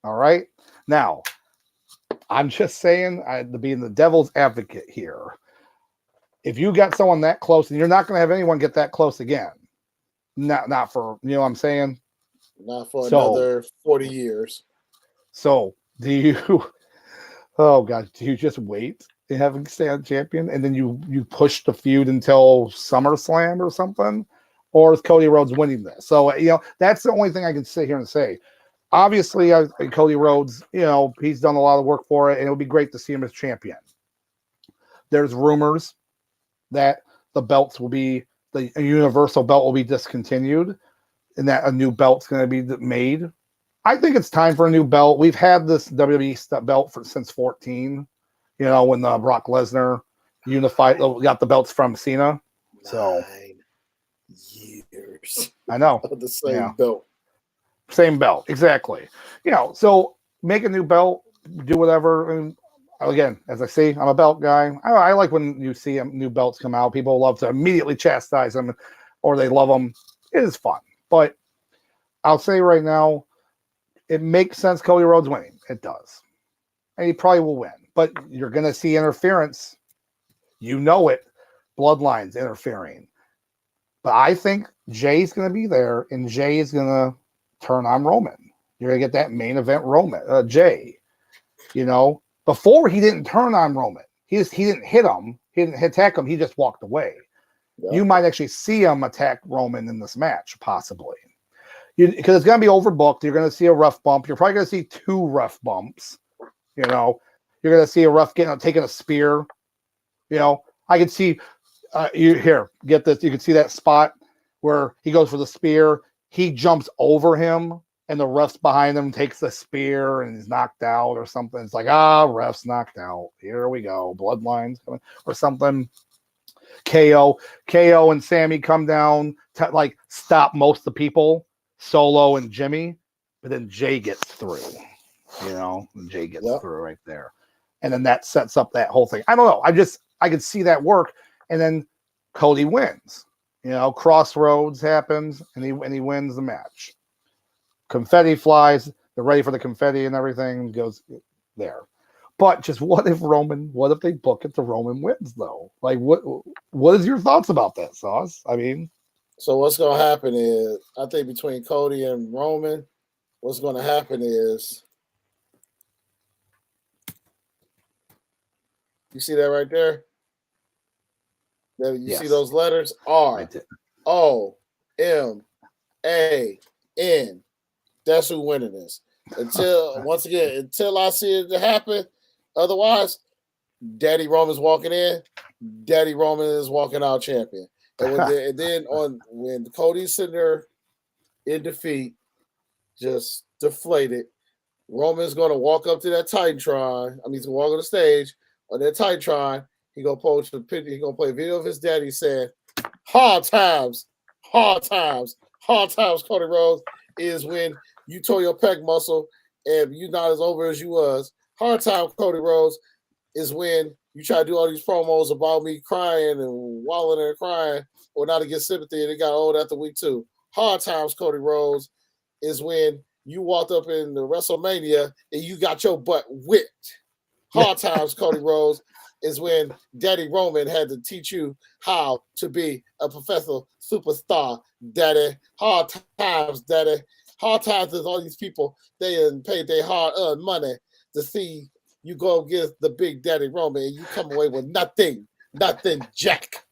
All right. Now, I'm just saying, being the devil's advocate here. If you got someone that close, and you're not going to have anyone get that close again. Not for, what I'm saying? Not for another 40 years. So, do you, oh God, do you just wait and have him stay on champion, and then you push the feud until SummerSlam or something? Or is Cody Rhodes winning this? So, that's the only thing I can sit here and say. Obviously, Cody Rhodes, he's done a lot of work for it, and it would be great to see him as champion. There's rumors that the belts will be, the Universal belt will be discontinued, and that a new belt's going to be made. I think it's time for a new belt. We've had this WWE belt since 14, when Brock Lesnar got the belts from Cena. So 9 years I know. of the same belt. Same belt, exactly. So make a new belt, do whatever. And again, as I say, I'm a belt guy. I like when you see new belts come out. People love to immediately chastise them, or they love them. It is fun, but I'll say right now, it makes sense. Cody Rhodes winning, it does, and he probably will win. But you're going to see interference. You know it. Bloodlines interfering. But I think Jay's going to be there, and Jay is going to turn on Roman. You're going to get that main event Roman, Jay. Before he didn't turn on Roman. He didn't hit him. He didn't attack him. He just walked away. Yeah. You might actually see him attack Roman in this match, possibly. Because it's going to be overbooked. You're going to see a rough bump. You're probably going to see 2 rough bumps. You're going to see a rough taking a spear. I could see get this. You can see that spot where he goes for the spear. He jumps over him, and the ref's behind him takes the spear, and he's knocked out or something. It's like, ref's knocked out. Here we go. Bloodlines coming or something. KO and Sammy come down to stop most of the people, Solo and Jimmy, but then Jay gets through. Jay gets through right there. And then that sets up that whole thing. I don't know. I could see that work. And then Cody wins. Crossroads happens, and he wins the match. Confetti flies. They're ready for the confetti and everything goes there. But just what if they book it to Roman wins, though? What is your thoughts about that, Sauce? So what's going to happen is, I think between Cody and Roman, what's going to happen is, you see that right there? You see those letters? ROMAN. That's who winning is. Until I see it happen. Otherwise, Daddy Roman's walking in. Daddy Roman is walking out champion. And then when Cody's sitting there in defeat, just deflated, Roman's going to walk up to that Titantron. He's going to walk on the stage on that Titantron. He's going to post a picture. He's going to play a video of his daddy saying, hard times, Cody Rhodes, is when you tore your pec muscle and you're not as over as you was. Hard time, Cody Rhodes, is when you try to do all these promos about me crying and wallowing and crying or not to get sympathy, and it got old after week 2. Hard times, Cody Rhodes, is when you walked up in the WrestleMania and you got your butt whipped. Hard times, Cody Rhodes, is when Daddy Roman had to teach you how to be a professional superstar, Daddy. Hard times, Daddy. Hard times is all these people, they paid their hard-earned money to see you go against the big Daddy Roman and you come away with nothing, jack.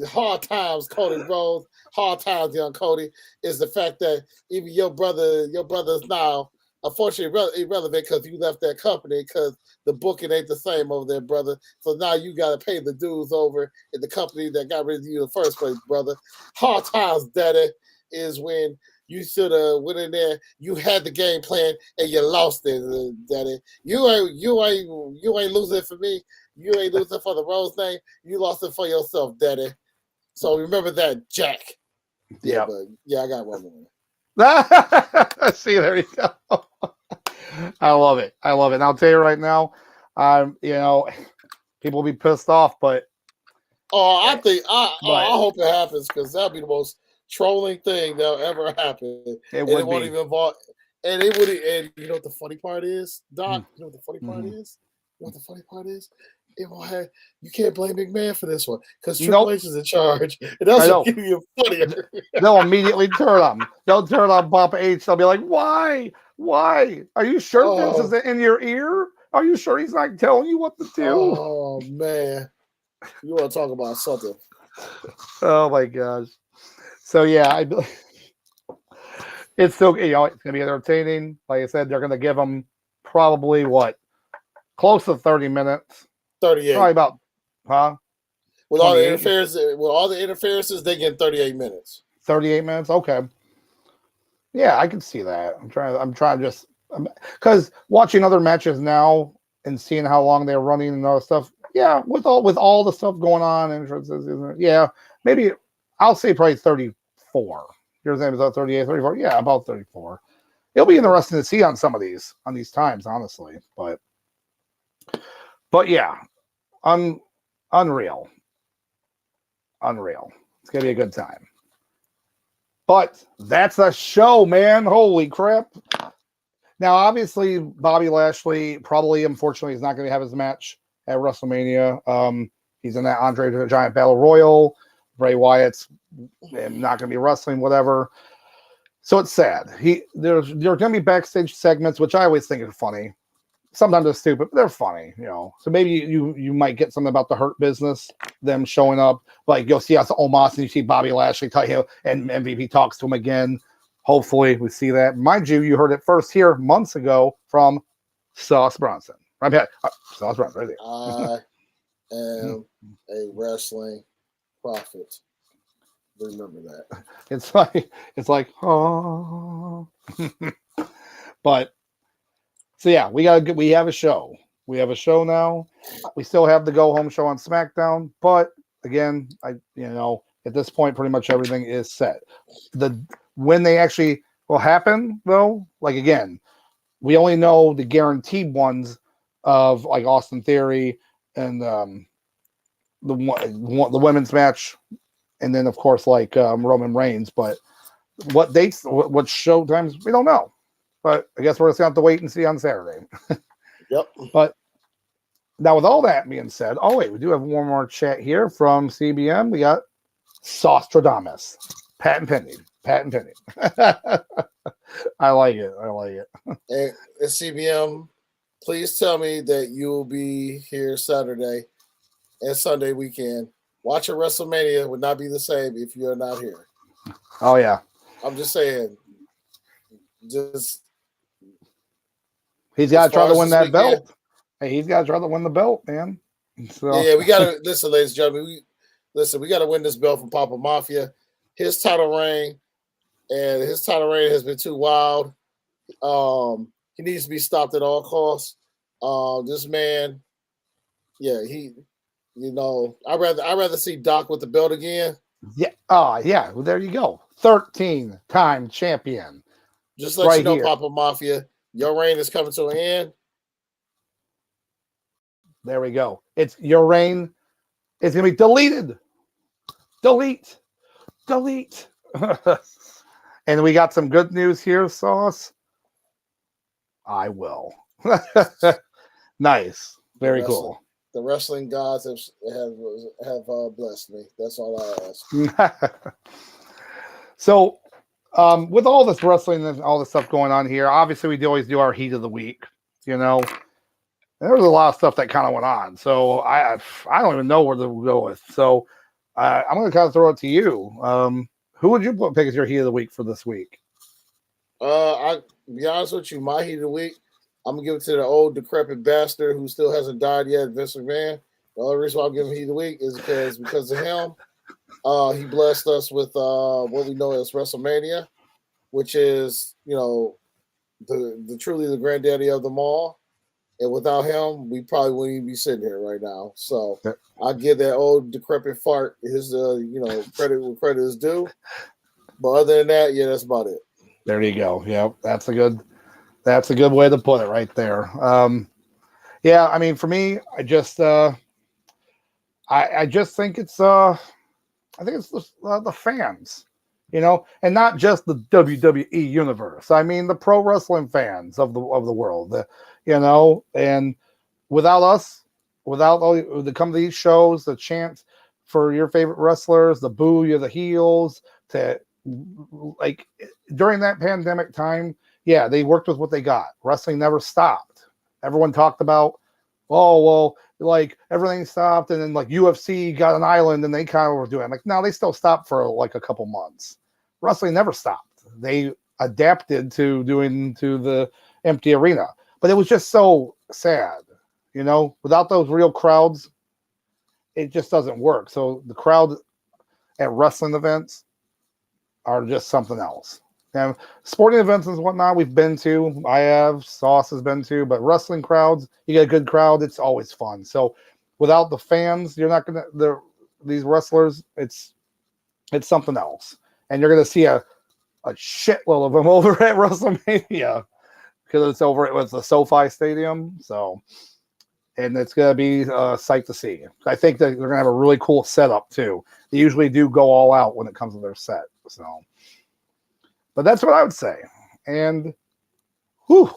Hard times, Cody Rhodes. Hard times, young Cody, is the fact that even your brother's now, unfortunately, irrelevant because you left that company because the booking ain't the same over there, brother. So now you got to pay the dues over in the company that got rid of you in the first place, brother. Hard times, Daddy, is when you should have went in there. You had the game plan and you lost it, Daddy. You ain't losing for me. You ain't losing for the Rose thing. You lost it for yourself, Daddy. So remember that, Jack. Yeah, I got one more. See, there you go. I love it. And I'll tell you right now, people will be pissed off, but I hope it happens because that'll be the most trolling thing that'll ever happen. It won't even involve. And it would. And you know what the funny part is, Doc? You know what the funny part is? You know what the funny part is? It won't have. You can't blame McMahon for this one because Triple H is in charge. And that's what give you funnier. They'll immediately turn on. They'll turn on Papa H. They'll be like, "Why? Why? Are you sure Vince is in your ear? Are you sure he's not telling you what to do?" Oh man, you want to talk about something? Oh my gosh. So yeah, it's still it's gonna be entertaining. Like I said, they're gonna give them probably close to 30 minutes. 38. Probably about, With all the interferences, they get 38 minutes. 38 minutes, okay. Yeah, I can see that. I'm trying just because watching other matches now and seeing how long they're running and all that stuff, Yeah, with all the stuff going on, entrances, yeah, maybe I'll say probably 34. Your name is about 38, 34. Yeah, about 34. It'll be interesting to see on some of these times, honestly. But yeah, unreal. It's gonna be a good time. But that's a show, man. Holy crap. Now, obviously, Bobby Lashley probably, unfortunately, is not going to have his match at WrestleMania. He's in that Andre the Giant Battle Royal. Bray Wyatt's not going to be wrestling, whatever. So it's sad. There's going to be backstage segments, which I always think are funny. Sometimes they're stupid, but they're funny, So maybe you might get something about the Hurt Business, them showing up. Like you'll see us Omos and you see Bobby Lashley and MVP talks to him again. Hopefully we see that. Mind you, you heard it first here months ago from Sauce Bronson. Right back. Sauce Bronson, right there. I am a wrestling prophet. Remember that. It's like, oh. But so yeah, we have a show. We have a show now. We still have the go home show on SmackDown, but again, at this point, pretty much everything is set. When they actually will happen, though, like again, we only know the guaranteed ones of like Austin Theory and the women's match, and then of course like Roman Reigns. But what dates, what show times, we don't know. But I guess we're just going to have to wait and see on Saturday. Yep. But now, with all that being said, we do have one more chat here from CBM. We got Saustradamus. Patent pending. I like it. And CBM, please tell me that you will be here Saturday and Sunday weekend. Watching WrestleMania would not be the same if you're not here. Oh, yeah. I'm just saying. He's got to try to win that belt. Hey, he's got to try to win the belt, man. So yeah, we got to listen, ladies and gentlemen. We got to win this belt from Papa Mafia. His title reign has been too wild. He needs to be stopped at all costs. This man, I'd rather see Doc with the belt again. Yeah. Oh, yeah. Well, there you go. 13-time champion. Just let you know, here. Papa Mafia, your reign is coming to an end. There we go. It's your reign. It's going to be deleted. Delete. And we got some good news here, Sauce. I will. Nice. Very cool. The wrestling gods have blessed me. That's all I ask. So, with all this wrestling and all this stuff going on here, obviously we always do our heat of the week. There was a lot of stuff that kind of went on. So I don't even know where to go with. So I'm going to kind of throw it to you. Who would you pick as your heat of the week for this week? I'll be honest with you, my heat of the week, I'm going to give it to the old decrepit bastard who still hasn't died yet, Vince McMahon. The only reason why I'm giving heat of the week is because of him. He blessed us with what we know as WrestleMania, which is, the truly the granddaddy of them all. And without him, we probably wouldn't even be sitting here right now. So I'll give that old decrepit fart his, credit where credit is due. But other than that, yeah, that's about it. There you go. Yeah, that's a good way to put it right there. Yeah, I mean, for me, I just think it's the fans, and not just the WWE universe. I mean, the pro wrestling fans of the world, and without us, without all the come to these shows, the chant for your favorite wrestlers, the boo you, the heels, to like during that pandemic time, yeah, they worked with what they got. Wrestling never stopped. Everyone talked about, oh, well, like everything stopped, and then like UFC got an island and they kind of were doing it. Like, no, they still stopped for like a couple months. Wrestling never stopped. They adapted to doing to the empty arena. But it was just so sad, without those real crowds, it just doesn't work. So the crowd at wrestling events are just something else. And sporting events and whatnot we've been to, I have, Sauce has been to, but wrestling crowds, you get a good crowd, it's always fun. So without the fans, you're not gonna these wrestlers. It's something else, and you're gonna see a shitload of them over at WrestleMania because it's over with the SoFi Stadium. So, and it's gonna be a sight to see. I think that they're gonna have a really cool setup too. They usually do go all out when it comes to their set. So, but that's what I would say. And, whew,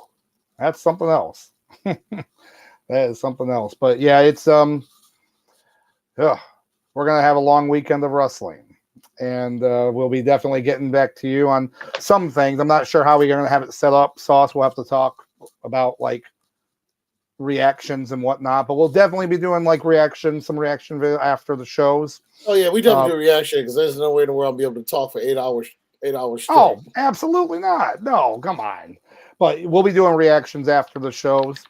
that's something else. That is something else. But yeah, it's we're gonna have a long weekend of wrestling, and we'll be definitely getting back to you on some things. I'm not sure how we're gonna have it set up. Sauce, we'll have to talk about like reactions and whatnot, but we'll definitely be doing like some reaction video after the shows. Oh yeah, we definitely do a reaction because there's no way in the world I'll be able to talk for 8 hours. 8 hours straight. Oh, absolutely not. No, come on. But we'll be doing reactions after the shows.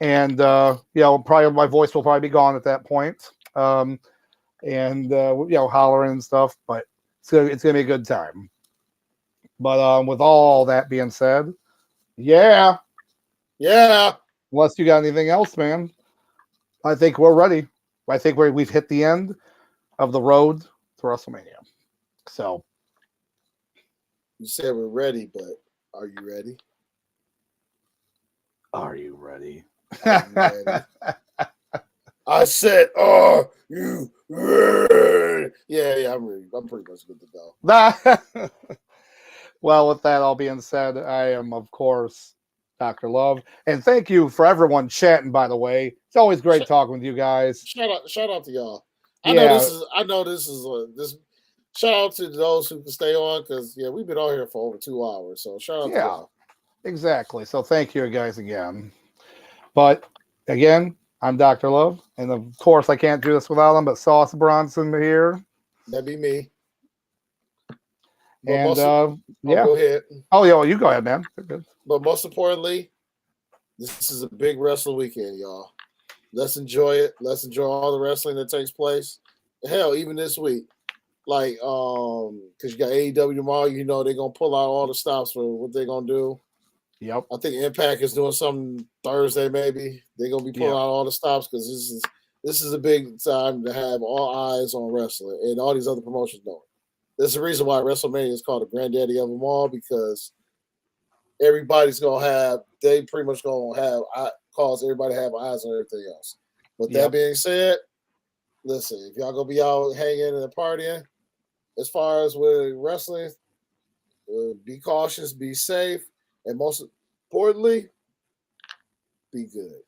And probably my voice will probably be gone at that point. Hollering and stuff, but it's gonna be a good time. But with all that being said, yeah. Unless you got anything else, man, I think we're ready. I think we've hit the end of the road to WrestleMania. So you said we're ready, but are you ready? Are you ready? I said, "Are you ready?" Yeah, I'm ready. I'm pretty much good to go. Well, with that all being said, I am, of course, Dr. Love. And thank you for everyone chatting, by the way. It's always great talking with you guys. Shout out to y'all. I know this is shout out to those who can stay on because we've been on here for over 2 hours. So shout out to y'all. Exactly. So thank you guys again. But again, I'm Dr. Love, and of course I can't do this without him, but Sauce Bronson here. That'd be me. And go ahead. Oh yeah, well, you go ahead, man. Good. But most importantly, this is a big wrestling weekend, y'all. Let's enjoy it. Let's enjoy all the wrestling that takes place. Hell, even this week. Like, because you got AEW tomorrow, they're gonna pull out all the stops for what they're gonna do. Yep. I think Impact is doing something Thursday, maybe. They're gonna be pulling out all the stops because this is a big time to have all eyes on wrestling and all these other promotions doing. There's a reason why WrestleMania is called the granddaddy of them all, because everybody's they pretty much gonna cause everybody to have eyes on everything else. With that being said, listen, if y'all gonna be out hanging and partying, as far as with wrestling, be cautious, be safe, and most importantly, be good.